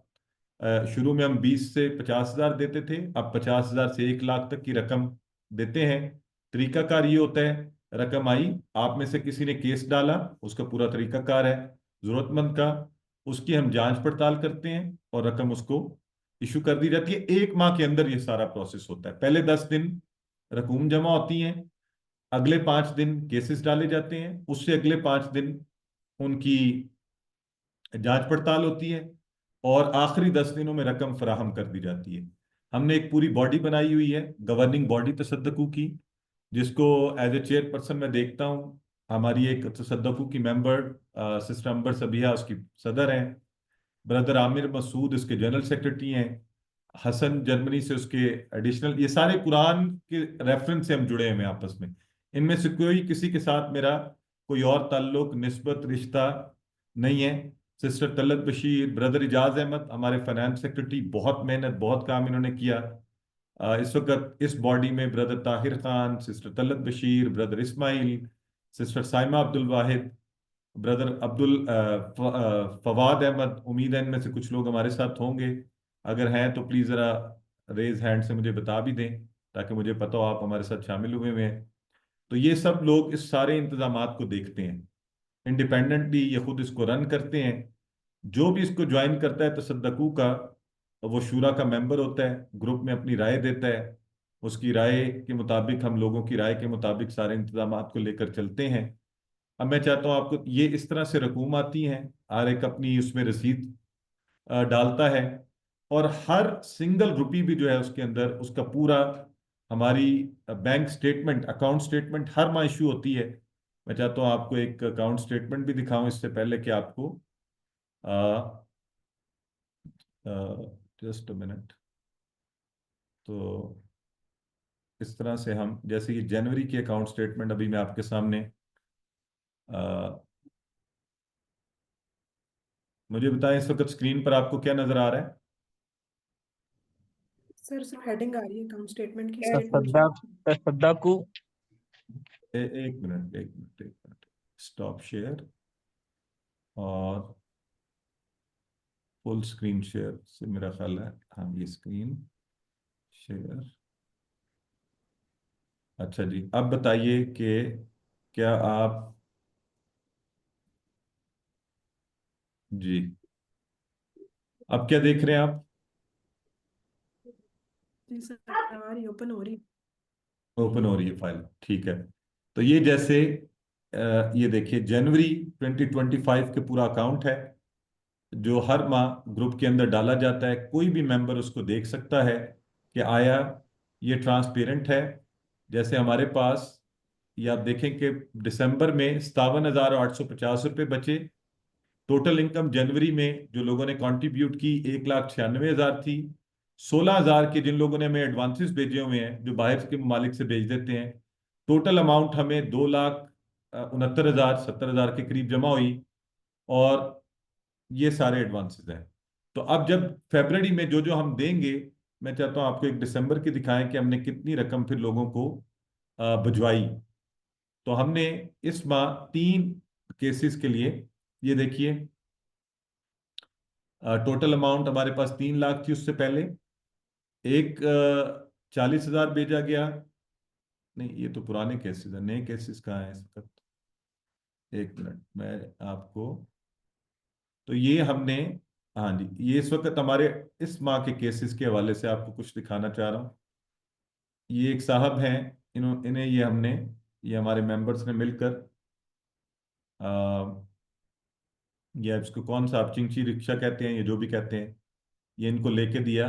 شروع میں ہم 20 سے 50 ہزار دیتے تھے، اب 50 ہزار سے 1 لاکھ تک کی رقم دیتے ہیں۔ طریقہ کار یہ ہوتا ہے، رقم آئی، آپ میں سے کسی نے کیس ڈالا، اس کا پورا طریقہ کار ہے ضرورت مند کا، اس کی ہم جانچ پڑتال کرتے ہیں اور رقم اس کو ایشو کر دی جاتی ہے۔ 1 ماہ کے اندر یہ سارا پروسیس ہوتا ہے۔ پہلے 10 دن رقوم جمع ہوتی ہیں، اگلے 5 دن کیسز ڈالے جاتے ہیں، اس سے اگلے 5 دن ان کی جانچ پڑتال ہوتی ہے، اور آخری 10 دنوں میں رقم فراہم کر دی جاتی ہے۔ ہم نے ایک پوری باڈی بنائی ہوئی ہے، گورننگ باڈی تصدقو کی، جس کو ایز اے چیئر پرسن میں دیکھتا ہوں۔ ہماری ایک تصدقو کی ممبر سسٹر امبر صبیحہ اس کی صدر ہیں، بردر عامر مسعود اس کے جنرل سیکرٹری ہیں، حسن جرمنی سے اس کے ایڈیشنل، یہ سارے قرآن کے ریفرنس سے ہم جڑے ہیں آپس میں. ان میں سے کوئی کسی کے ساتھ میرا کوئی اور تعلق، نسبت، رشتہ نہیں ہے. سسٹر طلت بشیر، بردر اجاز احمد ہمارے فائنانس سیکرٹری، بہت محنت، بہت کام انہوں نے کیا. اس وقت اس باڈی میں brother Tahir Khan, sister Talat Bashir, brother Ismail, sister Saima Abdul Wahid, brother Fawad Ahmad. امید ہے ان میں سے کچھ لوگ ہمارے ساتھ ہوں گے. اگر ہیں تو پلیز ذرا ریز ہینڈ سے مجھے بتا بھی دیں تاکہ مجھے پتہ ہو آپ ہمارے ساتھ شامل ہوئے ہیں. تو یہ سب لوگ اس سارے انتظامات کو دیکھتے ہیں انڈیپینڈنٹلی، یہ خود اس کو رن کرتے ہیں. جو بھی اس کو جوائن کرتا ہے تصدقو کا، وہ شورا کا ممبر ہوتا ہے، گروپ میں اپنی رائے دیتا ہے. اس کی رائے کے مطابق، ہم لوگوں کی رائے کے مطابق سارے انتظامات کو لے کر چلتے ہیں. اب میں چاہتا ہوں آپ کو، یہ اس طرح سے رقوم آتی ہیں، ہر ایک اپنی اس میں رسید ڈالتا ہے، اور ہر سنگل روپی بھی جو ہے اس کے اندر اس کا پورا ہماری بینک سٹیٹمنٹ، اکاؤنٹ سٹیٹمنٹ ہر ماہ ایشو ہوتی ہے. میں چاہتا ہوں آپ کو ایک اکاؤنٹ سٹیٹمنٹ بھی دکھاؤں اس سے پہلے کہ آپ کو جسٹ منٹ. تو اس طرح سے ہم، جیسے یہ جنوری کی اکاؤنٹ سٹیٹمنٹ ابھی میں آپ کے سامنے، مجھے بتائیں اس وقت اسکرین پر آپ کو کیا نظر آ رہا ہے؟ سر صرف ہیڈنگ آ رہی ہے اکاؤنٹ اسٹیٹمنٹ کی. تصدقو. ایک منٹ ایک منٹ ایک منٹ، اسٹاپ شیئر اور فل اسکرین شیئر سے میرا خیال ہے. ہاں یہ اسکرین شیئر. اچھا جی، اب بتائیے کہ کیا آپ، جی اب کیا دیکھ رہے ہیں آپ؟ جی سر آ رہی، اوپن ہو رہی. اوپن ہو رہی ہے فائل، ٹھیک ہے. تو یہ جیسے یہ دیکھیے جنوری 2025 کے پورا اکاؤنٹ ہے جو ہر ماہ گروپ کے اندر ڈالا جاتا ہے. کوئی بھی ممبر اس کو دیکھ سکتا ہے کہ آیا یہ ٹرانسپیرنٹ ہے. جیسے ہمارے پاس، یہ آپ دیکھیں کہ دسمبر میں 57,850 روپے بچے. ٹوٹل انکم جنوری میں جو لوگوں نے کانٹریبیوٹ کی 1,96,000 تھی. 16,000 کے جن لوگوں نے ہمیں ایڈوانسز بھیجے ہوئے ہیں، جو باہر کے ممالک سے بھیج دیتے ہیں. ٹوٹل اماؤنٹ ہمیں 2,69,000 70,000 کے قریب جمع ہوئی، اور یہ سارے ایڈوانسز ہیں. تو اب جب فیبرری میں جو جو ہم دیں گے، میں چاہتا ہوں آپ کو ایک دسمبر کی دکھائیں کہ ہم نے کتنی رقم پھر لوگوں کو بھجوائی. تو ہم نے اس ماہ 3 کیسز کے لیے، یہ دیکھیے ٹوٹل اماؤنٹ ہمارے پاس 3 لاکھ تھی. اس سے پہلے ایک 40,000 بھیجا گیا. نہیں یہ تو پرانے کیسز ہیں، نئے کیسز کہاں ہیں اس وقت؟ ایک منٹ میں آپ کو، تو یہ ہم نے، ہاں جی یہ اس وقت ہمارے اس ماہ کے کیسز کے حوالے سے آپ کو کچھ دکھانا چاہ رہا ہوں. یہ ایک صاحب ہیں، انہیں یہ ہم نے، یہ ہمارے ممبرس نے مل کر، یہ اس کو کون سا آپ چنگچی رکشا کہتے ہیں یا جو بھی کہتے ہیں، یہ ان کو لے کے دیا.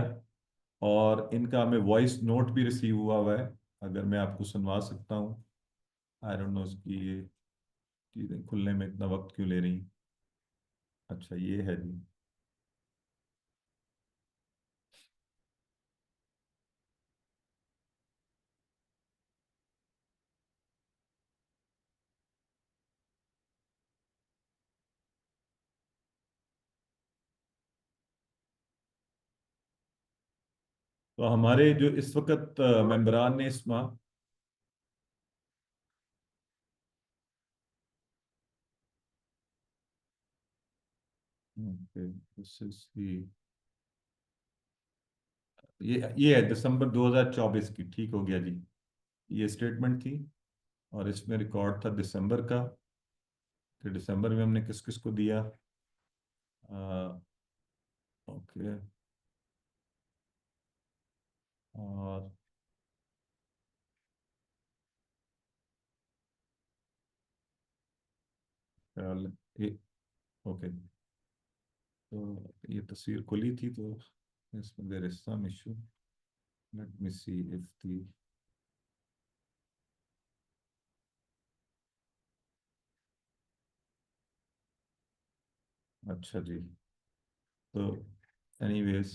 اور ان کا ہمیں وائس نوٹ بھی ریسیو ہوا ہے، اگر میں آپ کو سنوا سکتا ہوں. آئی ڈونٹ نو اس کی یہ چیزیں کھلنے میں اتنا وقت کیوں لے رہی ہیں. اچھا یہ ہے جی. تو ہمارے جو اس وقت ممبران نے اس ماہ، یہ ہے دسمبر 2024 کی، ٹھیک ہو گیا جی. یہ اسٹیٹمنٹ تھی اور اس میں ریکارڈ تھا دسمبر کا، کہ دسمبر میں ہم نے کس کس کو دیا. اوکے، اور اوکے. تو یہ تصویر کھلی تھی تو اس میں there is some issue. Let me see if the، اچھا جی. تو اینی ویز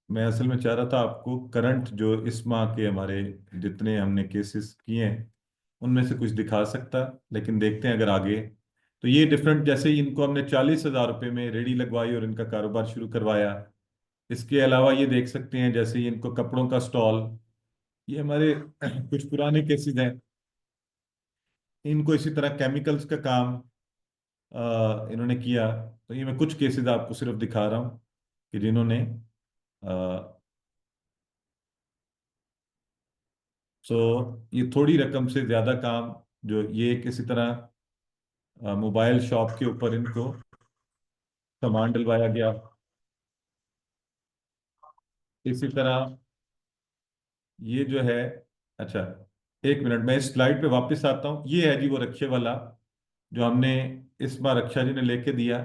میں اصل میں چاہ رہا تھا آپ کو کرنٹ جو اس ماہ کے ہمارے جتنے ہم نے کیسز کیے ہیں ان میں سے کچھ دکھا سکتا، لیکن دیکھتے ہیں اگر آگے تو یہ ڈفرینٹ، جیسے ہی ان کو ہم نے 40,000 روپے میں ریڈی لگوائی اور ان کا کاروبار شروع کروایا. اس کے علاوہ یہ دیکھ سکتے ہیں جیسے ہی ان کو کپڑوں کا سٹال، یہ ہمارے کچھ پرانے کیسز ہیں. ان کو اسی طرح کیمیکلز کا کام انہوں نے کیا. تو یہ میں کچھ کیسز آپ کو صرف دکھا رہا ہوں کہ جنہوں نے سو یہ تھوڑی رقم سے زیادہ کام، جو یہ کسی طرح موبائل شاپ کے اوپر ان کو سامان ڈلوایا گیا. اسی طرح یہ جو ہے، اچھا ایک منٹ میں اس سلائڈ پہ واپس آتا ہوں. یہ ہے جی وہ رکشے والا جو ہم نے اس بار رکشا جی نے لے کے دیا.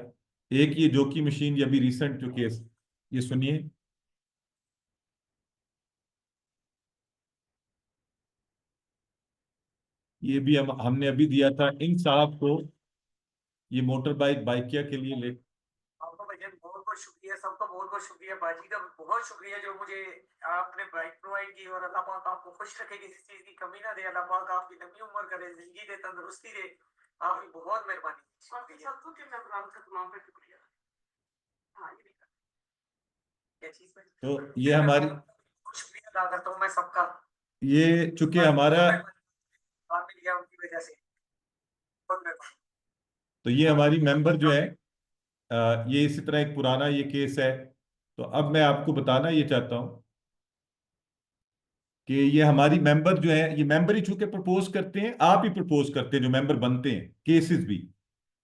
ایک یہ جوکی مشین، یہ ابھی ریسنٹ جو کیس، یہ سنیے. یہ بھی ہم نے ابھی دیا تھا ان صاحب کو. یہ موٹر بائک بائکیا کے لیے لے. آپ کا بھائی بہت بہت شکریہ، سب کا بہت بہت شکریہ، باجی کا بہت شکریہ جو مجھے آپ نے بائک پرووائڈ کی. اور اللہ پاک آپ کو خوش رکھے، کسی چیز کی کمی نہ دے. اللہ پاک آپ کی لمبی عمر کرے، زندگی دے، تندرستی دے. آپ کی بہت مہربانی. سب کے مہربان کا تمام کا شکریہ. ہاں یہ بھی یہ چیز میں تو یہ ہماری شکریہ ادا کرتا ہوں میں سب کا. یہ چونکہ ہمارا آپ نے لیا ان کی وجہ سے بہت مہربانی. تو یہ ہماری ممبر جو ہے یہ اسی طرح ایک پرانا یہ کیس ہے. تو اب میں آپ کو بتانا یہ چاہتا ہوں کہ یہ ہماری ممبر جو ہے، یہ ممبر ہی چونکہ پرپوز کرتے ہیں، آپ ہی پرپوز کرتے ہیں جو ممبر بنتے ہیں کیسز بھی،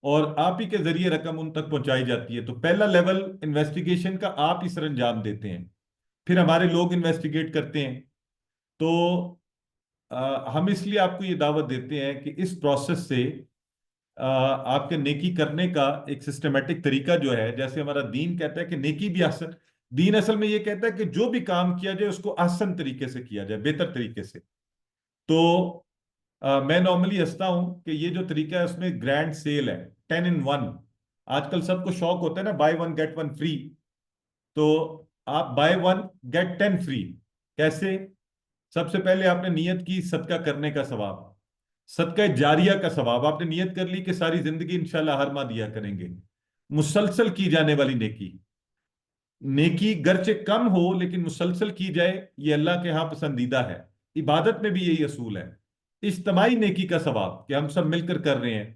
اور آپ ہی کے ذریعے رقم ان تک پہنچائی جاتی ہے. تو پہلا لیول انویسٹیگیشن کا آپ ہی سر انجام دیتے ہیں، پھر ہمارے لوگ انویسٹیگیٹ کرتے ہیں. تو ہم اس لیے آپ کو یہ دعوت دیتے ہیں کہ اس پروسیس سے آپ کے نیکی کرنے کا ایک سسٹمیٹک طریقہ جو ہے، جیسے ہمارا دین کہتا ہے کہ نیکی بھی احسن، دین اصل میں یہ کہتا ہے کہ جو بھی کام کیا جائے اس کو احسن طریقے سے کیا جائے، بہتر طریقے سے. تو میں نارملی ہنستا ہوں کہ یہ جو طریقہ ہے اس میں گرینڈ سیل ہے، 10 in 1. آج کل سب کو شوق ہوتا ہے نا buy one get one free. تو آپ بائی ون گیٹ 10 فری کیسے؟ سب سے پہلے آپ نے نیت کی صدقہ کرنے کا ثواب، صدقہ جاریہ کا ثواب. آپ نے نیت کر لی کہ ساری زندگی انشاءاللہ ہر ماہ دیا کریں گے. مسلسل کی جانے والی نیکی، نیکی گرچہ کم ہو لیکن مسلسل کی جائے، یہ اللہ کے ہاں پسندیدہ ہے. عبادت میں بھی یہی اصول ہے. اجتماعی نیکی کا ثواب کہ ہم سب مل کر کر رہے ہیں.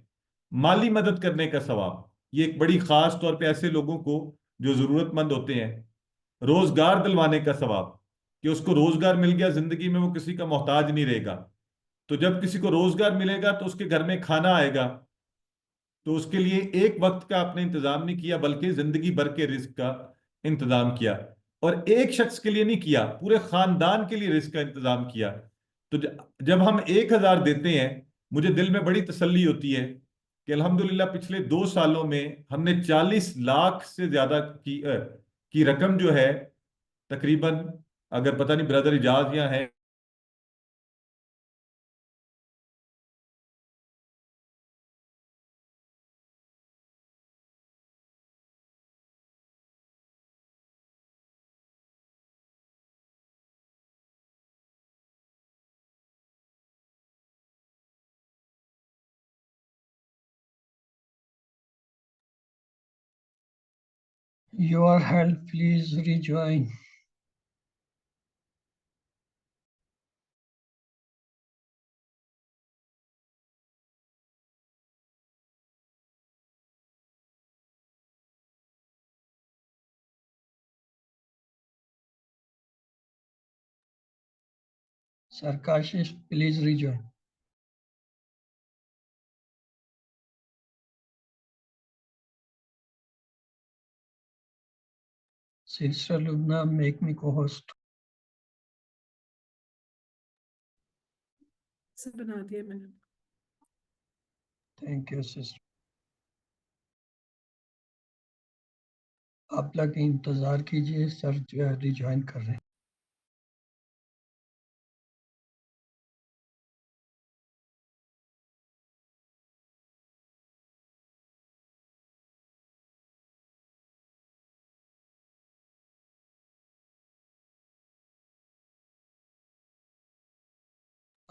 مالی مدد کرنے کا ثواب، یہ ایک بڑی خاص طور پہ ایسے لوگوں کو جو ضرورت مند ہوتے ہیں. روزگار دلوانے کا ثواب کہ اس کو روزگار مل گیا، زندگی میں وہ کسی کا محتاج نہیں رہے گا. تو جب کسی کو روزگار ملے گا تو اس کے گھر میں کھانا آئے گا. تو اس کے لیے ایک وقت کا آپ نے انتظام نہیں کیا بلکہ زندگی بھر کے رزق کا انتظام کیا. اور ایک شخص کے لیے نہیں کیا، پورے خاندان کے لیے رزق کا انتظام کیا. تو جب ہم 1,000 دیتے ہیں، مجھے دل میں بڑی تسلی ہوتی ہے کہ الحمدللہ پچھلے 2 سالوں میں ہم نے 40 لاکھ سے زیادہ کی رقم جو ہے تقریباً، اگر پتہ نہیں برادر اجاز یہاں ہے. Your help, please rejoin. Sarkashish, please rejoin. Sister Lubna, make me co-host. سب بنا دیا میں نے. Thank you, sister. آپ لوگ انتظار کیجئے، سر جو ہے ریجوائن کر رہے ہیں.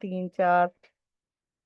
3-4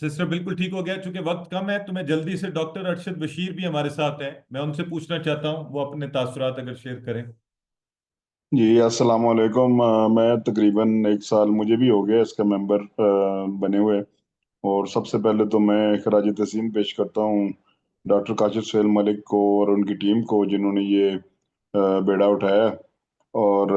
سسٹر بالکل ٹھیک ہو گیا. چونکہ وقت کم ہے تو میں جلدی سے ڈاکٹر ارشد بشیر بھی ہمارے ساتھ ہیں, میں ان سے پوچھنا چاہتا ہوں وہ اپنے تاثرات اگر شیئر کریں. جی السلام علیکم. میں تقریباً 1 سال مجھے بھی ہو گیا اس کا ممبر بنے ہوئے, اور سب سے پہلے تو میں خراج تحسین پیش کرتا ہوں ڈاکٹر کاشف سہیل ملک کو اور ان کی ٹیم کو جنہوں نے یہ بیڑا اٹھایا, اور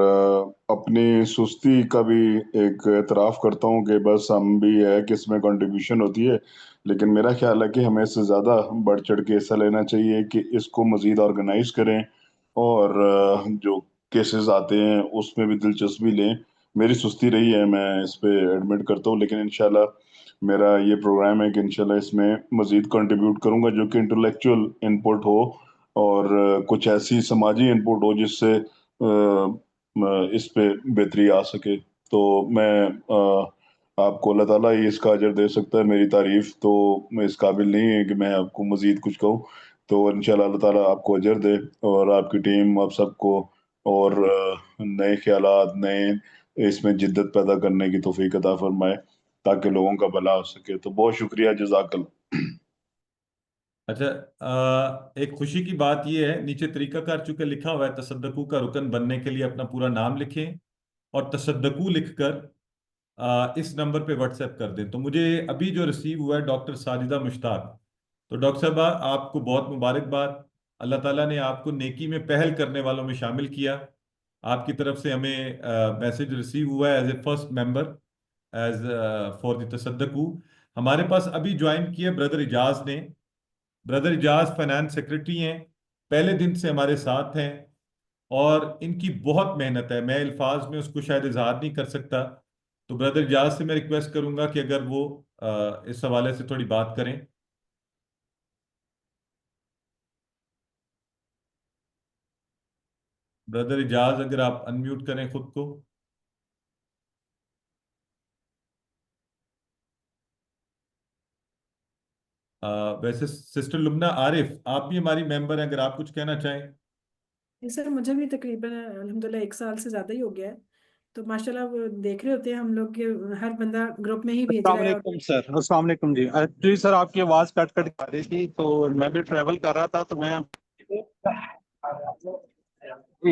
اپنی سستی کا بھی ایک اعتراف کرتا ہوں کہ بس ہم بھی ہے کہ اس میں کنٹریبیوشن ہوتی ہے, لیکن میرا خیال ہے کہ ہمیں اس سے زیادہ بڑھ چڑھ کے حصہ لینا چاہیے کہ اس کو مزید آرگنائز کریں, اور جو کیسز آتے ہیں اس میں بھی دلچسپی لیں. میری سستی رہی ہے, میں اس پہ ایڈمٹ کرتا ہوں, لیکن انشاءاللہ میرا یہ پروگرام ہے کہ انشاءاللہ اس میں مزید کنٹریبیوٹ کروں گا جو کہ انٹلیکچوئل انپٹ ہو, اور کچھ ایسی سماجی انپٹ ہو جس سے اس پہ بہتری آ سکے. تو میں آپ کو اللہ تعالیٰ ہی اس کا اجر دے سکتا ہے, میری تعریف تو میں اس قابل نہیں ہے کہ میں آپ کو مزید کچھ کہوں. تو انشاءاللہ اللہ تعالیٰ آپ کو اجر دے, اور آپ کی ٹیم آپ سب کو اور نئے خیالات, نئے اس میں جدت پیدا کرنے کی توفیق عطا فرمائے تاکہ لوگوں کا بھلا ہو سکے. تو بہت شکریہ, جزاک اللہ. اچھا, ایک خوشی کی بات یہ ہے, نیچے طریقہ کار چونکہ لکھا ہوا ہے, تصدقو کا رکن بننے کے لیے اپنا پورا نام لکھیں اور تصدقو لکھ کر اس نمبر پہ واٹس ایپ کر دیں. تو مجھے ابھی جو ریسیو ہوا ہے ڈاکٹر ساجدہ مشتاق, تو ڈاکٹر صاحبہ آپ کو بہت مبارکباد. اللہ تعالیٰ نے آپ کو نیکی میں پہل کرنے والوں میں شامل کیا. آپ کی طرف سے ہمیں میسج ریسیو ہوا ہے as a first member as far the تصدقو. ہمارے پاس ابھی جوائن کیا بردر اجاز نے. بردر اجاز فائنانس سیکرٹری ہیں, پہلے دن سے ہمارے ساتھ ہیں, اور ان کی بہت محنت ہے, میں الفاظ میں اس کو شاید اظہار نہیں کر سکتا. تو بردر اجاز سے میں ریکویسٹ کروں گا کہ اگر وہ اس حوالے سے تھوڑی بات کریں. بردر اجاز اگر آپ انمیوٹ کریں خود کو. ویسے سسٹر لبنہ عارف آپ بھی ہماری ممبر ہیں, اگر آپ کچھ کہنا چاہیں. جی سر, مجھے بھی تقریباً الحمدللہ 1 سال سے زیادہ ہی ہو گیا ہے. تو ماشاءاللہ وہ دیکھ رہے ہوتے ہیں ہم لوگ کہ ہر بندہ گروپ میں ہی بھیج السلام رہا ہے. اور علیکم سر. السلام علیکم جی. ایکچولی سر آپ کی آواز کٹ کٹ آ رہی تھی, تو میں بھی ٹریول کر رہا تھا, تو میں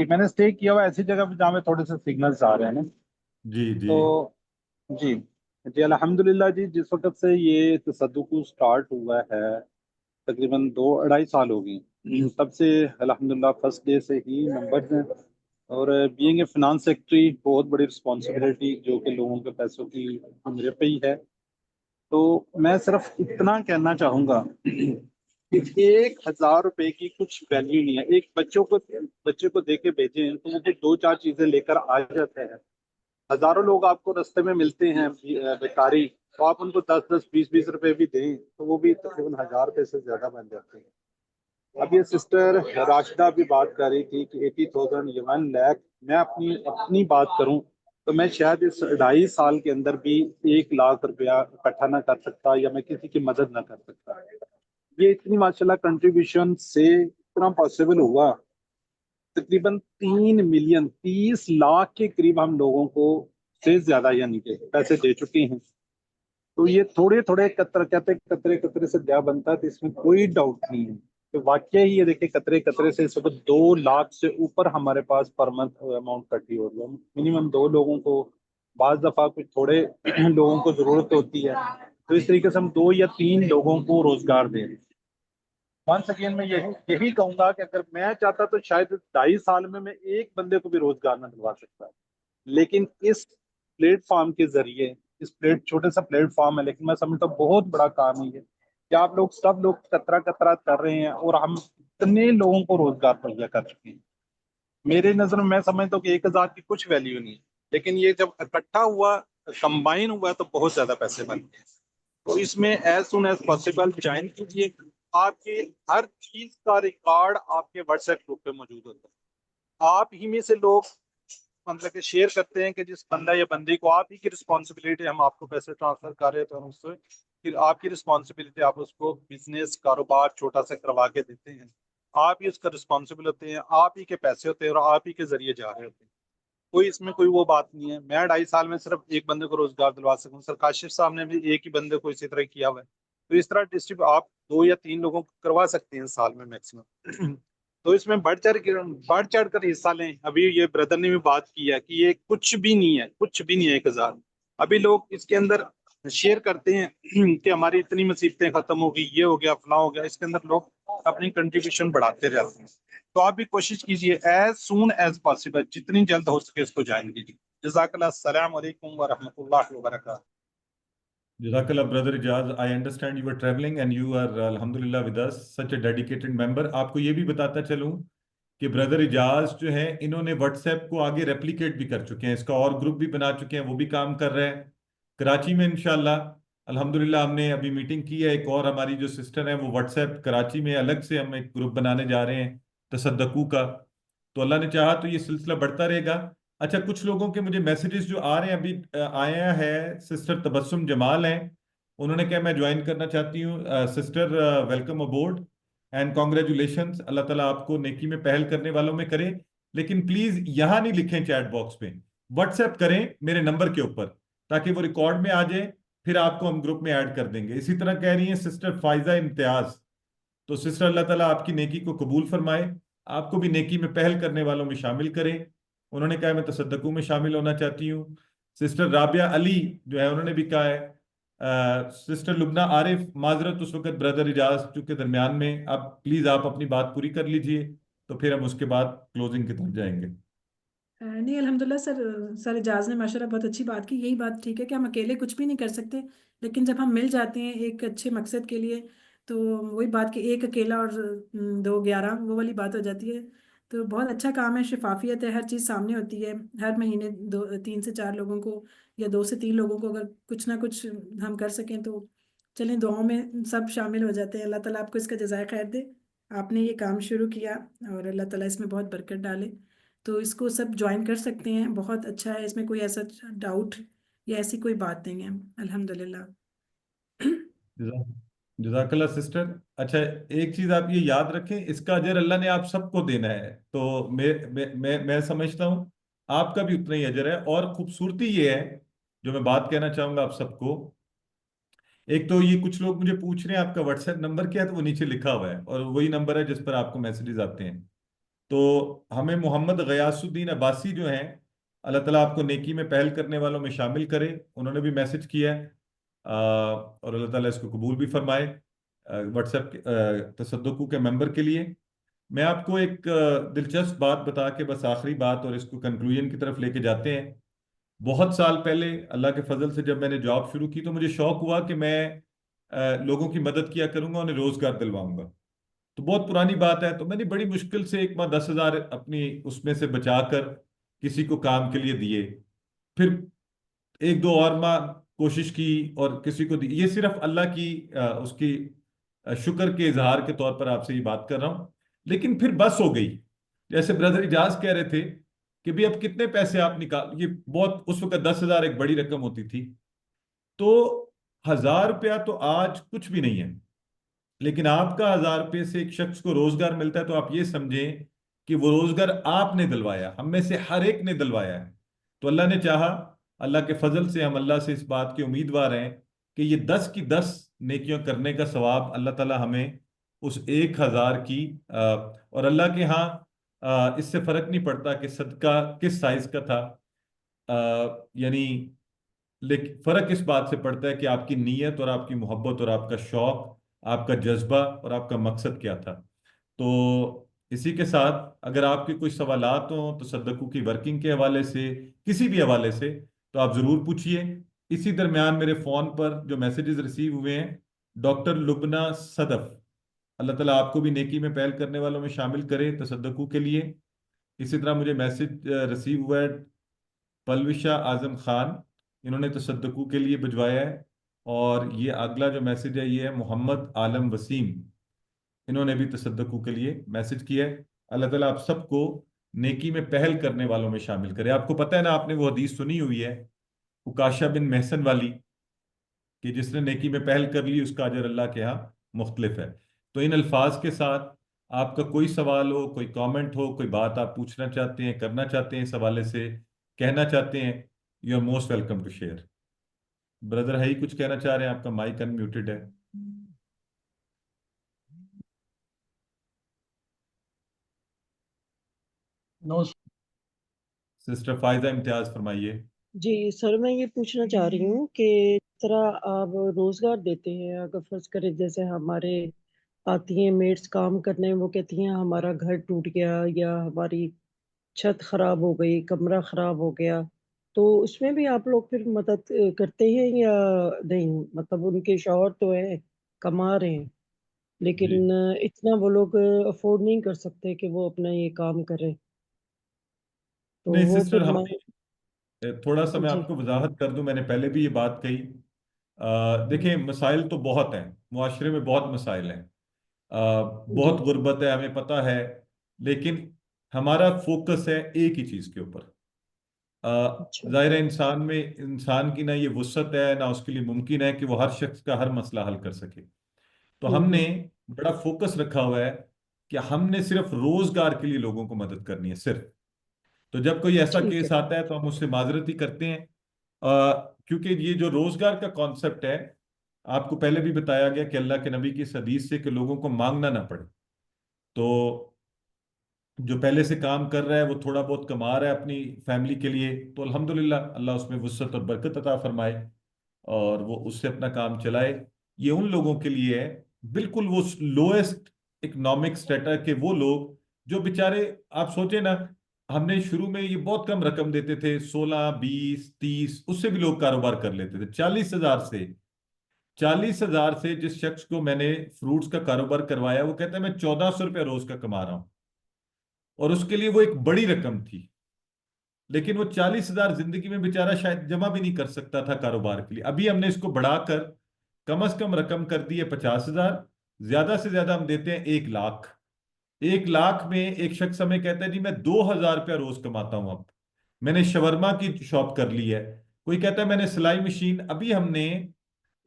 نے اسٹے کیا ہوا ایسی جگہ پہ جہاں میں تھوڑے سے سگنلز آ رہے ہیں نا. جی جی تو جی جی الحمدللہ جی, جس وقت سے یہ تصدقو سٹارٹ ہوا ہے تقریباً 2-2.5 سال ہو گئی, تب سے الحمدللہ فرسٹ ڈے سے ہی ممبرز ہیں. اور بینگ اے فنانس سیکٹری بہت بڑی رسپانسبلٹی جو کہ لوگوں کے پیسوں کی میرے پہ ہی ہے. تو میں صرف اتنا کہنا چاہوں گا کہ 1,000 روپے کی کچھ ویلیو نہیں ہے. ایک بچے کو دے کے بھیجیں تو وہ 2-4 چیزیں لے کر آ جاتے ہیں. ہزاروں لوگ آپ کو رستے میں ملتے ہیں بیکاری, تو آپ ان کو 10-10, 20-20 روپے بھی دیں تو وہ بھی تقریباً 1,000 روپے سے زیادہ بن جاتے ہیں. اب یہ سسٹر راشدہ بھی بات کر رہی تھی کہ 80,000 یہ 1 لاکھ. میں اپنی بات کروں تو میں شاید اس 2.5 سال کے اندر بھی 1 لاکھ روپیہ اکٹھا نہ کر سکتا, یا میں کسی کی مدد نہ کر سکتا. یہ اتنی ماشاءاللہ کنٹریبیوشن سے اتنا پاسبل ہوا. تقریباً 3 ملین 30 لاکھ کے قریب ہم لوگوں کو سے زیادہ یعنی کہ پیسے دے چکے ہیں. تو یہ تھوڑے تھوڑے قطرے قطرے سے دیا بنتا ہے, تو اس میں کوئی ڈاؤٹ نہیں ہے کہ واقعی یہ دیکھیں قطرے قطرے سے اس وقت 2 لاکھ سے اوپر ہمارے پاس پر منتھ اماؤنٹ کٹی ہو رہی ہے. منیمم 2 لوگوں کو, بعض دفعہ کچھ تھوڑے لوگوں کو ضرورت ہوتی ہے, تو اس طریقے سے ہم 2 یا 3 لوگوں کو روزگار دیں. ونس اگین میں یہی کہوں گا کہ اگر میں چاہتا تو شاید 2.5 سال میں ایک بندے کو بھی روزگار نہ دلوا سکتا, لیکن اس پلیٹ فارم کے ذریعے, چھوٹے سا پلیٹ فارم ہے لیکن میں سمجھتا ہوں بہت بڑا کام ہے یہ کہ آپ لوگ سب لوگ قطرہ قطرہ کر رہے ہیں, اور ہم اتنے لوگوں کو روزگار مہیا کر چکے ہیں. میرے نظر میں سمجھتا ہوں کہ 1,000 کی کچھ ویلیو نہیں, لیکن یہ جب اکٹھا ہوا, کمبائن ہوا, تو بہت زیادہ پیسے بن گئے. تو اس میں as soon as possible join کیجیے. آپ کے ہر چیز کا ریکارڈ آپ کے واٹس ایپ گروپ پہ موجود ہوتا ہے. آپ ہی میں سے لوگ مطلب کہ شیئر کرتے ہیں کہ جس بندہ یا بندی کو آپ ہی کی رسپانسبلٹی, ہم آپ کو پیسے ٹرانسفر کر رہے, تو ہم اس سے پھر آپ کی رسپانسبلٹی, آپ اس کو بزنس کاروبار چھوٹا سا کروا کے دیتے ہیں. آپ ہی اس کا رسپانسبل ہوتے ہیں, آپ ہی کے پیسے ہوتے ہیں, اور آپ ہی کے ذریعے جا رہے ہوتے ہیں. کوئی اس میں کوئی وہ بات نہیں ہے. میں 2.5 سال میں صرف ایک بندے کو روزگار دلوا سکوں. سر کاشف صاحب نے بھی ایک ہی بندے کو اسی طرح کیا ہوا ہے. تو اس طرح ڈسٹریبیوٹ آپ 2 یا 3 لوگوں کو کروا سکتے ہیں سال میں میکسیمم. تو اس میں بڑھ چڑھ کر حصہ لیں. ابھی یہ بردر نے بھی بات کی ہے کہ یہ کچھ بھی نہیں ہے, کچھ بھی نہیں ہے 1000. ابھی لوگ اس کے اندر شیئر کرتے ہیں کہ ہماری اتنی مصیبتیں ختم ہو گئی, یہ ہو گیا, فلاں ہو گیا. اس کے اندر لوگ اپنی کنٹریبیوشن بڑھاتے رہتے ہیں. تو آپ بھی کوشش کیجیے ایز سون ایز پاسبل, جتنی جلد ہو سکے اس کو جوائن کیجیے. جزاک اللہ. السلام علیکم ورحمۃ اللہ وبرکاتہ. Jazakallah, brother Ijaz. I understand you were traveling and you are alhamdulillah with us, such a dedicated member. آپ کو یہ بھی بتاتا چلوں کہ برادر اجاز جو ہیں انہوں نے واٹس ایپ کو آگے ریپلیکیٹ بھی کر چکے ہیں, اس کا اور گروپ بھی بنا چکے ہیں, وہ بھی کام کر رہے ہیں کراچی میں انشاءاللہ. الحمدللہ ہم نے ابھی میٹنگ کی ہے, ایک اور ہماری جو سسٹر ہیں وہ واٹس ایپ کراچی میں الگ سے ہم ایک گروپ بنانے جا رہے ہیں تصدقو کا. تو اللہ نے چاہا تو یہ سلسلہ بڑھتا رہے گا. اچھا, کچھ لوگوں کے مجھے میسیجز جو آ رہے ہیں ابھی آیا ہے, سسٹر تبسم جمال ہیں, انہوں نے کہا میں جوائن کرنا چاہتی ہوں. Sister welcome aboard and congratulations. اللہ تعالیٰ آپ کو نیکی میں پہل کرنے والوں میں کرے. لیکن پلیز یہاں نہیں لکھیں چیٹ باکس پہ, واٹس ایپ کریں میرے نمبر کے اوپر تاکہ وہ ریکارڈ میں آ جائے, پھر آپ کو ہم گروپ میں ایڈ کر دیں گے. اسی طرح کہہ رہی ہیں سسٹر فائزہ امتیاز. تو سسٹر اللہ تعالیٰ آپ کی نیکی کو قبول فرمائے, آپ کو بھی نیکی میں پہل کرنے والوں میں شامل کرے. انہوں نے کہا میں تصدقوں میں شامل ہونا چاہتی ہوں. سسٹر رابعہ علی جو ہے انہوں نے بھی کہا ہے. سسٹر لبنہ عارف, معذرت اس وقت برادر اجاز چونکہ درمیان میں, اب پلیز آپ اپنی بات پوری کر لیجئے تو پھر ہم اس کے بعد کلوزنگ کی طرف جائیں گے. نہیں الحمدللہ سر اجاز نے ماشاءاللہ بہت اچھی بات کی. یہی بات ٹھیک ہے کہ ہم اکیلے کچھ بھی نہیں کر سکتے, لیکن جب ہم مل جاتے ہیں ایک اچھے مقصد کے لیے تو وہی بات کہ ایک اکیلا اور 2 11 وہ والی بات ہو جاتی ہے. تو بہت اچھا کام ہے, شفافیت ہے, ہر چیز سامنے ہوتی ہے. ہر مہینے 3 سے 4 لوگوں کو یا 2 سے 3 لوگوں کو اگر کچھ نہ کچھ ہم کر سکیں تو چلیں دعاؤں میں سب شامل ہو جاتے ہیں. اللہ تعالیٰ آپ کو اس کا جزائے خیر دے. آپ نے یہ کام شروع کیا اور اللہ تعالیٰ اس میں بہت برکت ڈالے. تو اس کو سب جوائن کر سکتے ہیں, بہت اچھا ہے. اس میں کوئی ایسا ڈاؤٹ یا ایسی کوئی بات نہیں ہے الحمدللہ. جزاک اللہ سسٹر. اچھا, ایک چیز آپ یہ یاد رکھیں, اس کا اجر اللہ نے آپ سب کو دینا ہے. تو میں سمجھتا ہوں آپ کا بھی اتنا ہی اجر ہے. اور خوبصورتی یہ ہے جو میں بات کہنا چاہوں گا آپ سب کو, ایک تو یہ کچھ لوگ مجھے پوچھ رہے ہیں آپ کا واٹس ایپ نمبر کیا ہے, تو وہ نیچے لکھا ہوا ہے اور وہی نمبر ہے جس پر آپ کو میسیجز آتے ہیں. تو ہمیں محمد غیاث الدین عباسی جو ہیں, اللہ تعالیٰ آپ کو نیکی میں پہل کرنے والوں میں شامل کرے, انہوں نے بھی میسج کیا ہے اور اللہ تعالیٰ اس کو قبول بھی فرمائے واٹس ایپ تصدقو کے ممبر کے لیے. میں آپ کو ایک دلچسپ بات بتا کے بس آخری بات اور اس کو کنکلوژن کی طرف لے کے جاتے ہیں. بہت سال پہلے اللہ کے فضل سے جب میں نے جاب شروع کی تو مجھے شوق ہوا کہ میں لوگوں کی مدد کیا کروں گا, انہیں روزگار دلواؤں گا. تو بہت پرانی بات ہے, تو میں نے بڑی مشکل سے 1 ماہ 10,000 اپنی اس میں سے بچا کر کسی کو کام کے لیے دیے. پھر 1-2 اور ماہ کوشش کی اور کسی کو دی. یہ صرف اللہ کی اس کی شکر کے اظہار کے طور پر آپ سے یہ بات کر رہا ہوں. لیکن پھر بس ہو گئی. جیسے برادر اجاز کہہ رہے تھے کہ بھی اب کتنے پیسے آپ نکال, یہ بہت اس وقت 10,000 ایک بڑی رقم ہوتی تھی. تو 1,000 روپیہ تو آج کچھ بھی نہیں ہے, لیکن آپ کا 1,000 روپے سے ایک شخص کو روزگار ملتا ہے تو آپ یہ سمجھیں کہ وہ روزگار آپ نے دلوایا, ہم میں سے ہر ایک نے دلوایا ہے. تو اللہ نے چاہا, اللہ کے فضل سے ہم اللہ سے اس بات کے امیدوار ہیں کہ یہ 10 کی 10 نیکیوں کرنے کا ثواب اللہ تعالیٰ ہمیں اس 1,000 کی اور اللہ کے ہاں اس سے فرق نہیں پڑتا کہ صدقہ کس سائز کا تھا, یعنی لیکن فرق اس بات سے پڑتا ہے کہ آپ کی نیت اور آپ کی محبت اور آپ کا شوق, آپ کا جذبہ اور آپ کا مقصد کیا تھا. تو اسی کے ساتھ اگر آپ کے کوئی سوالات ہوں تصدقو کی ورکنگ کے حوالے سے, کسی بھی حوالے سے, تو آپ ضرور پوچھیے. اسی درمیان میرے فون پر جو میسیجز ریسیو ہوئے ہیں, ڈاکٹر لبنہ صدف, اللہ تعالیٰ آپ کو بھی نیکی میں پہل کرنے والوں میں شامل کرے تصدقو کے لیے. اسی طرح مجھے میسیج ریسیو ہوا ہے پلوشا اعظم خان, انہوں نے تصدقو کے لیے بھجوایا ہے. اور یہ اگلا جو میسیج ہے یہ ہے محمد عالم وسیم, انہوں نے بھی تصدقو کے لیے میسیج کیا ہے. اللہ تعالیٰ آپ سب کو نیکی میں پہل کرنے والوں میں شامل کرے. آپ کو پتہ ہے نا, آپ نے وہ حدیث سنی ہوئی ہے عکاشہ بن محسن والی, کہ جس نے نیکی میں پہل کر لی اس کا اجر اللہ کے ہاں مختلف ہے. تو ان الفاظ کے ساتھ آپ کا کوئی سوال ہو, کوئی کامنٹ ہو, کوئی بات آپ پوچھنا چاہتے ہیں, کرنا چاہتے ہیں اس حوالے سے, کہنا چاہتے ہیں، you are most welcome to share. Brother hi کچھ کہنا چاہ رہے ہیں؟ آپ کا مائک انمیوٹڈ ہے. نو. سسٹر فائزہ امتیاز فرمائیے. جی سر، میں یہ پوچھنا چاہ رہی ہوں کہ اس طرح آپ روزگار دیتے ہیں، اگر فرض کرے جیسے ہمارے آتی ہیں میٹس کام کرنے، وہ کہتی ہیں ہمارا گھر ٹوٹ گیا یا ہماری چھت خراب ہو گئی، کمرہ خراب ہو گیا، تو اس میں بھی آپ لوگ پھر مدد کرتے ہیں یا نہیں؟ مطلب ان کے شوہر تو ہیں، کما رہے ہیں، جی لیکن اتنا وہ لوگ افورڈ نہیں کر سکتے کہ وہ اپنا یہ کام کریں، تو نہیں وہ سسٹر، پھر ہم تھوڑا سا میں جی آپ کو وضاحت کر دوں. میں نے پہلے بھی یہ بات کہی. دیکھیں مسائل تو بہت ہیں، معاشرے میں بہت مسائل ہیں. جی بہت غربت ہے، ہمیں پتہ ہے، لیکن ہمارا فوکس ہے ایک ہی چیز کے اوپر. اچھا ظاہر ہے انسان کی نہ یہ وسعت ہے، نہ اس کے لیے ممکن ہے کہ وہ ہر شخص کا ہر مسئلہ حل کر سکے. تو ہم نے ہوں بڑا فوکس رکھا ہوا ہے کہ ہم نے صرف روزگار کے لیے لوگوں کو مدد کرنی ہے صرف. تو جب کوئی ایسا ٹھیک ہے کیس آتا ہے تو ہم اس سے معذرت ہی کرتے ہیں، کیونکہ یہ جو روزگار کا کانسیپٹ ہے، آپ کو پہلے بھی بتایا گیا کہ اللہ کے نبی کی اس حدیث سے کہ لوگوں کو مانگنا نہ پڑے. تو جو پہلے سے کام کر رہا ہے وہ تھوڑا بہت کما رہا ہے اپنی فیملی کے لیے، تو الحمدللہ اللہ اس میں وسعت اور برکت عطا فرمائے اور وہ اس سے اپنا کام چلائے. یہ ان لوگوں کے لیے ہے بالکل وہ لوئسٹ اکنامک سٹیٹا کے وہ لوگ جو بیچارے، آپ سوچیں نا، ہم نے شروع میں یہ بہت کم رقم دیتے تھے، 16 20 30، اس سے بھی لوگ کاروبار کر لیتے تھے. 40,000 سے جس شخص کو میں نے فروٹس کا کاروبار کروایا وہ کہتا ہے میں 1400 روپے روز کا کما رہا ہوں، اور اس کے لیے وہ ایک بڑی رقم تھی. لیکن وہ 40,000 زندگی میں بیچارہ شاید جمع بھی نہیں کر سکتا تھا کاروبار کے لیے. ابھی ہم نے اس کو بڑھا کر کم از کم رقم کر دی ہے 50,000، زیادہ سے زیادہ ہم دیتے ہیں 1 لاکھ. 1 لاکھ میں ایک شخص ہمیں کہتا ہے جی میں 2,000 روپیہ روز کماتا ہوں. اب میں نے شورما کی شاپ کر لی ہے. کوئی کہتا ہے میں نے سلائی مشین، ابھی ہم نے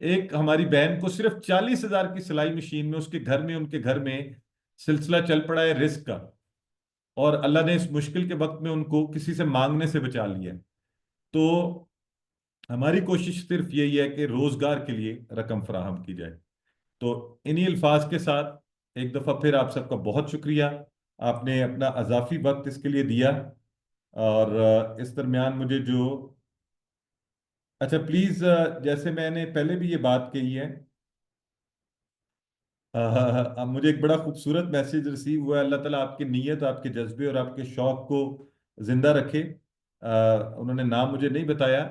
ایک ہماری بہن کو صرف 40,000 کی سلائی مشین میں اس کے گھر میں، ان کے گھر میں سلسلہ چل پڑا ہے رزق کا، اور اللہ نے اس مشکل کے وقت میں ان کو کسی سے مانگنے سے بچا لیا. تو ہماری کوشش صرف یہی ہے کہ روزگار کے لیے رقم فراہم کی جائے. تو انہی الفاظ کے ساتھ ایک دفعہ پھر آپ سب کا بہت شکریہ، آپ نے اپنا اضافی وقت اس کے لیے دیا. اور اس درمیان مجھے جو اچھا پلیز، جیسے میں نے پہلے بھی یہ بات کہی ہے، مجھے ایک بڑا خوبصورت میسج ریسیو ہوا ہے. اللہ تعالیٰ آپ کی نیت، آپ کے جذبے اور آپ کے شوق کو زندہ رکھے. انہوں نے نام مجھے نہیں بتایا،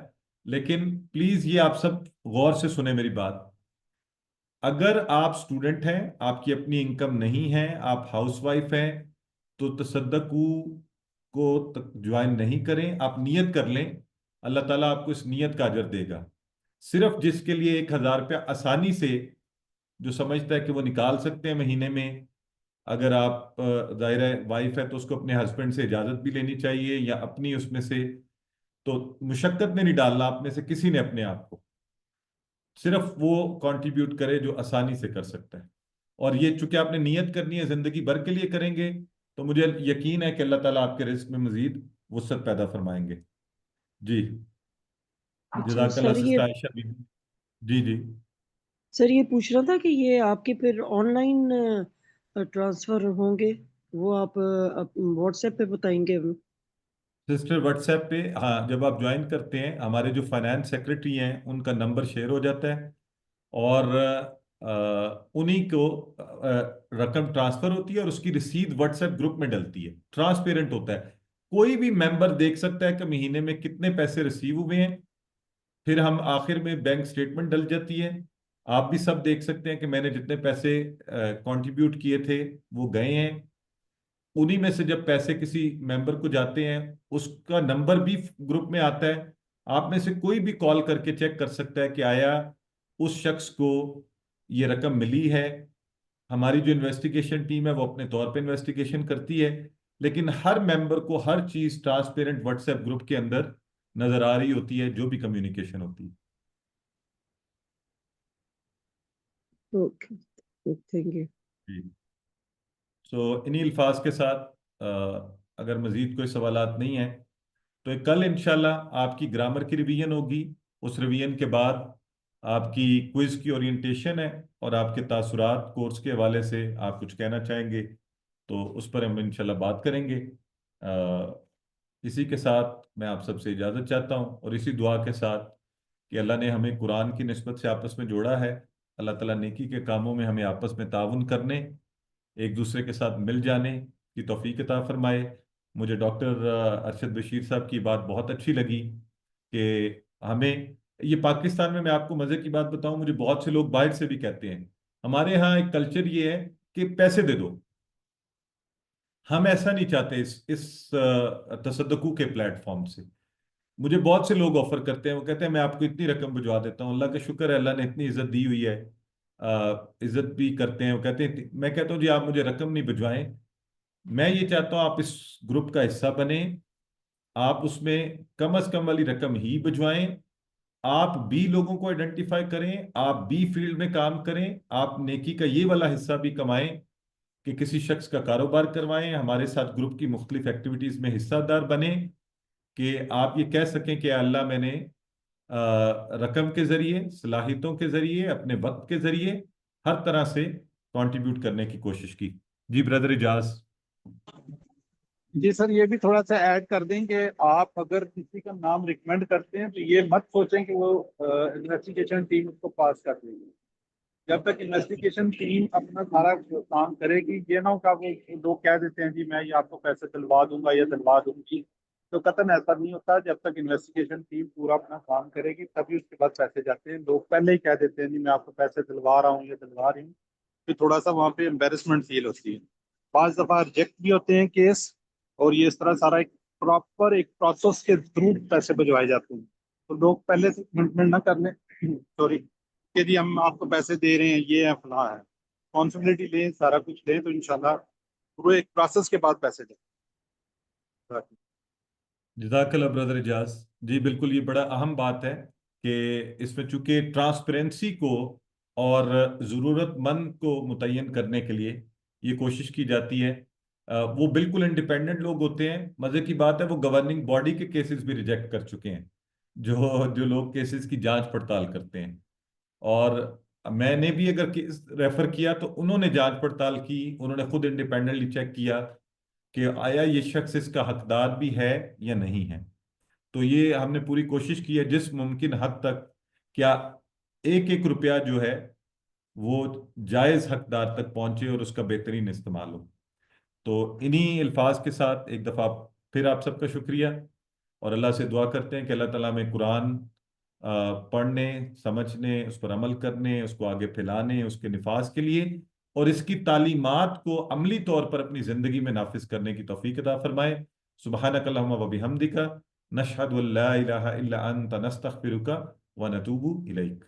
لیکن پلیز یہ آپ سب غور سے سنیں میری بات. اگر آپ سٹوڈنٹ ہیں، آپ کی اپنی انکم نہیں ہے، آپ ہاؤس وائف ہیں، تو تصدقو کو جوائن نہیں کریں. آپ نیت کر لیں، اللہ تعالیٰ آپ کو اس نیت کا اجر دے گا. صرف جس کے لیے 1,000 روپیہ آسانی سے جو سمجھتا ہے کہ وہ نکال سکتے ہیں مہینے میں. اگر آپ ظاہر ہے وائف ہے تو اس کو اپنے ہسبینڈ سے اجازت بھی لینی چاہیے یا اپنی اس میں سے، تو مشقت میں نہیں ڈالنا آپ میں سے کسی نے اپنے آپ کو. صرف وہ کنٹریبیوٹ کرے جو آسانی سے کر سکتا ہے. اور یہ چونکہ آپ نے نیت کرنی ہے زندگی بھر کے لیے کریں گے، تو مجھے یقین ہے کہ اللہ تعالیٰ آپ کے رزق میں مزید وسعت پیدا فرمائیں گے. جی اچھا جزاک اللہ سر، سسٹر عائشہ بی. جی جی یہ پوچھ رہا تھا کہ یہ آپ کے پھر آن لائن ٹرانسفر ہوں گے، وہ آپ واٹس ایپ پہ بتائیں گے ہمیں؟ سسٹر واٹس ایپ پہ، ہاں جب آپ جوائن کرتے ہیں ہمارے جو فائنانس سیکرٹری ہیں ان کا نمبر شیئر ہو جاتا ہے، اور انہی کو رقم ٹرانسفر ہوتی ہے اور اس کی رسید واٹس ایپ گروپ میں ڈلتی ہے. ٹرانسپیرنٹ ہوتا ہے، کوئی بھی ممبر دیکھ سکتا ہے کہ مہینے میں کتنے پیسے ریسیو ہوئے ہیں. پھر ہم آخر میں بینک سٹیٹمنٹ ڈل جاتی ہے، آپ بھی سب دیکھ سکتے ہیں کہ میں نے جتنے پیسے کنٹریبیوٹ کیے تھے وہ گئے ہیں. انہی میں سے جب پیسے کسی ممبر کو جاتے ہیں اس کا نمبر بھی گروپ میں آتا ہے. آپ میں سے کوئی بھی کال کر کے چیک کر سکتا ہے کہ آیا اس شخص کو یہ رقم ملی ہے. ہماری جو انویسٹیگیشن ٹیم ہے وہ اپنے طور پہ انویسٹیگیشن کرتی ہے، لیکن ہر ممبر کو ہر چیز ٹرانسپیرنٹ واٹس ایپ گروپ کے اندر نظر آ رہی ہوتی ہے جو بھی کمیونیکیشن ہوتی ہے. Okay, thank you. جی سو انہی الفاظ کے ساتھ اگر مزید کوئی سوالات نہیں ہیں تو کل انشاءاللہ آپ کی گرامر کی ریویژن ہوگی، اس ریویژن کے بعد آپ کی کوئز کی اورینٹیشن ہے، اور آپ کے تاثرات کورس کے حوالے سے آپ کچھ کہنا چاہیں گے تو اس پر ہم انشاءاللہ بات کریں گے۔ اسی کے ساتھ میں آپ سب سے اجازت چاہتا ہوں، اور اسی دعا کے ساتھ کہ اللہ نے ہمیں قرآن کی نسبت سے آپس میں جوڑا ہے، اللہ تعالیٰ نیکی کے کاموں میں ہمیں آپس میں تعاون کرنے، ایک دوسرے کے ساتھ مل جانے کی توفیق عطا فرمائے۔ مجھے ڈاکٹر ارشد بشیر صاحب کی بات بہت اچھی لگی کہ ہمیں یہ پاکستان میں آپ کو مزے کی بات بتاؤں، مجھے بہت سے لوگ باہر سے بھی کہتے ہیں ہمارے ہاں ایک کلچر یہ ہے کہ پیسے دے دو، ہم ایسا نہیں چاہتے اس تصدقو کے پلیٹ فارم سے۔ مجھے بہت سے لوگ آفر کرتے ہیں، وہ کہتے ہیں میں آپ کو اتنی رقم بھجوا دیتا ہوں، اللہ کا شکر ہے اللہ نے اتنی عزت دی ہوئی ہے، عزت بھی کرتے ہیں، وہ کہتے ہیں، میں کہتا ہوں جی آپ مجھے رقم نہیں بھجوائیں، میں یہ چاہتا ہوں آپ اس گروپ کا حصہ بنیں، آپ اس میں کم از کم والی رقم ہی بھجوائیں، آپ بھی لوگوں کو آئیڈینٹیفائی کریں، آپ بھی فیلڈ میں کام کریں، آپ نیکی کا یہ والا حصہ بھی کمائیں کہ کسی شخص کا کاروبار کروائیں، ہمارے ساتھ گروپ کی مختلف ایکٹیویٹیز میں حصہ دار بنیں، کہ آپ یہ کہہ سکیں کہ اللہ میں نے رقم کے ذریعے، صلاحیتوں کے ذریعے، اپنے وقت کے ذریعے ہر طرح سے کنٹریبیوٹ کرنے کی کوشش کی۔ جی بردر اجاز۔ جی سر، یہ بھی تھوڑا سا ایڈ کر دیں کہ آپ اگر کسی کا نام ریکمینڈ کرتے ہیں تو یہ مت سوچیں کہ وہ انویسٹیگیشن ٹیم اس کو پاس کر دے گی۔ جب تک انویسٹیگیشن ٹیم اپنا سارا کام کرے گی، یہ نہ ہو کہ وہ لوگ کہہ دیتے ہیں جی میں یہ آپ کو پیسے دلوا دوں گا یا دلوا دوں گی، تو قطعاً ایسا نہیں ہوتا۔ جب تک انویسٹیگیشن ٹیم پورا اپنا کام کرے گی تبھی اس کے بعد پیسے جاتے ہیں۔ لوگ پہلے ہی کہہ دیتے ہیں جی میں آپ کو پیسے دلوا رہا ہوں یا دلوا رہی ہوں، پھر تھوڑا سا وہاں پہ امبیرسمنٹ فیل ہوتی ہے۔ بعض دفعہ ریجیکٹ بھی ہوتے ہیں کیس، اور یہ اس طرح سارا ایک پراپر ایک پروسیس کے تھرو پیسے بھجوائے جاتے ہیں۔ تو لوگ پہلے سے کمٹمنٹ نہ کر لیں سوری کہ جی ہم آپ کو پیسے دے رہے ہیں، یہ ہے فلاں ہے، رسپانسبلٹی لیں، سارا کچھ لیں، تو انشاءاللہ پورے ایک پروسیس کے بعد پیسے دیں۔ جزاک اللہ بردر اجاز۔ جی بالکل، یہ بڑا اہم بات ہے کہ اس میں چونکہ ٹرانسپیرنسی کو اور ضرورت مند کو متعین کرنے کے لیے یہ کوشش کی جاتی ہے۔ وہ بالکل انڈیپینڈنٹ لوگ ہوتے ہیں، مزے کی بات ہے وہ گورننگ باڈی کے کیسز بھی ریجیکٹ کر چکے ہیں، جو لوگ کیسز کی جانچ پڑتال کرتے ہیں، اور میں نے بھی اگر کیس ریفر کیا تو انہوں نے جانچ پڑتال کی، انہوں نے خود انڈیپینڈنٹلی چیک کیا کہ آیا یہ شخص اس کا حقدار بھی ہے یا نہیں ہے۔ تو یہ ہم نے پوری کوشش کی ہے جس ممکن حد تک کیا ایک ایک روپیہ جو ہے وہ جائز حقدار تک پہنچے اور اس کا بہترین استعمال ہو۔ تو انہی الفاظ کے ساتھ ایک دفعہ پھر آپ سب کا شکریہ، اور اللہ سے دعا کرتے ہیں کہ اللہ تعالیٰ میں قرآن پڑھنے، سمجھنے، اس پر عمل کرنے، اس کو آگے پھیلانے، اس کے نفاذ کے لیے اور اس کی تعلیمات کو عملی طور پر اپنی زندگی میں نافذ کرنے کی توفیق عطا فرمائے۔ سبحانک اللہم و بحمدک، نشہد ان لا الہ الا انت، نستغفرک و نتوب الیک۔